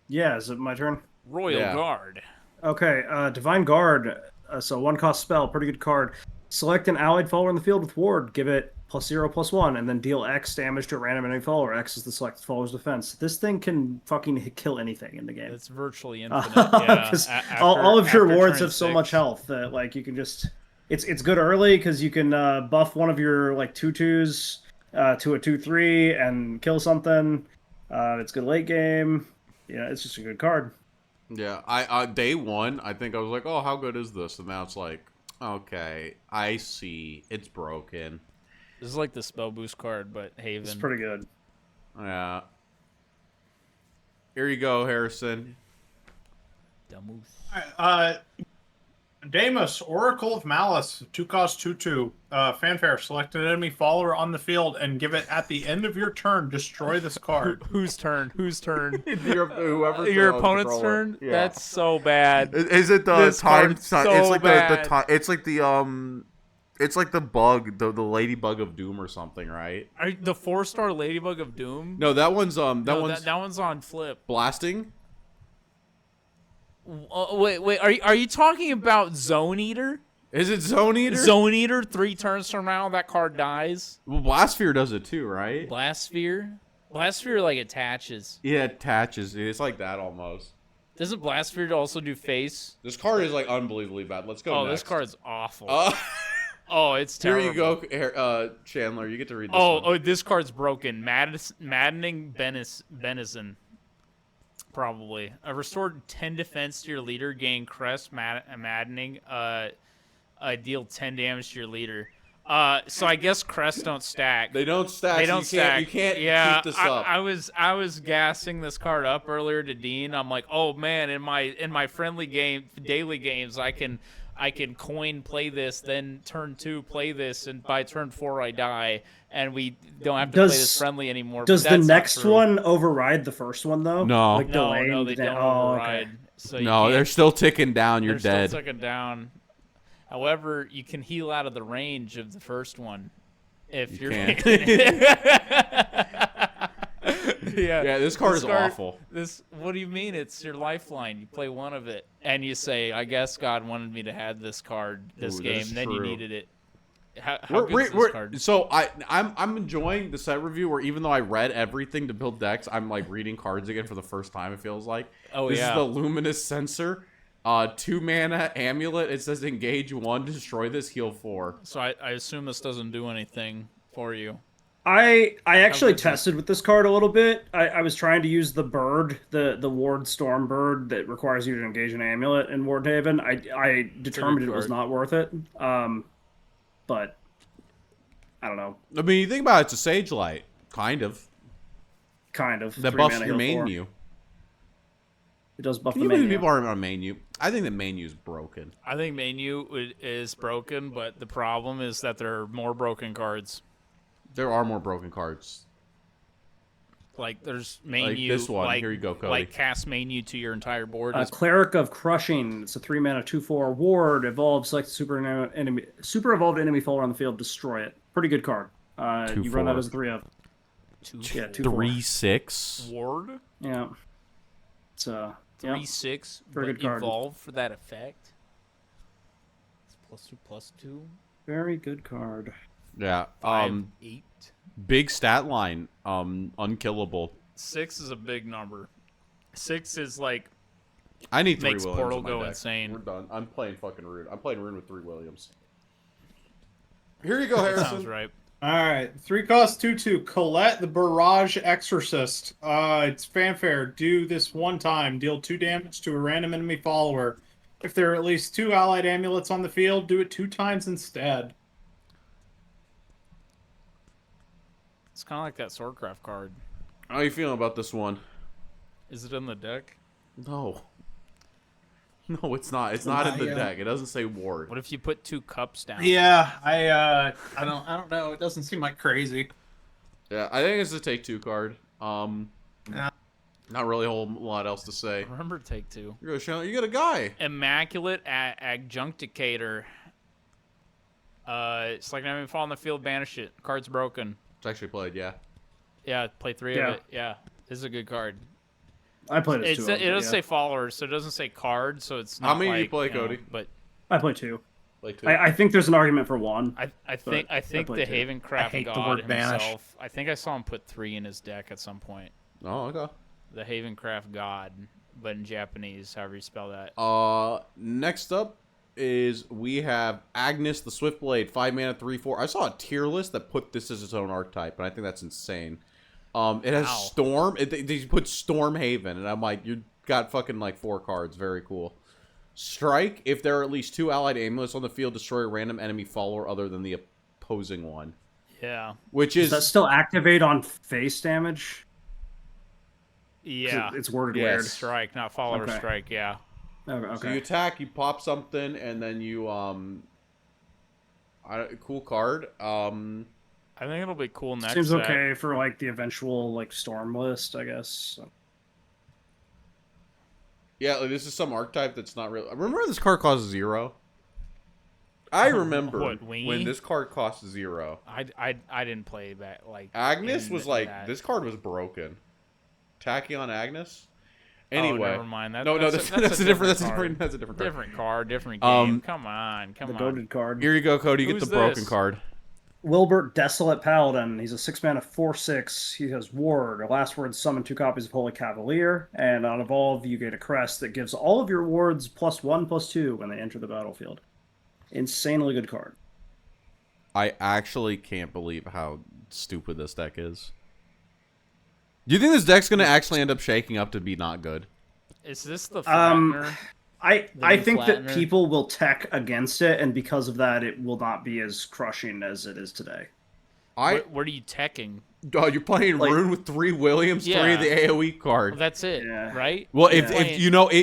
yeah, is it my turn? Royal Yeah. Guard. Okay, Divine Guard. So 1 cost spell, pretty good card. Select an allied follower in the field with ward. Give it +0/+1, and then deal X damage to a random enemy follower. X is the selected follower's defense. This thing can fucking kill anything in the game. It's virtually infinite. Yeah. 'Cause After- all of your after wards turn have so 6. much health that like you can just it's good early because you can buff one of your like 2/2s to a 2/3 and kill something. It's good late game. Yeah, it's just a good card. yeah, I day one, I think I was like, oh, how good is this? And now it's like, okay, I see, it's broken. This is like the spell boost card, but Haven. It's pretty good. Yeah. Here you go, Harrison. Dumb. Deimos, Oracle of Malice, 2 cost 2/2. Fanfare, select an enemy follower on the field and give it at the end of your turn. Destroy this card. Whose turn? Whose turn? Whoever's Your the opponent's controller. turn? Yeah. That's so bad. Is it the This time? card's so it's like the bad. time. It's like the It's like the bug, the ladybug of doom or something, right? The 4-star Ladybug of Doom? No, that one's No, one's that one's on flip. blasting. Wait. Are you talking about Zone Eater? Is it Zone Eater? Zone Eater, 3 turns from now, that card dies. Well, Blastsphere does it too, right? Blastsphere? Blastsphere, like, attaches. Yeah, it attaches. It's like that almost. Doesn't Blastsphere also do face? This card is like unbelievably bad. Let's go. Oh, next. this card's awful. Uh, Oh, it's here terrible. you go, Chandler. You get to read this one. Oh, this card's broken. Maddening Benison. Probably. Restored 10 defense to your leader, gain Crest Maddening. Deal 10 damage to your leader. So I guess crests don't stack. They don't stack. They so don't stack. You can't yeah, keep this up. I was gassing this card up earlier to Dean. I'm like, oh man, in my friendly game, daily games, I can coin play this, then turn 2 play this, and by turn 4 I die, and we don't have to play this friendly anymore. Does but the that's not next true. one override the first one though? No. Like delay No, and they then- don't oh, override. okay. So you No, can't- they're still ticking down. You're they're dead. still ticking down. However, you can heal out of the range of the first one if you're. can't. Yeah, This card is awful. What do you mean? It's your lifeline. You play one of it, and you say, "I guess God wanted me to have this card this Ooh, game." that's Then you true. needed it. How good is this card? So I'm enjoying the set review where even though I read everything to build decks, I'm like reading cards again for the first time. It feels like. Oh, this yeah. is the Luminous Sensor, 2 mana amulet. It says engage 1, destroy this, heal 4. So I assume this doesn't do anything for you. I actually good's tested with this card a little bit. I was trying to use the bird, the Ward Storm bird that requires you to engage an amulet in Wardhaven. I determined it was card. not worth it. But I don't know. I mean, you think about it, it's a Sage Light, kind of. Kind of. That 3 buffs mana your heal main 4. U. It does buff Can the you main believe U. people aren't on main U? I think the main U is broken. I think menu is broken, but the problem is that there are more broken cards. There are more broken cards. Like there's menu, this one. Here you go, Cody. Like cast menu to your entire board. Cleric of Crushing. It's a 3 mana 2/4 ward. Evolve, select super evolved enemy follower on the field. Destroy it. Pretty good card. You run that 2/4. as a 3 of. Yeah, 2/4. 3/6. Ward Yeah. It's yeah. 3/6. Very But good card. evolve for that effect. It's +2/+2. Very good card. Yeah. 5/8. Big stat line. Unkillable. 6 is a big number. 6 is like I need 3 Makes Williams Portal in my go deck. insane. We're done. I'm playing fucking Rune. I'm playing Rune with 3 Williams. Here you go, Harrison. sounds right. All right, 3 cost 2/2. Colette the Barrage Exorcist. It's fanfare. Do this one time. Deal 2 damage to a random enemy follower. If there are at least 2 allied amulets on the field, do it 2 times instead. It's kind of like that Swordcraft card. How are you feeling about this one? Is it in the deck? No. No, it's not. It's not in the Yeah. deck. It doesn't say ward. What if you put 2 cups down? Yeah, I don't know. It doesn't seem like crazy. Yeah, I think it's a take 2 card. Yeah. Not really a whole lot else to say. Remember take 2. You got a guy. Immaculate Adjuncticator. It's like never fall on the field, banish it. Card's broken. It's actually played, yeah. Yeah, play 3 Yeah. of it. Yeah, this is a good card. I played it It too. doesn't say followers, so it doesn't say card, so it's not. How many do you like, play, know, Cody? But I play 2. Play 2. I think there's an argument for 1. I think I the played 2. I Havencraft hate the God word banish. himself. I think I saw him put 3 in his deck at some point. Oh, okay. The Havencraft God, but in Japanese, however you spell that. Next up is we have Agnes the Swiftblade, 5 mana, 3/4. I saw a tier list that put this as its own archetype, and I think that's insane. It has Wow. Storm. They put Storm Haven, and I'm like, you got fucking like 4 cards. Very cool. Strike. If there are at least 2 allied amulets on the field, destroy a random enemy follower other than the opposing one. Yeah. Which Does is that still activate on face damage? 'Cause Yeah. It's worded Yes. weird. Strike, not follower Okay. strike. Yeah. Okay. so you attack, you pop something, and then you cool card. I think it'll be cool next. Seems set. okay for like the eventual like storm list, I guess. So. Yeah, like, this is some archetype that's not real. Remember this card costs 0? I remember What, Wingy? when this card cost 0. I didn't play that like. Agnes in was like, that. this card was broken. Tachyon Agnes? Oh, Anyway. never mind. No, that's a different card. Different card, different Um, game. Come on. The goaded card. Here you go, Cody. You get Who's the broken this? card. Wilbert Desolate Paladin. He's a 6 mana 4/6. He has Ward. Last word, summon 2 copies of Holy Cavalier. And on Evolve, you get a crest that gives all of your wards +1/+2 when they enter the battlefield. Insanely good card. I actually can't believe how stupid this deck is. Do you think this deck's going to actually end up shaking up to be not good? Is this the Um, flattener? I think that Flattener. people will tech against it, and because of that, it will not be as crushing as it is today. What are you teching? You're playing Like- Rune with 3 Williams, 3 Yeah. of the AoE card. Well, that's it, Yeah. right? Well, You're if playing-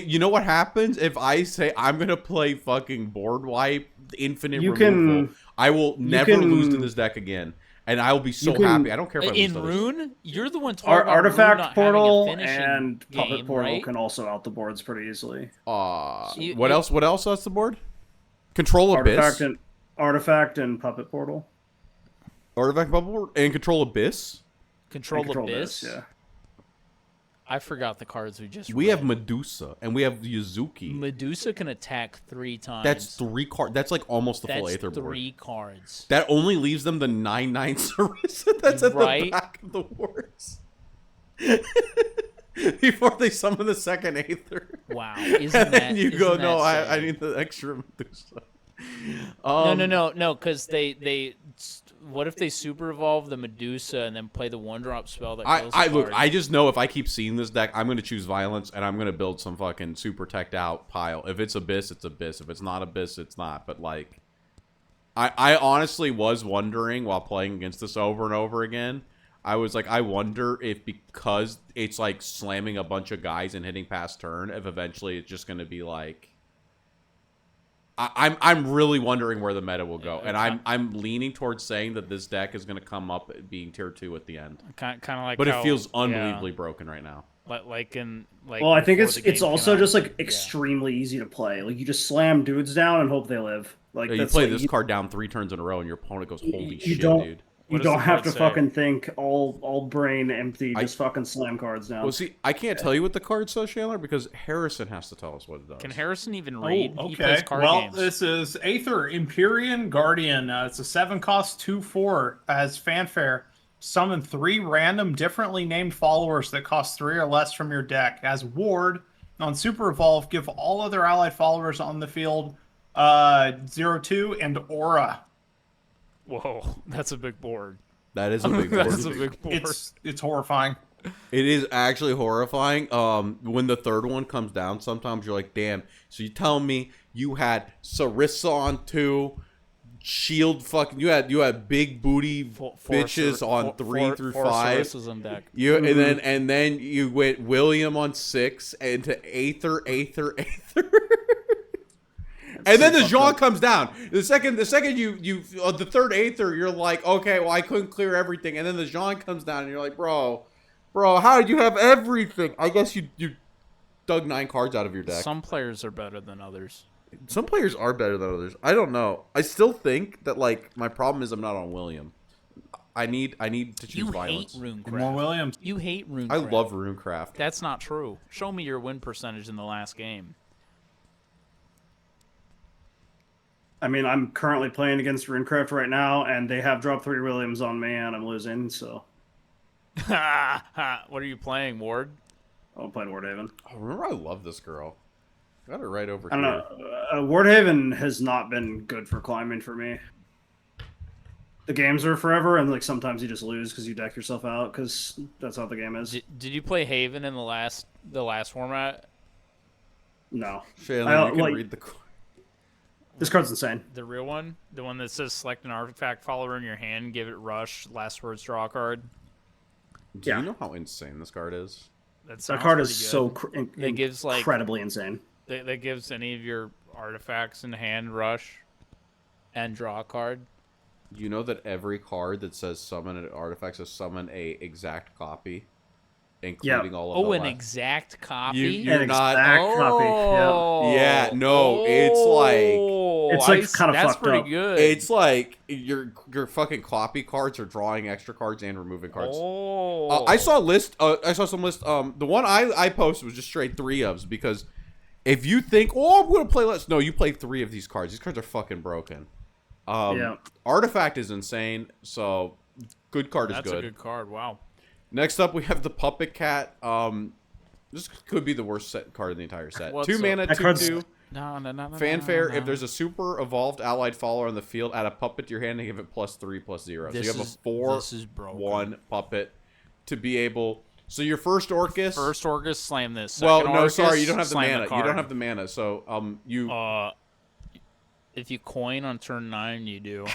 you know what happens if I say I'm gonna play fucking board wipe, infinite You removal, can- I will never can- lose to this deck again, and I will be so you can- happy. I don't care if I lose in to others. Rune, you're the one talking about Rune Artifact not Portal having a finishing and Puppet game, Portal right? can also out the boards pretty easily. What else? What else is the board? Control Abyss, Artifact and Puppet Portal. Artifact Bubble, and Control Abyss. Control And Abyss. yeah. I forgot the cards we just. We read. have Medusa, and we have Yuzuki. Medusa can attack 3 times. That's 3 cards. That's like almost the full That's Aether board. 3 cards. That only leaves them the 9/9 Sarissa that's at Right. the back of the wards. Before they summon the second Aether. Wow, And isn't then that? you isn't go, that no, I sad?" need the extra Medusa. No, because they. What if they super evolve the Medusa and then play the 1-drop spell that kills the Look, card? I just know if I keep seeing this deck, I'm going to choose Violence, and I'm going to build some fucking super teched out pile. If it's Abyss, it's Abyss. If it's not Abyss, it's not. But, like, I honestly was wondering while playing against this over and over again, I was like, I wonder if because it's, like, slamming a bunch of guys and hitting past turn, if eventually it's just going to be, like... I'm really wondering where the meta will go, and I'm leaning towards saying that this deck is going to come up being tier 2 at the end. kind of like. But how, it feels yeah, unbelievably broken right now. like in like. Well, I think before it's the game it's came also out. just like Yeah. extremely easy to play. Like you just slam dudes down and hope they live. Like You that's play like, this you, card down 3 turns in a row, and your opponent goes, "Holy you shit, don't- dude!" you What does don't the have card to say? fucking think all brain empty. Just fucking slam cards down. Well, see, I can't tell you what the card says, Chandler, because Harrison has to tell us what it does. Can Harrison even Oh, read? He okay. plays card Well, games. this is Aether Empyrean Guardian. It's a 7-cost 2/4 as fanfare. Summon 3 random, differently named followers that cost 3 or less from your deck. As ward, on Super Evolve, give all other allied followers on the field 0/2 and Aura. Whoa, that's a big board. That is a big board. That's a big board. It's horrifying. It is actually horrifying. When the third one comes down, sometimes you're like, "Damn!" So you tell me you had Sarissa on 2, Shield fucking. You had big booty bitches on 3 through 5. Sarissa's on deck. And then you went William on 6 and to Aether. And then the Jean comes down. The second you the third Aether, you're like, okay, well I couldn't clear everything. And then the Jean comes down, and you're like, bro, how did you have everything? I guess you dug 9 cards out of your deck. Some players are better than others. Some players are better than others. I don't know. I still think that like my problem is I'm not on William. I need to choose You Violence. hate Runecraft. More Williams. You hate Runecraft. I love Runecraft. That's not true. Show me your win percentage in the last game. I mean, I'm currently playing against Runecraft right now, and they have dropped 3 Williams on me, and I'm losing. So What are you playing, Ward? I'm playing Wardhaven. Oh, remember, I love this girl. Got her right over I don't here. know. Wardhaven has not been good for climbing for me. The games are forever, and like sometimes you just lose because you deck yourself out because that's how the game is. Did you play Haven in the last format? No, Shayla, you can like- read the. this card's insane. The real one? The one that says select an artifact follower in your hand, give it rush, last words draw a card? Do Yeah. you know how insane this card is? That sounds card is pretty good. so It gives, like- incredibly insane. That gives any of your artifacts in hand rush and draw a card. You know that every card that says summon an artifact says summon a exact copy, including all of Oh, the an last- exact copy? You're An not. exact copy. Oh. Yeah, no, it's like- It's, like, I see. kinda That's fucked pretty up. good. It's like your fucking copy cards are drawing extra cards and removing cards. Oh. I saw a list. I saw some list. The one I posted was just straight 3 ofs because if you think, oh, I'm gonna play less, no, you play 3 of these cards. These cards are fucking broken. Yeah. Artifact is insane. So good card That's is a good card. Wow. Next up, we have the Puppet Cat. This could be the worst set card in the entire set. What's 2 up? mana, That 2/2. No. Fanfare. no. If there's a super evolved allied follower on the field, add a puppet to your hand and give it +3/+0. So you have a This is 4/1 broken. puppet to be able So your first Orcus. First Orcus, slam this. Well, Second no, Orcus, sorry, you don't have the slam mana. You card. don't have the mana. So you. If you coin on turn 9, you do.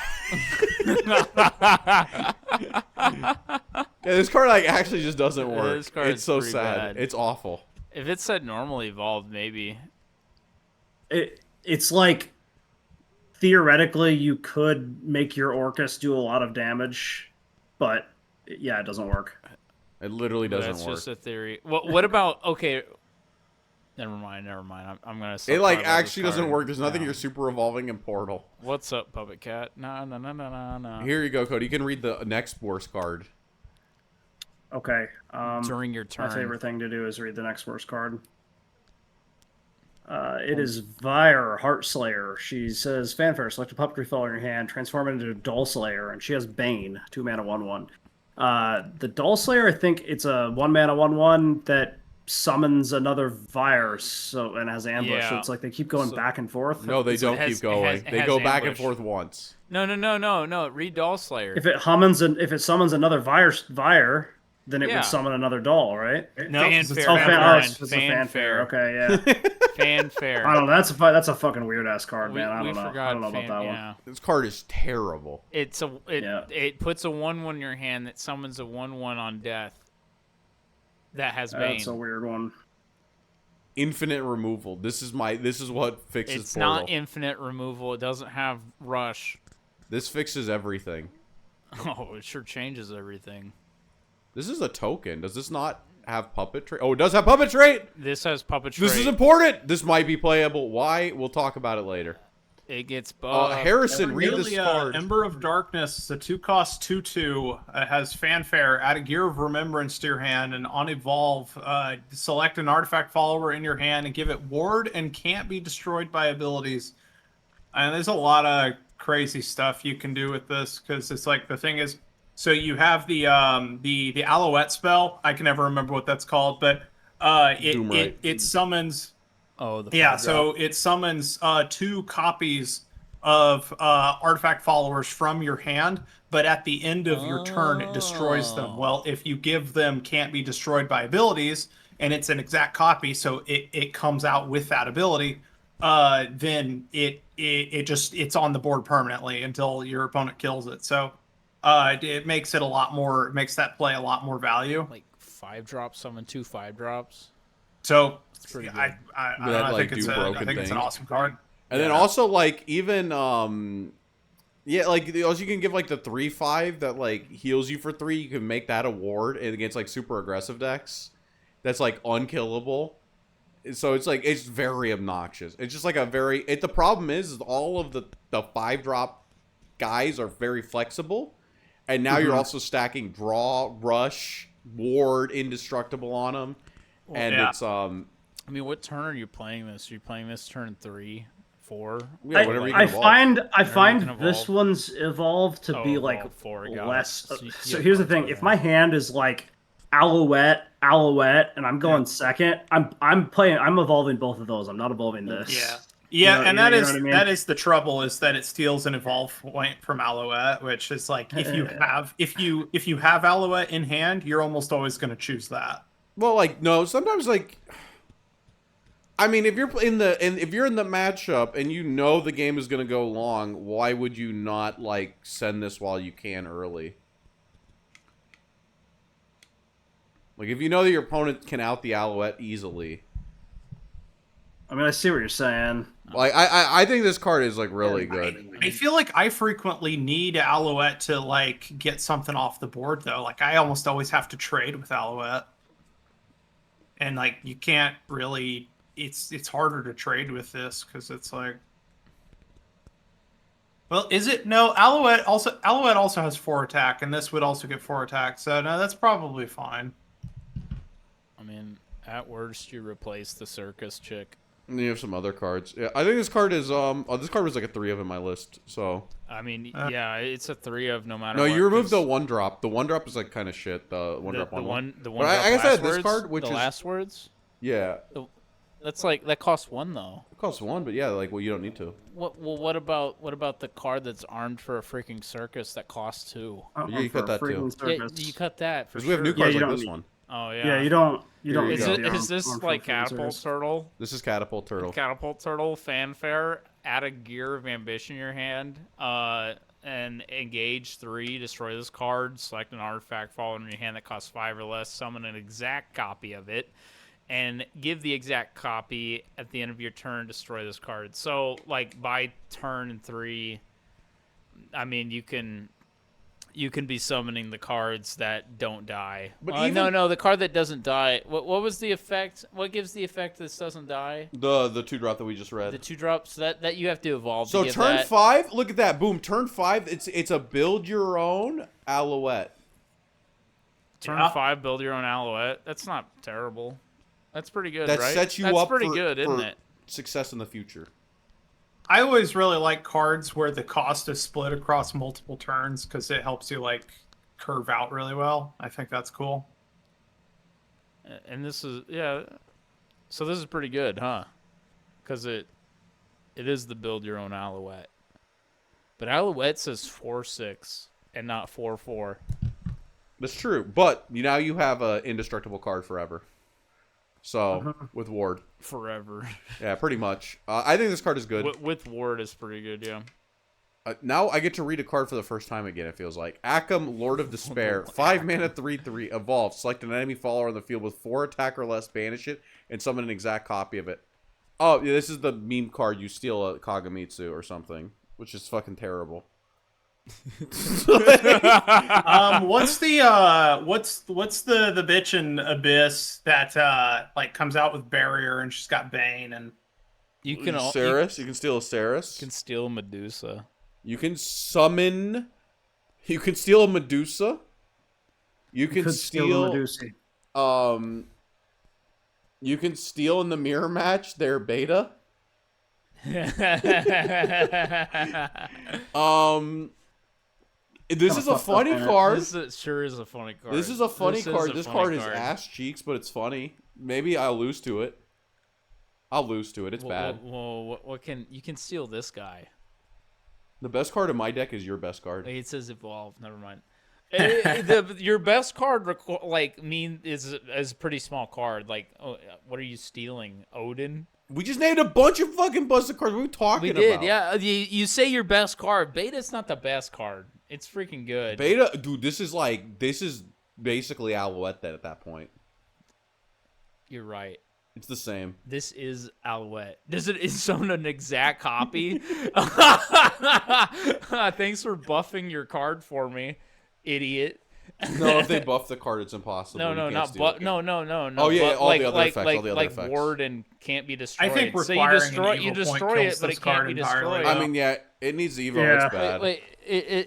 Yeah, this card like actually just doesn't work. This card It's is so pretty sad. bad. It's awful. If it said normally evolved, maybe. It's like theoretically you could make your Orcus do a lot of damage, but yeah, it doesn't work. It literally doesn't That's work. just a theory. What about okay? Never mind. I'm gonna. It like actually doesn't work. There's nothing you're super evolving in Portal. What's up, Puppet Cat? No. Here you go, Cody. You can read the next worst card. Okay. During your turn. My favorite thing to do is read the next worst card. It is Vire, Heartslayer. She says, Fanfare, select a puppetry fall in your hand, transform it into a Doll Slayer, and she has Bane, 2 mana, 1/1. The Doll Slayer, I think it's a 1 mana, 1/1 that summons another Vire, and has ambush. Yeah. So it's like they keep going back and forth. No, they don't has- keep going. it They has go back and ambush. forth once. No. Read Doll Slayer. If it summons another Vire, then it Yeah. would summon another doll, right? No, 'cause it's Fanfare. Oh, Never oh, mind. it's a fanfare. Okay, yeah. Fanfare. I don't know. That's a fucking weird ass card, We man. I don't know. forgot I don't know about that one. yeah. This card is terrible. It puts a 1/1 in your hand that summons a 1/1 on death. That has Bane. That's a weird one. Infinite removal. This is what fixes It's Portal. not infinite removal. It doesn't have rush. This fixes everything. Oh, it sure changes everything. This is a token. Does this not have puppet trait? Oh, it does have puppet trait. This has puppet This trait. is important. This might be playable. Why? We'll talk about it later. It gets buffed. Harrison, read this card. Ember of Darkness. It's a 2-cost 2/2. It has Fanfare. Add a Gear of Remembrance to your hand, and on evolve, select an artifact follower in your hand and give it ward and can't be destroyed by abilities. And there's a lot of crazy stuff you can do with this because it's like the thing is, so you have the Alouette spell. I can never remember what that's called, but it summons. Oh, the Yeah, five so drop. it summons 2 copies of artifact followers from your hand, but at the end of your turn, it destroys them. Well, if you give them can't be destroyed by abilities, and it's an exact copy, so it comes out with that ability, then it's on the board permanently until your opponent kills it. So it makes it makes that play a lot more value. Like 5-drop summon 2 5-drops. So pretty good. That, like, think do broken I think it's an thing. awesome card. And then also like even yeah, like also you can give like the 3/5 that like heals you for 3. You can make that a ward against like super aggressive decks. That's like unkillable. So it's like it's very obnoxious. It's just like the problem is all of the 5-drop guys are very flexible. And now you're also stacking draw, rush, ward, indestructible on them. And yeah. it's I mean, what turn are you playing this? Are you playing this turn 3, 4? yeah, whatever you can I evolve. find can this evolve. one's evolved to be like evolve 4, got it. less. So you So get here's the parts thing: of if that. my hand is like Alouette, and I'm going second, I'm evolving both of those. I'm not evolving this. Yeah, You know- and you know that is what I mean? that is the trouble is that it steals an evolve point from Alouette, which is like if you have Alouette in hand, you're almost always going to choose that. Well, like no, sometimes like I mean, if you're in the matchup and you know the game is going to go long, why would you not like send this while you can early? Like if you know that your opponent can out the Alouette easily. I mean, I see what you're saying. Like I think this card is like really good. I feel like I frequently need Alouette to like get something off the board though. Like I almost always have to trade with Alouette, and like you can't really. It's harder to trade with this because it's like. Well, is it no Alouette also has 4 attack, and this would also get 4 attack. So no, that's probably fine. I mean, at worst, you replace the circus chick. And you have some other cards. Yeah, I think this card is this card was like a 3 of in my list. So I mean, yeah, it's a 3 of no matter no, what. you removed 'cause the 1-drop. The 1-drop is like kind of shit. The 1-drop the one. But Drop I guess I last had this words, card, which the is last words. yeah. That's like that costs 1 though. It costs 1, but yeah, like well, you don't need to. What about the card that's armed for a freaking circus that costs 2? Yeah, you cut that too. Yeah, you cut that for Because we have sure. new cards you like don't this need- one. Oh yeah. Yeah, you don't. You Here don't. you Is go. it is this like Catapult Turtle? This is Catapult Turtle. Catapult Turtle fanfare. Add a Gear of Ambition in your hand. And engage 3. Destroy this card. Select an artifact fallen in your hand that costs 5 or less. Summon an exact copy of it, and give the exact copy at the end of your turn. Destroy this card. So like by turn 3, I mean you can be summoning the cards that don't die. But no, the card that doesn't die. What was the effect? What gives the effect this doesn't die? The 2-drop that we just read. The 2-drops that you have to evolve. So to give turn that. 5, look at that. Boom. Turn 5, it's a build your own Alouette. Turn 5, build your own Alouette. That's not terrible. That's pretty good, That right? sets you That's up pretty for, good, isn't for it? success in the future. I always really like cards where the cost is split across multiple turns because it helps you like curve out really well. I think that's cool. And this is so this is pretty good, huh? Because it is the build your own Alouette, but Alouette says 4/6 and not 4/4. That's true, but now you have an indestructible card forever. So with Ward, Forever. yeah, pretty much. I think this card is good. With Ward is pretty good, yeah. Now I get to read a card for the first time again. It feels like Akum, Lord of Despair, 5 mana, 3/3, evolve. Select an enemy follower on the field with 4 attack or less, banish it, and summon an exact copy of it. Oh, yeah, this is the meme card. You steal a Kagamitsu or something, which is fucking terrible. What's the bitch in Abyss that like comes out with Barrier and she's got Bane and You can Saris. You can steal a Saris. You can steal Medusa. You can summon. You can steal a Medusa. You can steal. Medusa. You can steal in the mirror match their beta. This is a funny card. This sure is a funny card. This is a funny card. This card is card. ass cheeks, but it's funny. Maybe I'll lose to it. I'll lose to it. It's bad. Well, what can you can steal this guy? The best card in my deck is your best card. Wait, it says evolve. Never mind. Your best card is a pretty small card. Like, what are you stealing? Odin? We just named a bunch of fucking busted cards. What are we talking about? We did, yeah. You say your best card. Beta's not the best card. It's freaking good. Beta, dude, this is basically Alouette at that point. You're right. It's the same. This is Alouette. Is someone an exact copy? Thanks for buffing your card for me, idiot. No, if they buff the card, it's impossible. No, not buff. No. Oh yeah, all like, the other like, effects. Like, all the other like effects. Ward and can't be destroyed. I think so you destroy it, but it can't be destroyed. I mean, yeah, it needs Evo. Yeah. It's bad. Wait,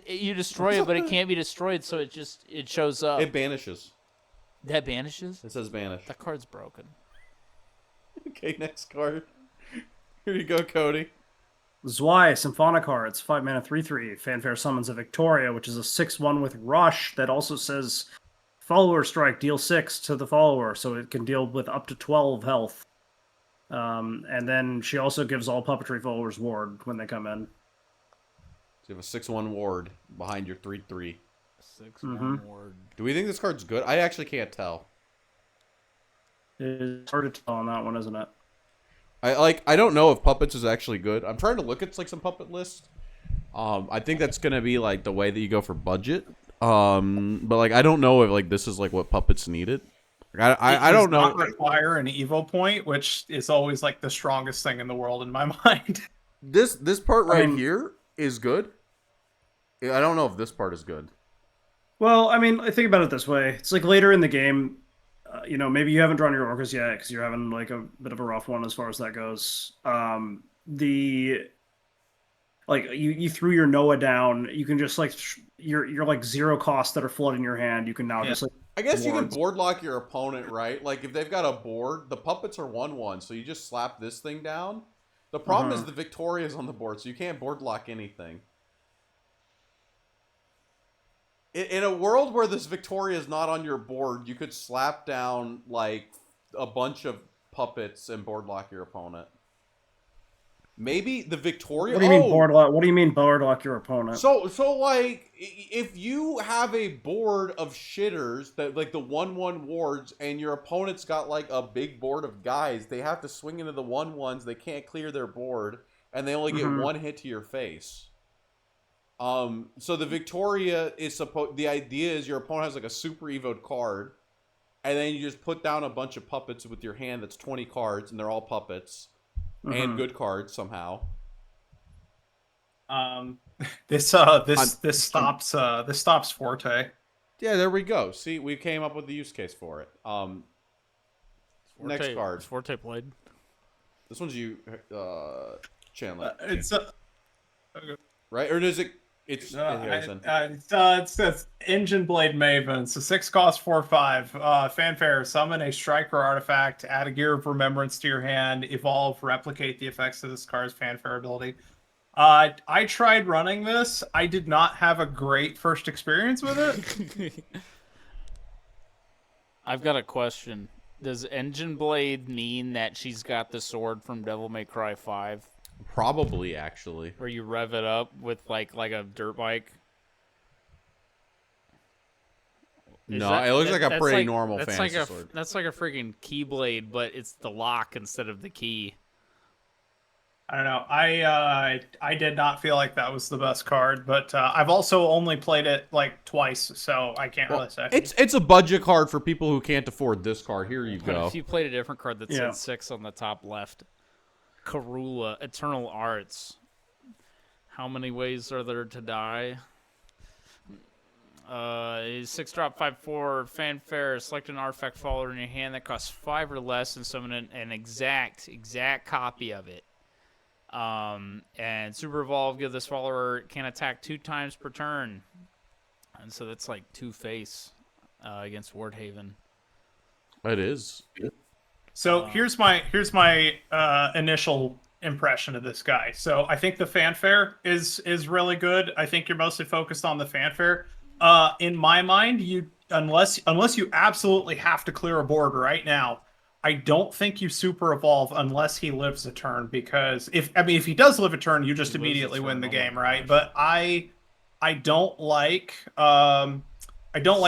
you destroy it, but it can't be destroyed, so it shows up. It banishes. That banishes? It says banish. That card's broken. Okay, next card. Here you go, Cody. Zwei, Symphonic Hearts, 5 mana, 3/3. Fanfare summons a Victoria, which is a 6/1 with Rush that also says Follower Strike, deal 6 to the follower, so it can deal with up to 12 health. And then she also gives all puppetry followers ward when they come in. So you have a 6/1 ward behind your 3/3. 6/1 ward. Do we think this card's good? I actually can't tell. It's hard to tell on that one, isn't it? I don't know if Puppets is actually good. I'm trying to look at like some puppet lists. I think that's gonna be like the way that you go for budget. But like I don't know if like this is like what Puppets needed. I don't know. Not require an Evo point, which is always like the strongest thing in the world in my mind. This part right here is good. I don't know if this part is good. Well, I mean, I think about it this way. It's like later in the game, maybe you haven't drawn your orcas yet because you're having like a bit of a rough one as far as that goes. You threw your Noah down. You can just like you're like 0 costs that are flooding your hand. You can now just like. I guess you can board lock your opponent, right? Like if they've got a board, the puppets are 1/1, so you just slap this thing down. The problem is the Victoria's on the board, so you can't board lock anything. In a world where this Victoria is not on your board, you could slap down like a bunch of puppets and board lock your opponent. Maybe the Victoria. What do you mean oh, board lock? What do you mean board lock your opponent? So like, if you have a board of shitters that like the 1/1 wards, and your opponent's got like a big board of guys, they have to swing into the 1/1s. They can't clear their board, and they only get one hit to your face. So the Victoria is supposed. The idea is your opponent has like a super evoed card, and then you just put down a bunch of puppets with your hand that's 20 cards, and they're all puppets and good cards somehow. This stops Forte. Yeah, there we go. See, we came up with the use case for it. Next card. Forte played. This one's you, Chandler. It's right, or is it? It's Harrison. It says Engine Blade Maven. So 6 cost 4/5. Fanfare. Summon a striker artifact. Add a Gear of Remembrance to your hand. Evolve. Replicate the effects of this card's fanfare ability. I tried running this. I did not have a great first experience with it. I've got a question. Does Engine Blade mean that she's got the sword from Devil May Cry 5? Probably, actually. Where you rev it up with like a dirt bike? It looks like a pretty normal fantasy sword. That's like a freaking Keyblade, but it's the lock instead of the key. I don't know. I did not feel like that was the best card, but I've also only played it like twice, so I can't really say. It's a budget card for people who can't afford this card. Here you go. If you played a different card that said 6 on the top left, Karula, Eternal Arts. How many ways are there to die? 6 drop 5/4 fanfare. Select an artifact follower in your hand that costs 5 or less, and summon an exact copy of it. And Super Evolve, give this follower can attack 2 times per turn, and so that's like 2-face against Wardhaven. It is. So here's my initial impression of this guy. So I think the fanfare is really good. I think you're mostly focused on the fanfare. In my mind, unless you absolutely have to clear a board right now, I don't think you super evolve unless he lives a turn, because if he does live a turn, you just immediately win the game, right? But I don't like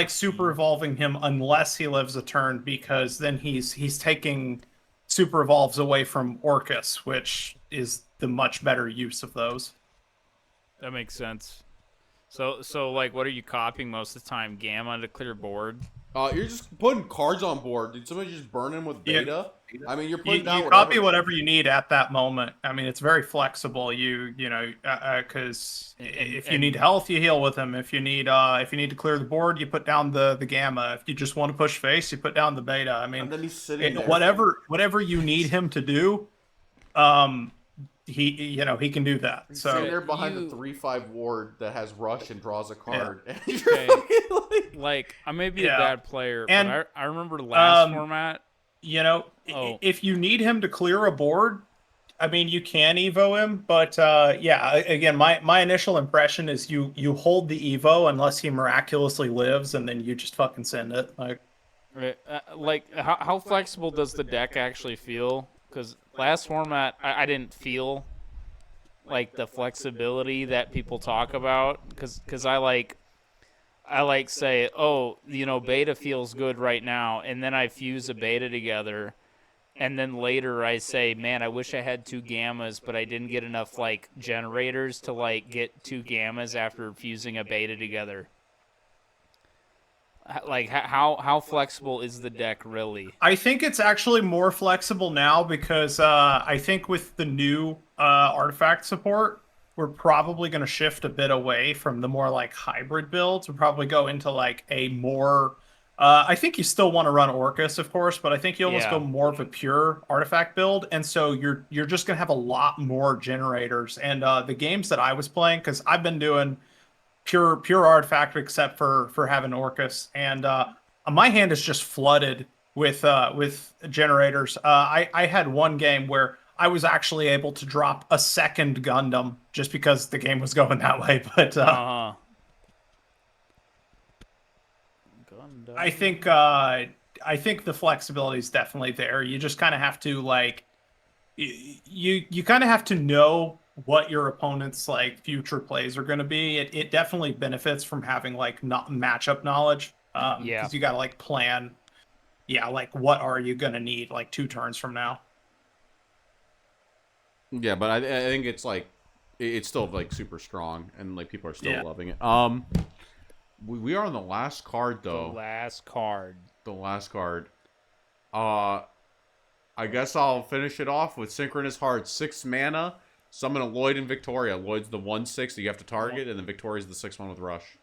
super evolving him unless he lives a turn, because then he's taking super evolves away from Orcus, which is the much better use of those. That makes sense. So like, what are you copying most of the time? Gamma to clear board? You're just putting cards on board. Did somebody just burn him with beta? Yeah. I mean, you're putting down you copy whatever you need at that moment. I mean, it's very flexible. Because if you need health, you heal with him. If you need to clear the board, you put down the gamma. If you just want to push face, you put down the beta. I mean, and then he's sitting there. Whatever you need him to do, he can do that. He's so sitting there behind the 3/5 ward that has rush and draws a card. Yeah. Like, I may be a bad player, but I remember last format. If you need him to clear a board, I mean, you can Evo him, but again, my initial impression is you hold the Evo unless he miraculously lives, and then you just fucking send it. How flexible does the deck actually feel? Because last format, I didn't feel like the flexibility that people talk about. Because I say, beta feels good right now, and then I fuse a beta together, and then later I say, man, I wish I had 2 gammas, but I didn't get enough generators to get 2 gammas after fusing a beta together. How flexible is the deck really? I think it's actually more flexible now, because I think with the new artifact support, we're probably going to shift a bit away from the more hybrid builds. We'll probably go into a more I think you still want to run Orcus, of course, but I think you almost go more of a pure artifact build, and so you're just going to have a lot more generators. And the games that I was playing, because I've been doing pure artifact except for having Orcus, and my hand is just flooded with generators. I had one game where I was actually able to drop a second Gundam just because the game was going that way. But I think the flexibility is definitely there. You just kind of have to you kind of have to know what your opponent's like future plays are going to be. It definitely benefits from having like not matchup knowledge. Yeah. Because you got to like plan. Yeah, like what are you going to need like 2 turns from now? Yeah, but I think it's like it's still like super strong, and like people are still Yeah. loving it. We are on the last card though. The last card. The last card. I guess I'll finish it off with Synchronous Heart. 6 mana. Summon a Lloyd and Victoria. Lloyd's the 1/6 that you have to target, and then Victoria's the 6/1 with Rush.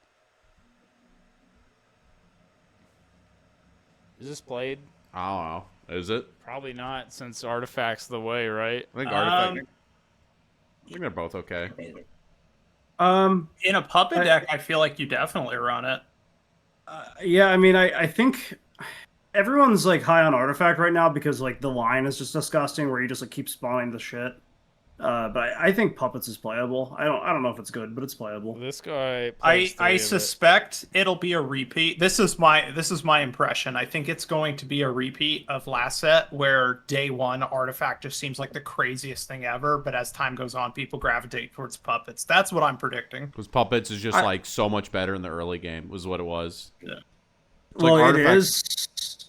Is this played? I don't know. Is it? Probably not, since Artifact's the way, right? I think Artifact. I think they're both okay. In a puppet deck, I feel like you definitely run it. Yeah, I mean, I think everyone's like high on Artifact right now because like the line is just disgusting where you just like keep spawning the shit. But I think Puppets is playable. I don't know if it's good, but it's playable. This guy. I suspect it'll be a repeat. This is my impression. I think it's going to be a repeat of last set where day one Artifact just seems like the craziest thing ever, but as time goes on, people gravitate towards Puppets. That's what I'm predicting. Because Puppets is just like so much better in the early game. Was what it was. Yeah. Well, like it is,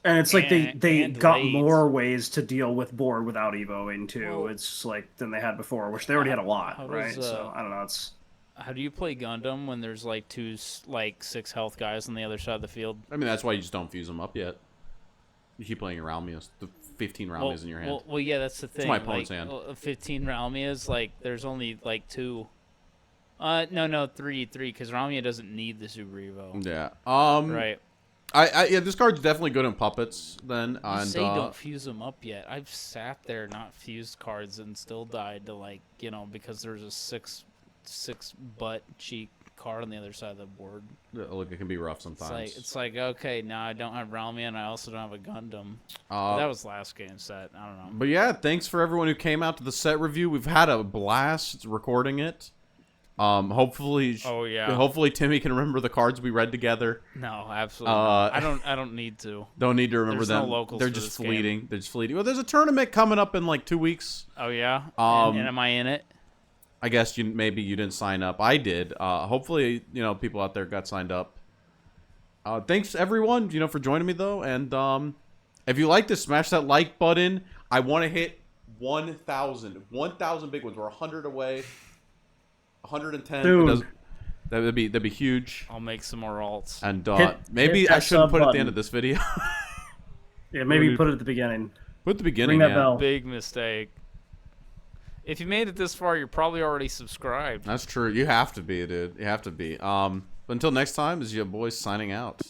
and it's like they and got late. more ways to deal with board without evoing too. Well, It's like than they had before, which they already had a lot, how right? does, So I don't know. It's How do you play Gundam when there's like 6 health guys on the other side of the field? I mean, that's why you just don't fuse them up yet. You keep playing your Ralmias. The 15 Ralmias in your hand. Well, yeah, that's the thing. my opponent's hand. 15 Ralmias, like there's only like 2. No, 3, because Ralmia doesn't need the Super Evo. Yeah. Right. Yeah, this card's definitely good in Puppets. Then You and say don't fuse them up yet. I've sat there not fused cards and still died to like because there's a six butt cheek card on the other side of the board. look, it can be rough sometimes. It's like okay, now I don't have Ralmia and I also don't have a Gundam. But that was last game set. I don't know. But yeah, thanks for everyone who came out to the set review. We've had a blast recording it. Hopefully, Oh yeah. hopefully Timmy can remember the cards we read together. No, absolutely. Not. I don't need to. Don't need to remember There's them. no locals They're for just this game. fleeting. They're just fleeting. Well, there's a tournament coming up in like 2 weeks. Oh yeah. And am I in it? I guess maybe you didn't sign up. I did. Hopefully, people out there got signed up. Thanks everyone, for joining me though. And if you like this, smash that like button. I want to hit 1,000 big ones. We're 100 away. 110. Dude. That'd be huge. I'll make some more alts. And hit I that shouldn't sub put it at the button. end of this video. Yeah, maybe put it at the beginning. Put at the beginning. Ring that yeah. bell. Big mistake. If you made it this far, you're probably already subscribed. That's true. You have to be, dude. You have to be. Until next time, this is your boys signing out.